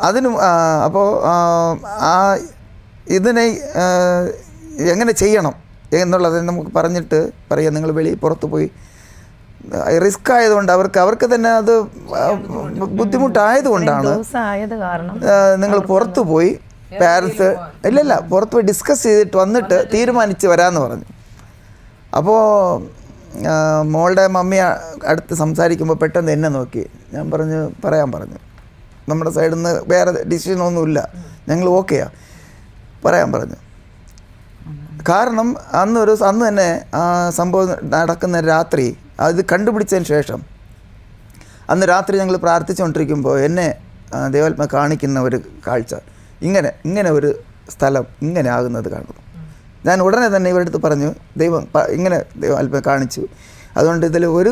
അതിനും അപ്പോൾ ഇതിനെ എങ്ങനെ ചെയ്യണം എന്നുള്ളത് നമുക്ക് പറഞ്ഞിട്ട് പറയാം, നിങ്ങൾ പുറത്ത് പോയി റിസ്ക് ആയതുകൊണ്ട് അവർക്ക് തന്നെ അത് ബുദ്ധിമുട്ടായതുകൊണ്ടാണ് നിങ്ങൾ പുറത്തു പോയി പാരൻസ് ഇല്ലല്ല പുറത്ത് പോയി ഡിസ്കസ് ചെയ്തിട്ട് വന്നിട്ട് തീരുമാനിച്ച് വരാമെന്ന് പറഞ്ഞു. അപ്പോൾ മോളുടെ മമ്മി അടുത്ത് സംസാരിക്കുമ്പോൾ പെട്ടെന്ന് എന്നെ നോക്കി. ഞാൻ പറയാൻ പറഞ്ഞു, നമ്മുടെ സൈഡിൽ നിന്ന് വേറെ ഡിസിഷനൊന്നുമില്ല, ഞങ്ങൾ ഓക്കെയാ പറയാൻ പറഞ്ഞു. കാരണം അന്ന് തന്നെ ആ സംഭവം നടക്കുന്ന രാത്രി അത് കണ്ടുപിടിച്ചതിന് ശേഷം അന്ന് രാത്രി ഞങ്ങൾ പ്രാർത്ഥിച്ചുകൊണ്ടിരിക്കുമ്പോൾ എന്നെ ദൈവാത്മ കാണിക്കുന്ന ഒരു കാഴ്ച, ഇങ്ങനെ ഒരു സ്ഥലം ഇങ്ങനെ ആകുന്നത് കാണുന്നു. ഞാൻ ഉടനെ തന്നെ ഇവരുടെ അടുത്ത് പറഞ്ഞു, ദൈവം ഇങ്ങനെ ദൈവാത്മ കാണിച്ചു, അതുകൊണ്ട് ഇതിൽ ഒരു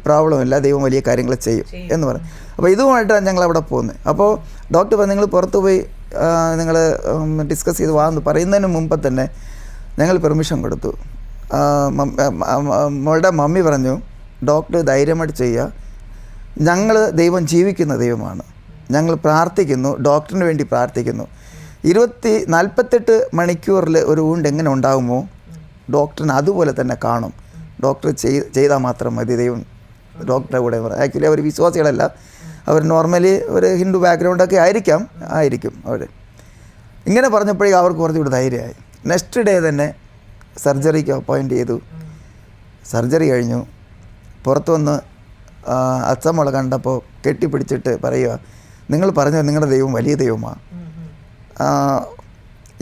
പ്രോബ്ലമില്ല, ദൈവം വലിയ കാര്യങ്ങൾ ചെയ്യും എന്ന് പറഞ്ഞു. അപ്പോൾ ഇതുമായിട്ടാണ് ഞങ്ങൾ അവിടെ പോകുന്നത്. അപ്പോൾ ഡോക്ടർ പറഞ്ഞു നിങ്ങൾ പുറത്ത് പോയി നിങ്ങൾ ഡിസ്കസ് ചെയ്ത് വാന്ന് പറയുന്നതിന് മുമ്പ് തന്നെ ഞങ്ങൾ പെർമിഷൻ കൊടുത്തു. മോളുടെ മമ്മി പറഞ്ഞു ഡോക്ടർ ധൈര്യമായിട്ട് ചെയ്യുക, ഞങ്ങൾ ദൈവം ജീവിക്കുന്ന ദൈവമാണ്, ഞങ്ങൾ പ്രാർത്ഥിക്കുന്നു, ഡോക്ടറിന് വേണ്ടി പ്രാർത്ഥിക്കുന്നു. 48 മണിക്കൂറിൽ ഒരു വൂണ്ട് എങ്ങനെ ഉണ്ടാകുമോ ഡോക്ടറിന് അതുപോലെ തന്നെ കാണും, ഡോക്ടർ ചെയ്താൽ മാത്രം മതി, ദൈവം ഡോക്ടറെ കൂടെ. ആക്ച്വലി അവർ വിശ്വാസികളല്ല, അവർ നോർമലി ഒരു ഹിന്ദു ബാക്ക്ഗ്രൗണ്ടൊക്കെ ആയിരിക്കും അവർ. ഇങ്ങനെ പറഞ്ഞപ്പോഴേക്കും അവർക്ക് കുറച്ചുകൂടി ധൈര്യമായി. നെക്സ്റ്റ് ഡേ തന്നെ സർജറിക്ക് അപ്പോയിൻ്റ് ചെയ്തു. സർജറി കഴിഞ്ഞു. പുറത്തു വന്ന് അച്ഛമ്മളെ കണ്ടപ്പോൾ കെട്ടിപ്പിടിച്ചിട്ട് പറയുക, നിങ്ങൾ പറഞ്ഞത് നിങ്ങളുടെ ദൈവം വലിയ ദൈവമാണ്,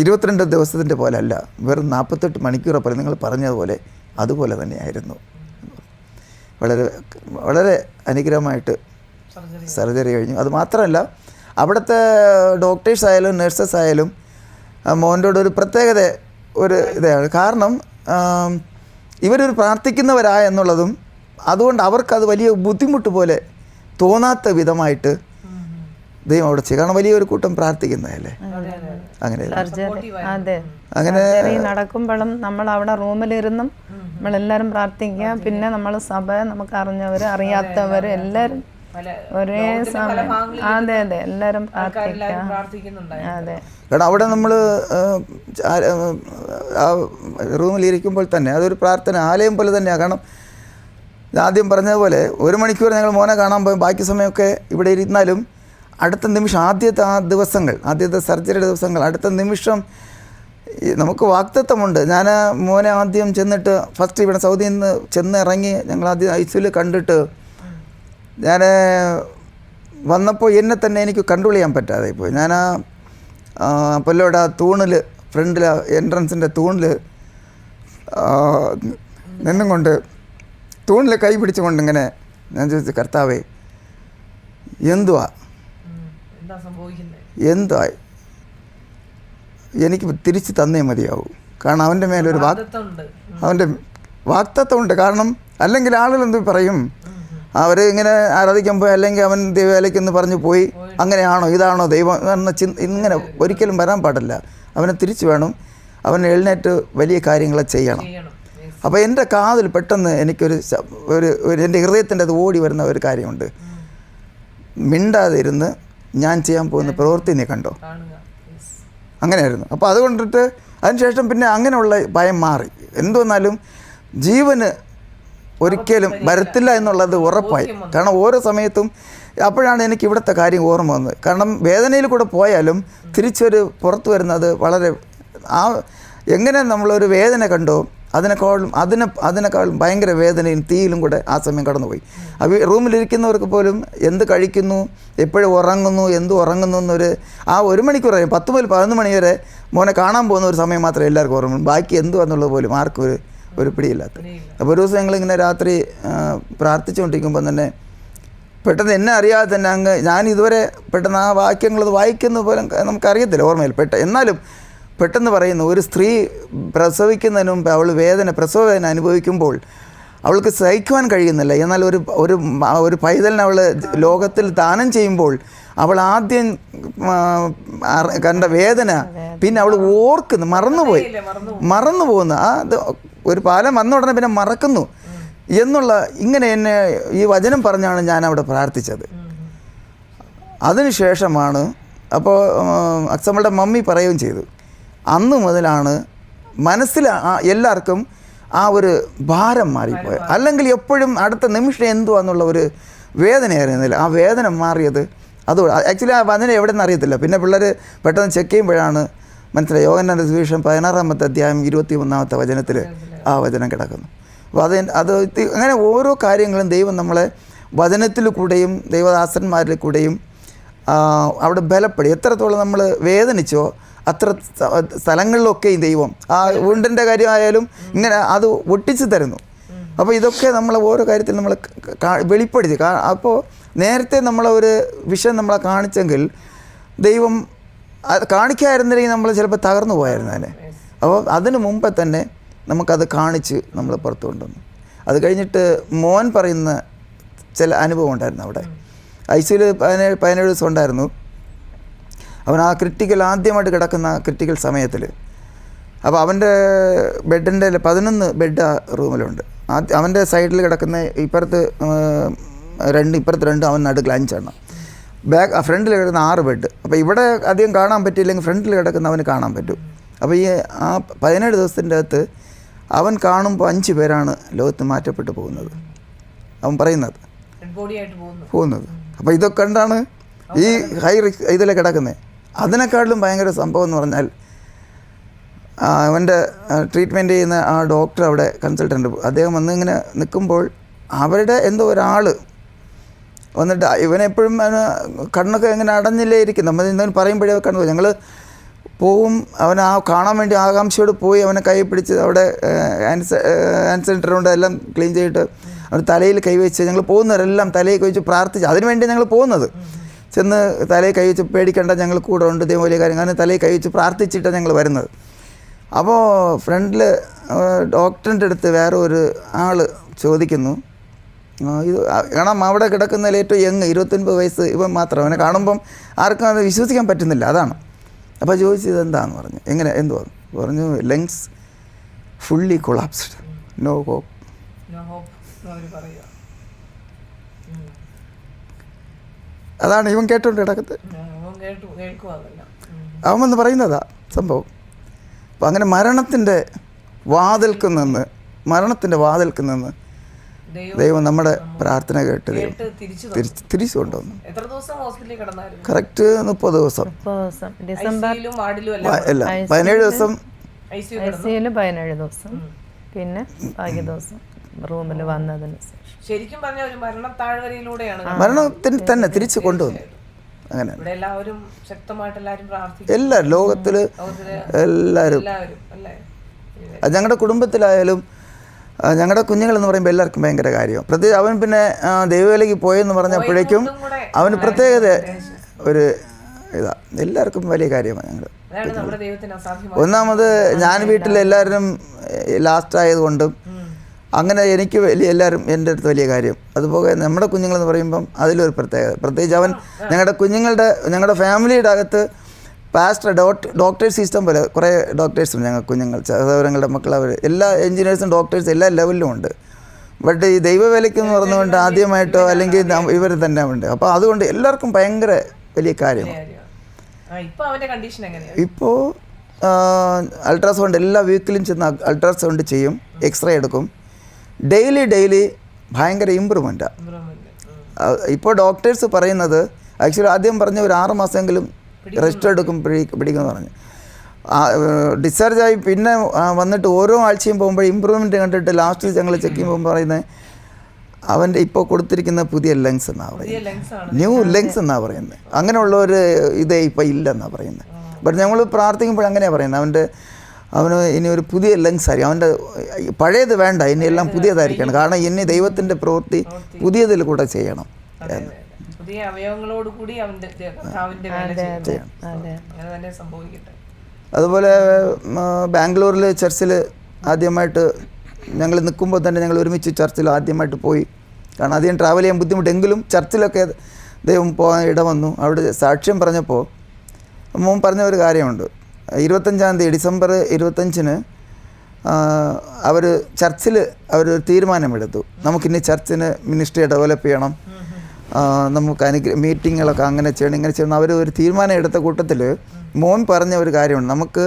22 ദിവസത്തിൻ്റെ പോലെ അല്ല, വെറും 48 മണിക്കൂറപ്പോലെ നിങ്ങൾ പറഞ്ഞതുപോലെ അതുപോലെ തന്നെയായിരുന്നു. വളരെ വളരെ അനുഗ്രഹമായിട്ട് സർജറി കഴിഞ്ഞു. അതുമാത്രമല്ല അവിടുത്തെ ഡോക്ടേഴ്സ് ആയാലും നഴ്സസ് ആയാലും മോൻ്റെ ഒരു പ്രത്യേകത ഇതാണ്. കാരണം ഇവരൊരു പ്രാർത്ഥിക്കുന്നവരായെന്നുള്ളതും അതുകൊണ്ട് അവർക്കത് വലിയ ബുദ്ധിമുട്ട് പോലെ തോന്നാത്ത വിധമായിട്ട് ദൈവം അവിടെ ചെയ്യും. കാരണം വലിയൊരു കൂട്ടം പ്രാർത്ഥിക്കുന്നതല്ലേ. അങ്ങനെ നടക്കുമ്പോഴും നമ്മൾ അവിടെ റൂമിലിരുന്നും നമ്മളെല്ലാവരും പ്രാർത്ഥിക്കുക. പിന്നെ നമ്മൾ സഭ നമുക്ക് അറിഞ്ഞവർ അറിയാത്തവർ എല്ലാവരും ഒരേ സമയം അതെ എല്ലാവരും പ്രാർത്ഥിക്കുക. അതെ, കാരണം അവിടെ നമ്മൾ റൂമിലിരിക്കുമ്പോൾ തന്നെ അതൊരു പ്രാർത്ഥന ആലയം പോലെ തന്നെയാണ്. കാരണം ആദ്യം പറഞ്ഞതുപോലെ 1 മണിക്കൂർ ഞങ്ങൾ മോനെ കാണാൻ പോയി, ബാക്കി സമയമൊക്കെ ഇവിടെ ഇരുന്നാലും അടുത്ത നിമിഷം ആദ്യത്തെ സർജറിയുടെ ദിവസങ്ങൾ അടുത്ത നിമിഷം നമുക്ക് വാക്തത്വമുണ്ട്. ഞാൻ മോനെ ആദ്യം ചെന്നിട്ട് ഫസ്റ്റ് ഇവിടെ സൗദിയിൽ നിന്ന് ചെന്ന് ഇറങ്ങി ഞങ്ങൾ ആദ്യം ഐസിയുവിൽ കണ്ടിട്ട് ഞാൻ വന്നപ്പോൾ എന്നെ തന്നെ എനിക്ക് കൺട്രോൾ ചെയ്യാൻ പറ്റാതെ പോയി. ഞാൻ അപ്പോല്ലോടെ ആ തൂണിൽ ഫ്രണ്ടിൽ എൻട്രൻസിൻ്റെ തൂണിൽ നിന്നും കൊണ്ട് തൂണിൽ കൈ പിടിച്ചുകൊണ്ട് ഇങ്ങനെ ഞാൻ ചോദിച്ചു, കർത്താവേ എന്തുവാ എനിക്ക് തിരിച്ച് തന്നേ മതിയാവും. കാരണം അവൻ്റെ മേലൊരു അവൻ്റെ വാക്തത്വമുണ്ട്. കാരണം അല്ലെങ്കിൽ ആളുകൾ എന്ത് പറയും, അവർ ഇങ്ങനെ ആരാധിക്കാൻ പോയി അല്ലെങ്കിൽ അവൻ ദൈവവേലയ്ക്കെന്ന് പറഞ്ഞു പോയി, അങ്ങനെയാണോ ഇതാണോ ദൈവം എന്ന ഇങ്ങനെ ഒരിക്കലും വരാൻ പാടില്ല. അവനെ തിരിച്ചു വേണം, അവൻ എഴുന്നേറ്റ് വലിയ കാര്യങ്ങൾ ചെയ്യണം. അപ്പോൾ എൻ്റെ കാതിൽ പെട്ടെന്ന് എനിക്കൊരു എൻ്റെ ഹൃദയത്തിൻ്റെ അത് ഓടി വരുന്ന ഒരു കാര്യമുണ്ട്, മിണ്ടാതെ ഇരുന്ന് ഞാൻ ചെയ്യാൻ പോകുന്ന പ്രവൃത്തി നീ കണ്ടോ, അങ്ങനെയായിരുന്നു. അപ്പോൾ അതുകൊണ്ടിട്ട് അതിനുശേഷം പിന്നെ അങ്ങനെയുള്ള ഭയം മാറി. എന്തുവന്നാലും ജീവന് ഒരിക്കലും വരത്തില്ല എന്നുള്ളത് ഉറപ്പായി. കാരണം ഓരോ സമയത്തും അപ്പോഴാണ് എനിക്ക് ഇവിടുത്തെ കാര്യം ഓർമ്മ വന്നത്. കാരണം വേദനയിൽ കൂടെ പോയാലും തിരിച്ചൊരു പുറത്തു വരുന്നത് വളരെ എങ്ങനെ നമ്മളൊരു വേദന കണ്ടോ അതിനേക്കാളും ഭയങ്കര വേദനയും തീയിലും കൂടെ ആ സമയം കടന്നുപോയി. റൂമിലിരിക്കുന്നവർക്ക് പോലും എന്ത് കഴിക്കുന്നു, എപ്പോഴും ഉറങ്ങുന്നു, എന്നൊരു 1 മണിക്കൂർ 10 മുതൽ 11 മണി വരെ മോനെ കാണാൻ പോകുന്ന ഒരു സമയം മാത്രമേ എല്ലാവർക്കും ഓർമ്മ, ബാക്കി എന്തുവാന്നുള്ളത് പോലും ആർക്കും ഒരു പിടിയില്ലാത്ത. അപ്പോൾ ഒരു ദിവസം ഞങ്ങളിങ്ങനെ രാത്രി പ്രാർത്ഥിച്ചുകൊണ്ടിരിക്കുമ്പോൾ തന്നെ പെട്ടെന്ന് എന്നെ അറിയാതെ തന്നെ ഞാൻ ഇതുവരെ പെട്ടെന്ന് ആ വാക്യങ്ങളത് വായിക്കുന്നത് പോലും നമുക്കറിയത്തില്ല ഓർമ്മയിൽ എന്നാലും പെട്ടെന്ന് പറയുന്നു, ഒരു സ്ത്രീ പ്രസവിക്കുന്നതിന് മുമ്പ് അവൾ പ്രസവ വേദന അനുഭവിക്കുമ്പോൾ അവൾക്ക് സഹിക്കുവാൻ കഴിയുന്നില്ല. എന്നാൽ ഒരു പൈതലിനെ അവൾ ലോകത്തിൽ ദാനം ചെയ്യുമ്പോൾ അവൾ ആദ്യം കണ്ട വേദന പിന്നെ അവൾ ഓർക്കുന്നു, മറന്നു പോകുന്നു. ഒരു പാലം വന്ന ഉടനെ പിന്നെ മറക്കുന്നു എന്നുള്ള ഇങ്ങനെ എന്നെ ഈ വചനം പറഞ്ഞാണ് ഞാൻ അവിടെ പ്രാർത്ഥിച്ചത്. അതിനുശേഷമാണ് അപ്പോൾ അക്സമ്മളുടെ മമ്മി പറയുകയും ചെയ്തു, അന്ന് മുതലാണ് മനസ്സിൽ എല്ലാവർക്കും ആ ഒരു ഭാരം മാറിപ്പോയത്. അല്ലെങ്കിൽ എപ്പോഴും അടുത്ത നിമിഷം എന്തുവാന്നുള്ള ഒരു വേദനയായിരുന്നില്ല. ആ വേദന മാറിയത് അത് ആക്ച്വലി ആ വചനം എവിടെ നിന്ന് അറിയത്തില്ല. പിന്നെ പിള്ളേർ പെട്ടെന്ന് ചെക്ക് ചെയ്യുമ്പോഴാണ് മനസ്സിലായി. യോഹന്നാന്റെ സുവിശേഷം 16-ാമത്തെ അധ്യായം 21-ാമത്തെ വചനത്തിൽ ആ വചനം കിടക്കുന്നു. അപ്പോൾ അത് അങ്ങനെ ഓരോ കാര്യങ്ങളും ദൈവം നമ്മളെ വചനത്തിൽ കൂടെയും ദൈവദാസന്മാരിൽ കൂടെയും അവിടെ ബലപ്പെടും. എത്രത്തോളം നമ്മൾ വേദനിച്ചോ അത്ര സ്ഥലങ്ങളിലൊക്കെയും ദൈവം ആ വീണ്ടിൻ്റെ കാര്യമായാലും ഇങ്ങനെ അത് ഒട്ടിച്ച് തരുന്നു. അപ്പോൾ ഇതൊക്കെ നമ്മൾ ഓരോ കാര്യത്തിൽ നമ്മൾ വെളിപ്പെടുത്തി. അപ്പോൾ നേരത്തെ നമ്മളൊരു വിഷയം നമ്മളെ കാണിച്ചെങ്കിൽ ദൈവം കാണിക്കാതിരുന്നെങ്കിൽ നമ്മൾ ചിലപ്പോൾ തകർന്നു പോയായിരുന്നു അതിനെ. അപ്പോൾ അതിന് മുമ്പേ തന്നെ നമുക്കത് കാണിച്ച് നമ്മൾ പുറത്തു കൊണ്ടുവന്നു. അത് കഴിഞ്ഞിട്ട് മോൻ പറയുന്ന ചില അനുഭവം ഉണ്ടായിരുന്നു. അവിടെ ICUയിൽ 17 ദിവസം ഉണ്ടായിരുന്നു. അവൻ ആ ക്രിട്ടിക്കൽ ആദ്യമായിട്ട് കിടക്കുന്ന ക്രിട്ടിക്കൽ സമയത്തിൽ. അപ്പോൾ അവൻ്റെ ബെഡിൻ്റെ 11 ബെഡ് ആ റൂമിലുണ്ട്. അവൻ്റെ സൈഡിൽ കിടക്കുന്ന ഇപ്പുറത്ത് 2 അവൻ നടുക്കിൽ 5 ഫ്രണ്ടിൽ കിടക്കുന്ന 6 ബെഡ്. അപ്പോൾ ഇവിടെ അധികം കാണാൻ പറ്റിയില്ലെങ്കിൽ ഫ്രണ്ടിൽ കിടക്കുന്ന അവന് കാണാൻ പറ്റും. അപ്പോൾ ഈ ആ 17 ദിവസത്തിൻ്റെ അകത്ത് അവൻ കാണുമ്പോൾ 5 പേരാണ് ലോകത്ത് മാറ്റപ്പെട്ടു പോകുന്നത് അവൻ പറയുന്നത്. അപ്പോൾ ഇതൊക്കെ കണ്ടാണ് ഈ ഹൈ റിസ്ക് ഇതിൽ കിടക്കുന്നത്. അതിനെക്കാട്ടിലും ഭയങ്കര സംഭവം എന്ന് പറഞ്ഞാൽ അവൻ്റെ ട്രീറ്റ്മെൻറ്റ് ചെയ്യുന്ന ആ ഡോക്ടർ അവിടെ കൺസൾട്ടൻ്റ് അദ്ദേഹം വന്ന് ഇങ്ങനെ നിൽക്കുമ്പോൾ അവരുടെ എന്തോ ഒരാൾ വന്നിട്ട് ഇവനെപ്പോഴും കണ്ണൊക്കെ ഇങ്ങനെ അടഞ്ഞില്ലേ ഇരിക്കും. നമ്മൾ എന്തെങ്കിലും പറയുമ്പോഴേ കണ്ണു ഞങ്ങൾ പോവും. അവൻ കാണാൻ വേണ്ടി ആകാംക്ഷയോട് പോയി അവനെ കൈ പിടിച്ച് അവിടെ ഹാൻഡ് സാനിറ്റൈസർ കൊണ്ട് എല്ലാം ക്ലീൻ ചെയ്തിട്ട് അവൻ തലയിൽ കൈവച്ച് ഞങ്ങൾ പോകുന്നവരെല്ലാം തലയിൽ കൈവച്ച് പ്രാർത്ഥിച്ച്. അതിനുവേണ്ടി ഞങ്ങൾ പോകുന്നത്. ചെന്ന് തലയിൽ കൈവച്ച് പേടിക്കേണ്ട, ഞങ്ങൾ കൂടെ ഉണ്ട്, ദൈവം വലിയ കാര്യം. അങ്ങനെ തലയിൽ കൈവച്ച് പ്രാർത്ഥിച്ചിട്ടാണ് ഞങ്ങൾ വരുന്നത്. അപ്പോൾ ഫ്രണ്ടിൽ ഡോക്ടറിൻ്റെ അടുത്ത് വേറെ ഒരു ആൾ ചോദിക്കുന്നു, ഇത് കാരണം അവിടെ കിടക്കുന്നതിൽ ഏറ്റവും യങ് 29 വയസ്സ് ഇവൻ മാത്രം. അവനെ കാണുമ്പം ആർക്കും അത് വിശ്വസിക്കാൻ പറ്റുന്നില്ല. അതാണ്. അപ്പോൾ ചോദിച്ചത് എന്താണെന്ന് പറഞ്ഞു. എങ്ങനെ എന്തുവാ പറഞ്ഞു, lungs fully collapsed, no hope. അതാണ് ഇവൻ കേട്ടോണ്ട് കിടക്കത്ത്. അവൻ വന്ന് പറയുന്നതാ സംഭവം. അപ്പം അങ്ങനെ മരണത്തിൻ്റെ വാതിൽക്ക് നിന്ന് ദൈവം നമ്മുടെ പ്രാർത്ഥന കേട്ട് ദൈവം തിരിച്ചു കൊണ്ടുവന്നു. കറക്റ്റ് 30 ദിവസം അല്ല 17 ദിവസം ICUയിൽ 17 ദിവസം പിന്നെ ബാക്കി ദിവസം റൂമിൽ വന്നതിന് ശരിക്കും പറഞ്ഞ ഒരു മരണത്താഴ്വരയിലൂടെയാണ് മരണത്തിന് തന്നെ തിരിച്ചു കൊണ്ടുവന്നു. അങ്ങനെ എല്ലാവരും ശക്തമായിട്ട് എല്ലാവരും ലോകത്തിൽ എല്ലാവരും ഞങ്ങളുടെ കുടുംബത്തിലായാലും ഞങ്ങളുടെ കുഞ്ഞുങ്ങളെന്ന് പറയുമ്പോൾ എല്ലാവർക്കും ഭയങ്കര കാര്യമാണ്. പ്രത്യേകിച്ച് അവൻ പിന്നെ ദൈവവേലയ്ക്ക് പോയെന്ന് പറഞ്ഞപ്പോഴേക്കും അവന് പ്രത്യേകത ഒരു ഇതാ എല്ലാവർക്കും വലിയ കാര്യമാണ്. ഞങ്ങൾ ഒന്നാമത് ഞാൻ വീട്ടിലെല്ലാവരും ലാസ്റ്റ് ആയതുകൊണ്ടും അങ്ങനെ എനിക്ക് എല്ലാവരും എൻ്റെ അടുത്ത് വലിയ കാര്യം. അതുപോലെ നമ്മുടെ കുഞ്ഞുങ്ങളെന്ന് പറയുമ്പം അതിലൊരു പ്രത്യേകിച്ച് അവൻ ഞങ്ങളുടെ ഫാമിലിയുടെ അകത്ത് പാസ്റ്റർ ഡോക്ടേഴ്സ് സിസ്റ്റം പോലെ കുറേ ഡോക്ടേഴ്സും ഞങ്ങൾ കുഞ്ഞുങ്ങൾ സഹോദരങ്ങളുടെ മക്കൾ അവർ എല്ലാ എൻജിനീയേഴ്സും ഡോക്ടേഴ്സും എല്ലാ ലെവലിലും ഉണ്ട്. ബട്ട് ഈ ദൈവവേലയ്ക്കെന്ന് പറഞ്ഞുകൊണ്ട് ആദ്യമായിട്ടോ അല്ലെങ്കിൽ ഇവർ തന്നെ ഉണ്ട്. അപ്പോൾ അതുകൊണ്ട് എല്ലാവർക്കും ഭയങ്കര വലിയ കാര്യമാണ്. ഇപ്പോൾ അൾട്രാസൗണ്ട് എല്ലാ വീക്കിലും ചെന്ന് അൾട്രാസൗണ്ട് ചെയ്യും, എക്സ്റേ എടുക്കും. ഡെയിലി ഭയങ്കര ഇമ്പ്രൂവ്മെൻറ്റാണ്. ഇപ്പോൾ ഡോക്ടേഴ്സ് പറയുന്നത് ആക്ച്വലി ആദ്യം പറഞ്ഞ ഒരു 6 മാസമെങ്കിലും റെസ്റ്റ് എടുക്കും പിടിക്കുമെന്ന് പറഞ്ഞു. ഡിസ്ചാർജായി പിന്നെ വന്നിട്ട് ഓരോ ആഴ്ചയും പോകുമ്പോൾ ഇമ്പ്രൂവ്മെൻറ്റ് കണ്ടിട്ട് ലാസ്റ്റ് ഞങ്ങൾ ചെക്ക് ചെയ്യുമ്പോൾ പറയുന്നത് അവൻ്റെ ഇപ്പോൾ കൊടുത്തിരിക്കുന്ന പുതിയ ലങ്സ് എന്നാണ് പറയുന്നത്, ന്യൂ ലങ്സ് എന്നാണ് പറയുന്നത്. അങ്ങനെയുള്ള ഒരു ഇതേ ഇപ്പോൾ ഇല്ലെന്നാണ് പറയുന്നത്. ബട്ട് ഞങ്ങൾ പ്രാർത്ഥിക്കുമ്പോൾ അങ്ങനെയാണ് പറയുന്നത്, അവന് ഇനി ഒരു പുതിയ ലങ്സ് ആയിരിക്കും, അവൻ്റെ പഴയത് വേണ്ട, ഇനി എല്ലാം പുതിയതായിരിക്കണം. കാരണം ഇനി ദൈവത്തിൻ്റെ പ്രവൃത്തി പുതിയതിൽ കൂടെ ചെയ്യണം. അതുപോലെ ബാംഗ്ലൂരിൽ ചർച്ചിൽ ആദ്യമായിട്ട് ഞങ്ങൾ നിൽക്കുമ്പോൾ തന്നെ ഞങ്ങൾ ഒരുമിച്ച് ചർച്ചിൽ ആദ്യമായിട്ട് പോയി. കാരണം അധികം ട്രാവൽ ചെയ്യാൻ ബുദ്ധിമുട്ടെങ്കിലും ചർച്ചിലൊക്കെ ദൈവം പോകാൻ ഇടവന്നു. അവിടെ സാക്ഷ്യം പറഞ്ഞപ്പോൾ മോൻ പറഞ്ഞ ഒരു കാര്യമുണ്ട്. 25-ാം തീയതി ഡിസംബർ 25-ന് അവർ ചർച്ചിൽ അവർ തീരുമാനമെടുത്തു, നമുക്കിനി ചർച്ചിന് മിനിസ്ട്രി ഡെവലപ്പ് ചെയ്യണം, നമുക്ക് മീറ്റിങ്ങുകളൊക്കെ അങ്ങനെ ചെയ്യണം ഇങ്ങനെ ചെയ്യണം. അവർ ഒരു തീരുമാനം എടുത്ത കൂട്ടത്തിൽ മോൻ പറഞ്ഞ ഒരു കാര്യമുണ്ട്, നമുക്ക്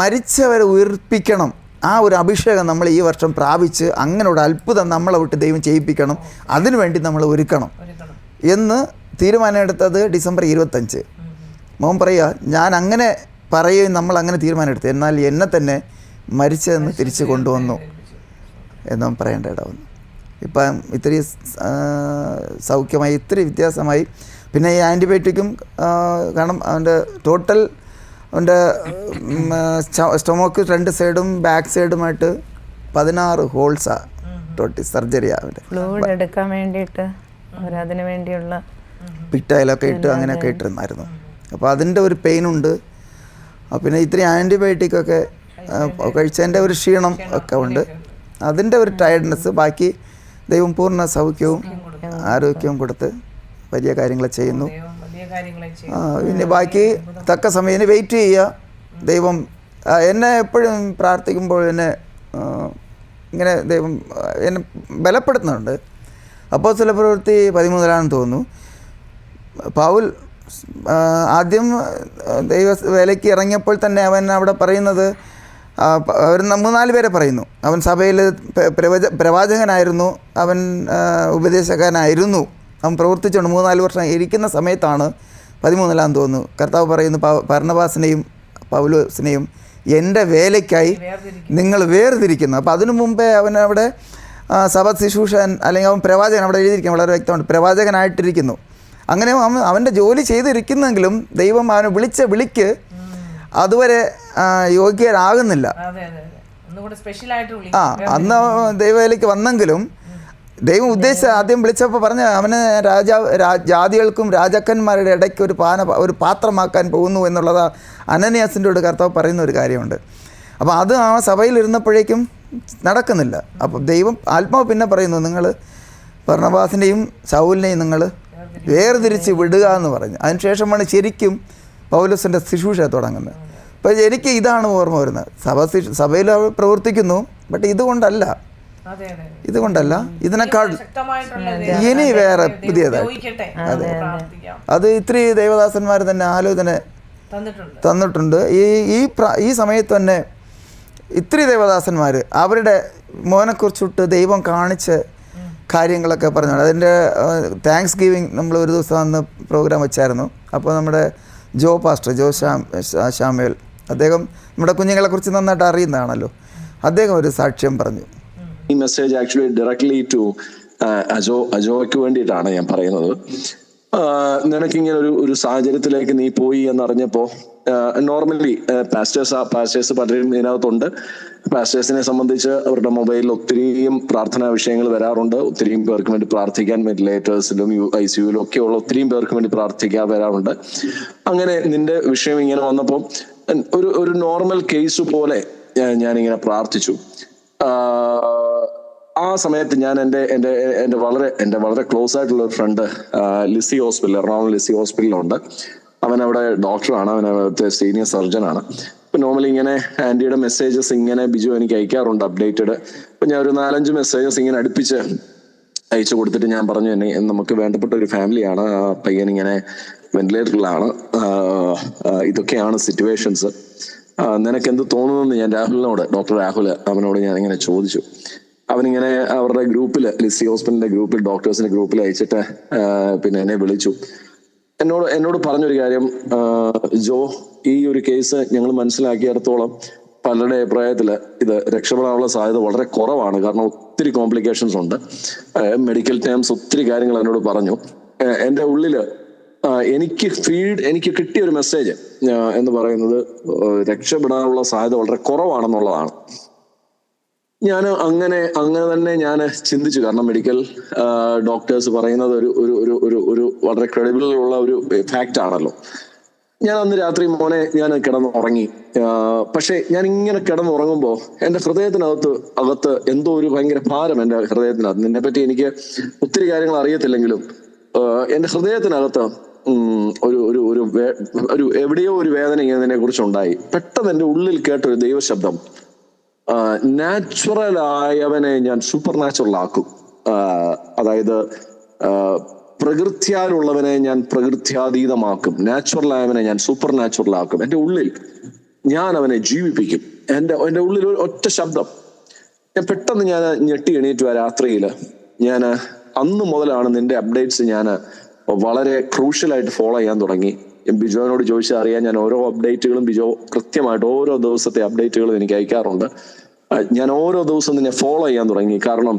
മരിച്ചവരെ ഉയർപ്പിക്കണം, ആ ഒരു അഭിഷേകം നമ്മൾ ഈ വർഷം പ്രാപിച്ച് അങ്ങനെ ഒരു അത്ഭുതം നമ്മളെ വിട്ട് ദൈവം ചെയ്യിപ്പിക്കണം, അതിനുവേണ്ടി നമ്മൾ ഒരുക്കണം എന്ന് തീരുമാനമെടുത്തത് ഡിസംബർ 25. മോൻ പറയുക, ഞാൻ അങ്ങനെ പറയുകയും നമ്മൾ അങ്ങനെ തീരുമാനമെടുത്തു, എന്നാൽ എന്നെ തന്നെ മരിച്ചതെന്ന് തിരിച്ച് കൊണ്ടുവന്നു എന്നും പറയേണ്ട ഇടവന്നു. ഇപ്പം ഇത്തിരി സൗഖ്യമായി, ഇത്തിരി വ്യത്യാസമായി. പിന്നെ ഈ ആൻറ്റിബയോട്ടിക്കും കാരണം അവൻ്റെ ടോട്ടൽ അവൻ്റെ സ്റ്റൊമക്ക് 2 സൈഡും ബാക്ക് സൈഡുമായിട്ട് 16 ഹോൾസാണ്. ടോട്ടൽ സർജറിയാണ് അവൻ്റെ. ഫ്ലൂയിഡ് എടുക്കാൻ വേണ്ടിയിട്ട് അവരതിന് വേണ്ടിയുള്ള പിറ്റായിലൊക്കെ ഇട്ട് അങ്ങനെയൊക്കെ ഇട്ടിരുന്നായിരുന്നു. അപ്പോൾ അതിൻ്റെ ഒരു പെയിനുണ്ട്. പിന്നെ ഇത്തിരി ആൻറ്റിബയോട്ടിക്കൊക്കെ കഴിച്ചതിൻ്റെ ഒരു ക്ഷീണം ഒക്കെ ഉണ്ട്, അതിൻ്റെ ഒരു ടയർഡ്നെസ്. ബാക്കി ദൈവം പൂർണ്ണ സൗഖ്യവും ആരോഗ്യവും കൊടുത്ത് വലിയ കാര്യങ്ങൾ ചെയ്യുന്നു. പിന്നെ ബാക്കി തക്ക സമയത്തിന് വെയിറ്റ് ചെയ്യുക. ദൈവം എന്നെ എപ്പോഴും പ്രാർത്ഥിക്കുമ്പോൾ എന്നെ ഇങ്ങനെ ദൈവം എന്നെ ബലപ്പെടുത്തുന്നുണ്ട്. അപ്പോസ്തല പ്രവൃത്തി 13 തോന്നുന്നു, പൗൽ ആദ്യം ദൈവ വേലയ്ക്ക് ഇറങ്ങിയപ്പോൾ തന്നെ അവൻ അവിടെ പറയുന്നത്, അവർ 3-4 പേരെ പറയുന്നു. അവൻ സഭയിൽ പ്രവാചകനായിരുന്നു, അവൻ ഉപദേശകനായിരുന്നു, അവൻ പ്രവർത്തിച്ചുകൊണ്ട് 3-4 വർഷം ഇരിക്കുന്ന സമയത്താണ് 13 തോന്നുന്നു കർത്താവ് പറയുന്നു, ബർന്നബാസിനെയും പൗലോസിനെയും എൻ്റെ വേലയ്ക്കായി നിങ്ങൾ വേർതിരിക്കുന്നു. അപ്പോൾ അതിനു മുമ്പേ അവൻ അവിടെ സഭ ശുശ്രൂഷൻ അല്ലെങ്കിൽ അവൻ പ്രവാചകൻ അവിടെ എഴുതിയിരിക്കുന്നു, വളരെ വ്യക്തമാണ്, പ്രവാചകനായിട്ടിരിക്കുന്നു. അങ്ങനെ അവൻ്റെ ജോലി ചെയ്തിരിക്കുന്നെങ്കിലും ദൈവം അവനെ വിളിച്ച വിളിക്ക് അതുവരെ യോഗ്യരാകുന്നില്ല. അന്ന് ദൈവവേലയ്ക്ക് വന്നെങ്കിലും ദൈവം ഉദ്ദേശിച്ച ആദ്യം വിളിച്ചപ്പോൾ പറഞ്ഞ അവന് ജാതികൾക്കും രാജാക്കന്മാരുടെ ഇടയ്ക്ക് ഒരു പാത്രമാക്കാൻ പോകുന്നു എന്നുള്ളത് അനനിയാസിൻ്റെ ഒരു കർത്താവ് പറയുന്ന ഒരു കാര്യമുണ്ട്. അപ്പോൾ അത് ആ സഭയിലിരുന്നപ്പോഴേക്കും നടക്കുന്നില്ല. അപ്പോൾ ദൈവം ആത്മാവ് പിന്നെ പറയുന്നു, നിങ്ങൾ ബർന്നബാസിനെയും ശൗലിനെയും നിങ്ങൾ വേർതിരിച്ച് വിടുക എന്ന് പറഞ്ഞു. അതിനുശേഷമാണ് ശരിക്കും പൗലോസിൻ്റെ ശുശ്രൂഷ തുടങ്ങുന്നത്. അപ്പോൾ എനിക്ക് ഇതാണ് ഓർമ്മ വരുന്നത്, സഭയിൽ പ്രവർത്തിക്കുന്നു, ബട്ട് ഇതുകൊണ്ടല്ല, ഇതിനേക്കാൾ ഇനി വേറെ പുതിയതായിട്ട് അത് ഇത്തിരി ദൈവദാസന്മാർ തന്നെ ആലോചന തന്നിട്ടുണ്ട്. ഈ സമയത്ത് തന്നെ ഇത്തിരി ദൈവദാസന്മാർ അവരുടെ മോനെക്കുറിച്ചിട്ട് ദൈവം കാണിച്ച് കാര്യങ്ങളൊക്കെ പറഞ്ഞു. അതിൻ്റെ താങ്ക്സ് ഗിവിങ് നമ്മൾ ഒരു ദിവസം അന്ന് പ്രോഗ്രാം വെച്ചായിരുന്നു. അപ്പോൾ നമ്മുടെ ജോ ശാമുവേൽ, അദ്ദേഹം നമ്മുടെ കുഞ്ഞുങ്ങളെക്കുറിച്ച് നന്നായിട്ട് അറിയുന്നതാണല്ലോ, അദ്ദേഹം ഒരു സാക്ഷ്യം പറഞ്ഞു. ഈ മെസ്സേജ് ആക്ച്വലി ഡയറക്ട്ലി ടു അജോയ്ക്ക് വേണ്ടിയിട്ടാണ് ഞാൻ പറയുന്നത്. നിനക്കിങ്ങനെ ഒരു സാഹചര്യത്തിലേക്ക് നീ പോയി എന്നറിഞ്ഞപ്പോൾ നോർമലി പാസ്റ്റേഴ്സ് പലരും ഇതിനകത്തുണ്ട്. പാസ്റ്റേഴ്സിനെ സംബന്ധിച്ച് അവരുടെ മൊബൈലിൽ ഒത്തിരിയും പ്രാർത്ഥനാ വിഷയങ്ങൾ വരാറുണ്ട്. ഒത്തിരിയും പേർക്ക് വേണ്ടി പ്രാർത്ഥിക്കാൻ വെന്റിലേറ്റേഴ്സിലും ICUയിലും ഒക്കെയുള്ള ഒത്തിരിയും പേർക്ക് വേണ്ടി പ്രാർത്ഥിക്കാൻ വരാറുണ്ട്. അങ്ങനെ നിന്റെ വിഷയം ഇങ്ങനെ വന്നപ്പോൾ ഒരു നോർമൽ കേസ് പോലെ ഞാനിങ്ങനെ പ്രാർത്ഥിച്ചു. ആ സമയത്ത് ഞാൻ എൻ്റെ വളരെ ക്ലോസ് ആയിട്ടുള്ള ഒരു ഫ്രണ്ട് ലിസി ഹോസ്പിറ്റൽ, എറണാകുളം ലിസി ഹോസ്പിറ്റലിലുണ്ട്. അവൻ അവിടെ ഡോക്ടറാണ്, അവൻ അവിടുത്തെ സീനിയർ സർജനാണ്. ഇപ്പം നോർമലി ഇങ്ങനെ ആൻറ്റിയുടെ മെസ്സേജസ് ഇങ്ങനെ ബിജു എനിക്ക് അയക്കാറുണ്ട് അപ്ഡേറ്റഡ്. അപ്പം ഞാൻ ഒരു 4-5 മെസ്സേജസ് ഇങ്ങനെ അടുപ്പിച്ച് അയച്ചു കൊടുത്തിട്ട് ഞാൻ പറഞ്ഞു, എന്നെ നമുക്ക് വേണ്ടപ്പെട്ട ഒരു ഫാമിലിയാണ്, ആ പയ്യൻ ഇങ്ങനെ വെന്റിലേറ്ററിലാണ്, ഇതൊക്കെയാണ് സിറ്റുവേഷൻസ്, നിനക്ക് എന്ത് തോന്നുന്നെന്ന് ഞാൻ ഡോക്ടർ രാഹുൽ അവനോട് ഞാൻ ഇങ്ങനെ ചോദിച്ചു. അവനിങ്ങനെ അവരുടെ ഗ്രൂപ്പിൽ, ലിസി ഹോസ്പിറ്റലിന്റെ ഗ്രൂപ്പിൽ, ഡോക്ടേഴ്സിന്റെ ഗ്രൂപ്പിൽ അയച്ചിട്ട് പിന്നെ എന്നെ വിളിച്ചു. എന്നോട് പറഞ്ഞൊരു കാര്യം, ജോ, ഈ ഒരു കേസ് ഞങ്ങൾ മനസ്സിലാക്കിയിടത്തോളം പലരുടെ അഭിപ്രായത്തില് ഇത് രക്ഷപ്പെടാനുള്ള സാധ്യത വളരെ കുറവാണ്. കാരണം ഒത്തിരി കോംപ്ലിക്കേഷൻസ് ഉണ്ട്, മെഡിക്കൽ ടേംസ്, ഒത്തിരി കാര്യങ്ങൾ എന്നോട് പറഞ്ഞു. എൻ്റെ ഉള്ളില് എനിക്ക് കിട്ടിയ ഒരു മെസ്സേജ് എന്ന് പറയുന്നത് രക്ഷപ്പെടാനുള്ള സാധ്യത വളരെ കുറവാണെന്നുള്ളതാണ്. ഞാൻ അങ്ങനെ തന്നെ ഞാൻ ചിന്തിച്ചു. കാരണം മെഡിക്കൽ ഡോക്ടേഴ്സ് പറയുന്നത് ഒരു വളരെ ക്രെഡിബിൾ ഉള്ള ഒരു ഫാക്റ്റ് ആണല്ലോ. ഞാൻ അന്ന് രാത്രി മോനെ ഞാൻ കിടന്നുറങ്ങി. പക്ഷെ ഞാൻ ഇങ്ങനെ കിടന്നുറങ്ങുമ്പോൾ എൻ്റെ ഹൃദയത്തിനകത്ത് എന്തോ ഒരു ഭയങ്കര ഭാരം എൻ്റെ ഹൃദയത്തിനകത്ത്. നിന്നെപ്പറ്റി എനിക്ക് ഒത്തിരി കാര്യങ്ങൾ അറിയത്തില്ലെങ്കിലും എൻ്റെ ഹൃദയത്തിനകത്ത് ഒരു ഒരു ഒരു ഒരു എവിടെയോ ഒരു വേദന ഇതിനെ കുറിച്ചുണ്ടായി. പെട്ടെന്ന് എൻ്റെ ഉള്ളിൽ കേട്ടൊരു ദൈവശബ്ദം, നാച്ചുറൽ ആയവനെ ഞാൻ സൂപ്പർ നാച്ചുറൽ ആക്കും. അതായത് പ്രകൃത്യാലുള്ളവനെ ഞാൻ പ്രകൃത്യാതീതമാക്കും, നാച്ചുറൽ ആയവനെ ഞാൻ സൂപ്പർ നാച്ചുറൽ ആക്കും. എൻ്റെ ഉള്ളിൽ ഞാൻ അവനെ ജീവിപ്പിക്കും. എൻ്റെ ഉള്ളിൽ ഒറ്റ ശബ്ദം. പെട്ടെന്ന് ഞാൻ ഞെട്ടി എണീറ്റു. ആ രാത്രിയിൽ ഞാൻ അന്ന് മുതലാണ് നിന്റെ അപ്ഡേറ്റ്സ് ഞാൻ വളരെ ക്രൂഷ്യലായിട്ട് ഫോളോ ചെയ്യാൻ തുടങ്ങി. ബിജോനോട് ചോദിച്ചാൽ അറിയാൻ, ഞാൻ ഓരോ അപ്ഡേറ്റുകളും ബിജോ കൃത്യമായിട്ട് ഓരോ ദിവസത്തെ അപ്ഡേറ്റുകളും എനിക്ക് അയക്കാറുണ്ട്. ഞാൻ ഓരോ ദിവസവും നിന്നെ ഫോളോ ചെയ്യാൻ തുടങ്ങി. കാരണം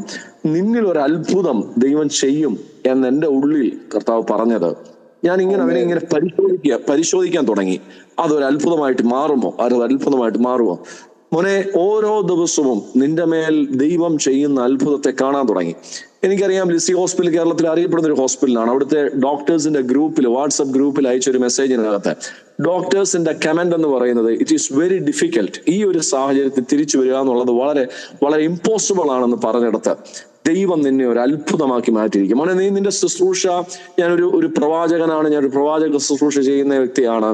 നിന്നിൽ ഒരു അത്ഭുതം ദൈവം ചെയ്യും എന്ന് എൻ്റെ ഉള്ളിൽ കർത്താവ് പറഞ്ഞത് ഞാൻ ഇങ്ങനെ അവനെ ഇങ്ങനെ പരിശോധിക്കാൻ തുടങ്ങി. അതൊരു അത്ഭുതമായിട്ട് മാറുമോ? മോനെ, ഓരോ ദിവസവും നിന്റെ മേൽ ദൈവം ചെയ്യുന്ന അത്ഭുതത്തെ കാണാൻ തുടങ്ങി. എനിക്കറിയാം, ലിസി ഹോസ്പിറ്റൽ കേരളത്തിൽ അറിയപ്പെടുന്ന ഒരു ഹോസ്പിറ്റലാണ്. അവിടുത്തെ ഡോക്ടേഴ്സിന്റെ ഗ്രൂപ്പിൽ, വാട്സപ്പ് ഗ്രൂപ്പിൽ അയച്ചൊരു മെസ്സേജിനകത്ത് ഡോക്ടേഴ്സിന്റെ കമന്റ് എന്ന് പറയുന്നത്, ഇറ്റ് ഈസ് വെരി ഡിഫിക്കൽട്ട്. ഈ ഒരു സാഹചര്യത്തിൽ തിരിച്ചു വരിക എന്നുള്ളത് വളരെ വളരെ ഇമ്പോസിബിൾ ആണെന്ന് പറഞ്ഞിടത്ത് ദൈവം നിന്നെ ഒരു അത്ഭുതമാക്കി മാറ്റിയിരിക്കും. മോനെ, നീ നിന്റെ ശുശ്രൂഷ, ഞാനൊരു പ്രവാചകനാണ്, ഞാനൊരു പ്രവാചക ശുശ്രൂഷ ചെയ്യുന്ന വ്യക്തിയാണ്.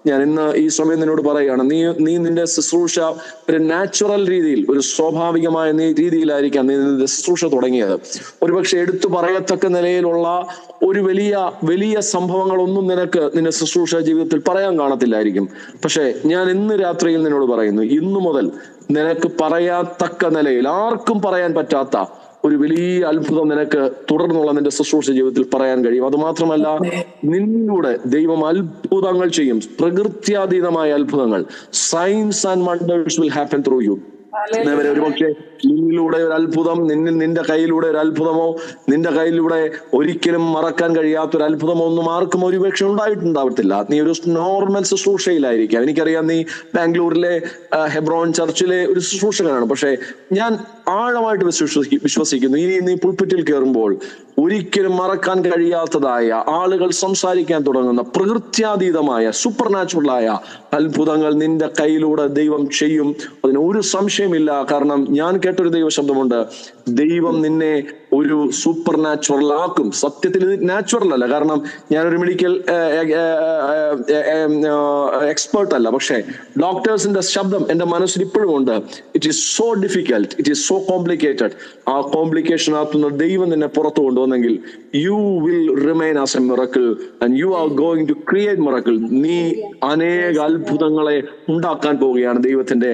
ഞാൻ ഇന്ന് ഈ സമയം നിന്നോട് പറയുകയാണ്, നീ നിന്റെ ശുശ്രൂഷ ഒരു നാച്ചുറൽ രീതിയിൽ, ഒരു സ്വാഭാവികമായ രീതിയിലായിരിക്കാം നീ നിന്റെ ശുശ്രൂഷ തുടങ്ങിയത്. ഒരുപക്ഷെ എടുത്തു പറയത്തക്ക നിലയിലുള്ള ഒരു വലിയ സംഭവങ്ങളൊന്നും നിന്റെ ശുശ്രൂഷ ജീവിതത്തിൽ പറയാൻ കാണത്തില്ലായിരിക്കും. പക്ഷെ ഞാൻ ഇന്ന് രാത്രിയിൽ നിന്നോട് പറയുന്നു, ഇന്നു മുതൽ നിനക്ക് പറയാത്തക്ക നിലയിൽ, ആർക്കും പറയാൻ പറ്റാത്ത ഒരു വലിയ അത്ഭുതം നിനക്ക് തുടർന്നുള്ള നിന്റെ ശുശ്രൂഷ ജീവിതത്തിൽ പറയാൻ കഴിയും. അതുമാത്രമല്ല, നിന്നിലൂടെ ദൈവം അത്ഭുതങ്ങൾ ചെയ്യും, പ്രകൃത്യാതീതമായ അത്ഭുതങ്ങൾ. Signs and wonders will happen through you. ഒരുപക്ഷെ നിന്നിലൂടെ ഒരു അത്ഭുതം, നിന്റെ കയ്യിലൂടെ ഒരു അത്ഭുതമോ, നിന്റെ കയ്യിലൂടെ ഒരിക്കലും മറക്കാൻ കഴിയാത്തൊരു അത്ഭുതമോ ഒന്നും ആർക്കും ഒരുപക്ഷെ ഉണ്ടായിട്ടുണ്ടാവത്തില്ല. നീ ഒരു നോർമൽ ശുശ്രൂഷയിലായിരിക്കാം. എനിക്കറിയാം, നീ ബാംഗ്ലൂരിലെ ഹെബ്രോൺ ചർച്ചിലെ ഒരു ശുശ്രൂഷകനാണ്. പക്ഷെ ഞാൻ ആഴമായിട്ട് വിശ്വസിക്കുന്നു, നീ പുൾപിറ്റിൽ കയറുമ്പോൾ ഒരിക്കലും മറക്കാൻ കഴിയാത്തതായ, ആളുകൾ സംസാരിക്കാൻ തുടങ്ങുന്ന പ്രകൃത്യാതീതമായ സൂപ്പർ നാച്ചുറലായ അത്ഭുതങ്ങൾ നിന്റെ കയ്യിലൂടെ ദൈവം ചെയ്യും. അതിന് ഒരു സംശയമില്ല. കാരണം ഞാൻ കേട്ടൊരു ദൈവ ശബ്ദമുണ്ട്, ദൈവം നിന്നെ ഒരു സൂപ്പർ നാച്ചുറൽ ആക്കും. സത്യത്തിൽ ഇത് നാച്ചുറൽ അല്ല, കാരണം ഞാനൊരു മെഡിക്കൽ എക്സ്പേർട്ട് അല്ല. പക്ഷേ ഡോക്ടേഴ്സിന്റെ ശബ്ദം എൻ്റെ മനസ്സിൽ ഇപ്പോഴും ഉണ്ട്. It is so difficult, it is so complicated. ആ കോംപ്ലിക്കേഷനകത്തുനിന്ന് ദൈവം നിന്നെ പുറത്തു കൊണ്ടുവന്നെങ്കിൽ you will remain as a miracle and you are going to create miracle. നീ അനേക അത്ഭുതങ്ങളെ ഉണ്ടാക്കാൻ പോവുകയാണ് ദൈവത്തിന്റെ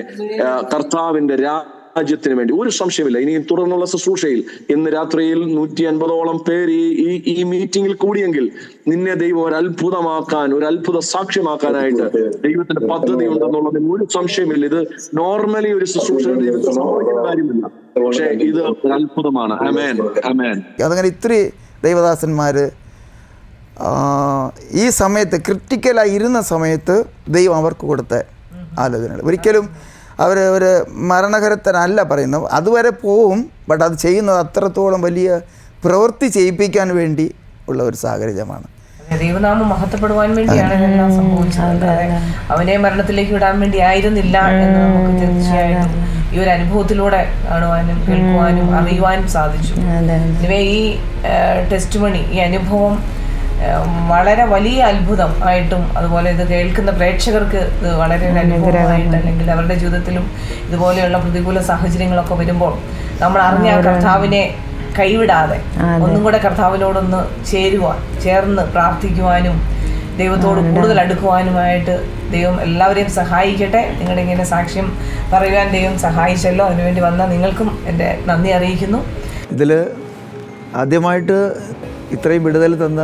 കർത്താവിന്റെ രാജ്യത്തിന് വേണ്ടി. ഒരു സംശയമില്ല. ഇനി തുടർന്നുള്ള ശുശ്രൂഷയിൽ ഇന്ന് രാത്രിയിൽ 150ഓളം പേര് ഈ മീറ്റിംഗിൽ കൂടിയെങ്കിൽ നിന്നെ ദൈവം ഒരു അത്ഭുതമാക്കാൻ, ഒരു അത്ഭുത സാക്ഷ്യമാക്കാനായിട്ട് ദൈവത്തിന്റെ പദ്ധതി ഉണ്ടെന്നുള്ളതിന് ഒരു സംശയമില്ല. ഇത് നോർമലി ഒരു ശുശ്രൂഷ ദൈവത്തിൽ സംഭവിക്കുന്ന കാര്യമില്ല, പക്ഷെ ഇത് ഒരു അത്ഭുതമാണ്. ആമേൻ, ആമേൻ. അതങ്ങനെ ഇത്തിരി ദൈവദാസന്മാര് ഈ സമയത്ത് ക്രിട്ടിക്കലായി ഇരുന്ന സമയത്ത് ദൈവം അവർക്ക് കൊടുത്ത ആലോചനകൾ ഒരിക്കലും അവർ ഒരു മരണകരത്തനല്ല പറയുന്നത്. അതുവരെ പോവും, ബട്ട് അത് ചെയ്യുന്നത് അത്രത്തോളം വലിയ പ്രവൃത്തി ചെയ്യിപ്പിക്കാൻ വേണ്ടി ഉള്ള ഒരു സാഹചര്യമാണ്. ദൈവനാമം മഹത്വപ്പെടുവാൻ വേണ്ടിയാണ് ഇതെല്ലാം സംഭവിച്ചത്. അവനെ മരണത്തിലേക്ക് വിടാൻ വേണ്ടി ആയിരുന്നില്ല എന്ന് നമുക്ക് തീർച്ചയായിട്ടും ഈ ഒരു അനുഭവത്തിലൂടെ കാണുവാനും കേൾക്കുവാനും അറിയുവാനും സാധിച്ചു. ഈ ടെസ്റ്റ് മണി, ഈ അനുഭവം വളരെ വലിയ അത്ഭുതം ആയിട്ടും, അതുപോലെ ഇത് കേൾക്കുന്ന പ്രേക്ഷകർക്ക് ഇത് വളരെ ഒരു അനുഭവമായിട്ട്, അല്ലെങ്കിൽ അവരുടെ ജീവിതത്തിലും ഇതുപോലെയുള്ള പ്രതികൂല സാഹചര്യങ്ങളൊക്കെ വരുമ്പോൾ നമ്മൾ അറിഞ്ഞ കർത്താവിനെ കൈവിടാതെ ഒന്നും കൂടെ കർത്താവിനോടൊന്ന് ചേർന്ന് പ്രാർത്ഥിക്കുവാനും ദൈവത്തോട് കൂടുതൽ അടുക്കുവാനുമായിട്ട് ദൈവം എല്ലാവരെയും സഹായിക്കട്ടെ. നിങ്ങളുടെ ഇങ്ങനെ സാക്ഷ്യം പറയുവാൻ ദൈവം സഹായിച്ചല്ലോ, അതിനുവേണ്ടി വന്ന നിങ്ങൾക്കും എൻ്റെ നന്ദി അറിയിക്കുന്നു. ഇതിൽ ആദ്യമായിട്ട് ഇത്രയും വിടുതൽ തന്ന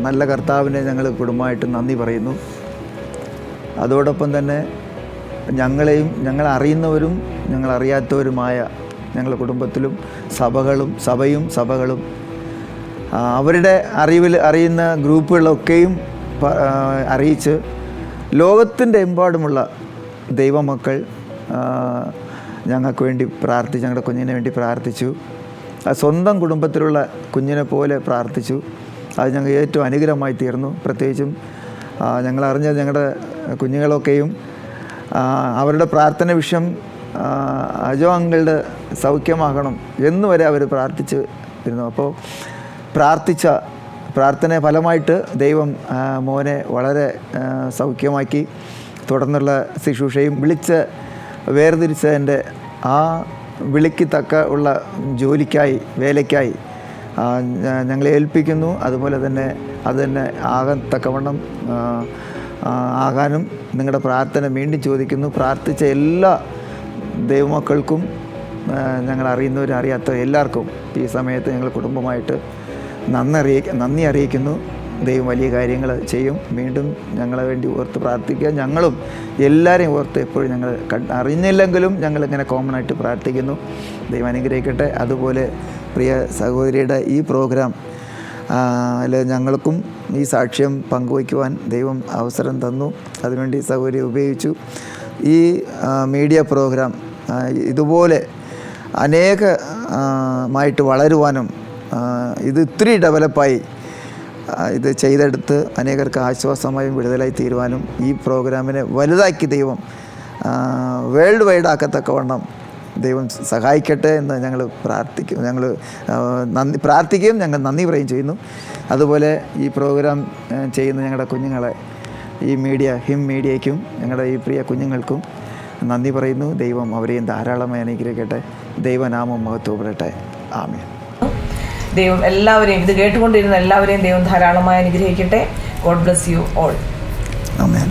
നല്ല കർത്താവിനെ ഞങ്ങൾ കുടുംബമായിട്ട് നന്ദി പറയുന്നു. അതോടൊപ്പം തന്നെ ഞങ്ങളെ അറിയുന്നവരും ഞങ്ങളറിയാത്തവരുമായ ഞങ്ങളുടെ കുടുംബത്തിലും സഭകളും അവരുടെ അറിയുന്ന ഗ്രൂപ്പുകളൊക്കെയും അറിയിച്ച് ലോകത്തിൻ്റെ എമ്പാടുമുള്ള ദൈവമക്കൾ ഞങ്ങൾക്ക് വേണ്ടി ഞങ്ങളുടെ കുഞ്ഞിനെ വേണ്ടി പ്രാർത്ഥിച്ചു. സ്വന്തം കുടുംബത്തിലുള്ള കുഞ്ഞിനെ പോലെ പ്രാർത്ഥിച്ചു. അത് ഞങ്ങൾ ഏറ്റവും അനുഗ്രഹമായി തീർന്നു. പ്രത്യേകിച്ചും ഞങ്ങളറിഞ്ഞ ഞങ്ങളുടെ കുഞ്ഞുങ്ങളൊക്കെയും അവരുടെ പ്രാർത്ഥന വിഷയം അജോ അങ്കിളുടെ സൗഖ്യമാകണം എന്നുവരെ അവർ പ്രാർത്ഥിച്ച് ഇരുന്നു. അപ്പോൾ പ്രാർത്ഥന ഫലമായിട്ട് ദൈവം മോനെ വളരെ സൗഖ്യമാക്കി. തുടർന്നുള്ള ശുശ്രൂഷയും വിളിച്ച് വേർതിരിച്ചതിൻ്റെ ആ വിളിക്ക് തക്ക ഉള്ള ജോലിക്കായി, വേലയ്ക്കായി ഞങ്ങളെ ഏൽപ്പിക്കുന്നു. അതുപോലെ തന്നെ അത് തന്നെ ആകത്തക്കവണ്ണം ആകാനും നിങ്ങളുടെ പ്രാർത്ഥന വീണ്ടും ചോദിക്കുന്നു. പ്രാർത്ഥിച്ച എല്ലാ ദൈവമക്കൾക്കും, ഞങ്ങൾ അറിയുന്നവരും അറിയാത്തവരും എല്ലാവർക്കും ഈ സമയത്ത് ഞങ്ങൾ കുടുംബമായിട്ട് നന്ദി അറിയിക്കുന്നു. ദൈവം വലിയ കാര്യങ്ങൾ ചെയ്യും. വീണ്ടും ഞങ്ങളെ വേണ്ടി ഓർത്ത് പ്രാർത്ഥിക്കുക. ഞങ്ങളും എല്ലാവരെയും ഓർത്ത് എപ്പോഴും ഞങ്ങൾ അറിഞ്ഞില്ലെങ്കിലും ഞങ്ങളിങ്ങനെ കോമൺ ആയിട്ട് പ്രാർത്ഥിക്കുന്നു. ദൈവം അനുഗ്രഹിക്കട്ടെ. അതുപോലെ പ്രിയ സഹോദരിയുടെ ഈ പ്രോഗ്രാം ഞങ്ങൾക്കും ഈ സാക്ഷ്യം പങ്കുവയ്ക്കുവാൻ ദൈവം അവസരം തന്നു. അതിനുവേണ്ടി സഹോദരി ഉപയോഗിച്ചു. ഈ മീഡിയ പ്രോഗ്രാം ഇതുപോലെ അനേകമായിട്ട് വളരുവാനും ഇത് ഇത്തിരി ഡെവലപ്പായി ഇത് ചെയ്തെടുത്ത് അനേകർക്ക് ആശ്വാസമായും വിടുതലായി തീരുവാനും ഈ പ്രോഗ്രാമിനെ വലുതാക്കി ദൈവം വേൾഡ് വൈഡ് ആക്കത്തക്കവണ്ണം ദൈവം സഹായിക്കട്ടെ എന്ന് ഞങ്ങൾ പ്രാർത്ഥിക്കും. ഞങ്ങൾ പ്രാർത്ഥിക്കുകയും ഞങ്ങൾ നന്ദി പറയുകയും ചെയ്യുന്നു. അതുപോലെ ഈ പ്രോഗ്രാം ചെയ്യുന്ന ഞങ്ങളുടെ കുഞ്ഞുങ്ങളെ, ഈ ഹിം മീഡിയയ്ക്കും ഞങ്ങളുടെ ഈ പ്രിയ കുഞ്ഞുങ്ങൾക്കും നന്ദി പറയുന്നു. ദൈവം അവരെയും ധാരാളമായി അനുഗ്രഹിക്കട്ടെ. ദൈവനാമം മഹത്വപ്പെടട്ടെ. ആമേൻ. ദൈവം എല്ലാവരെയും, ഇത് കേട്ടുകൊണ്ടിരുന്ന എല്ലാവരെയും ദൈവം ധാരാളമായി അനുഗ്രഹിക്കട്ടെ. God bless you all. Amen.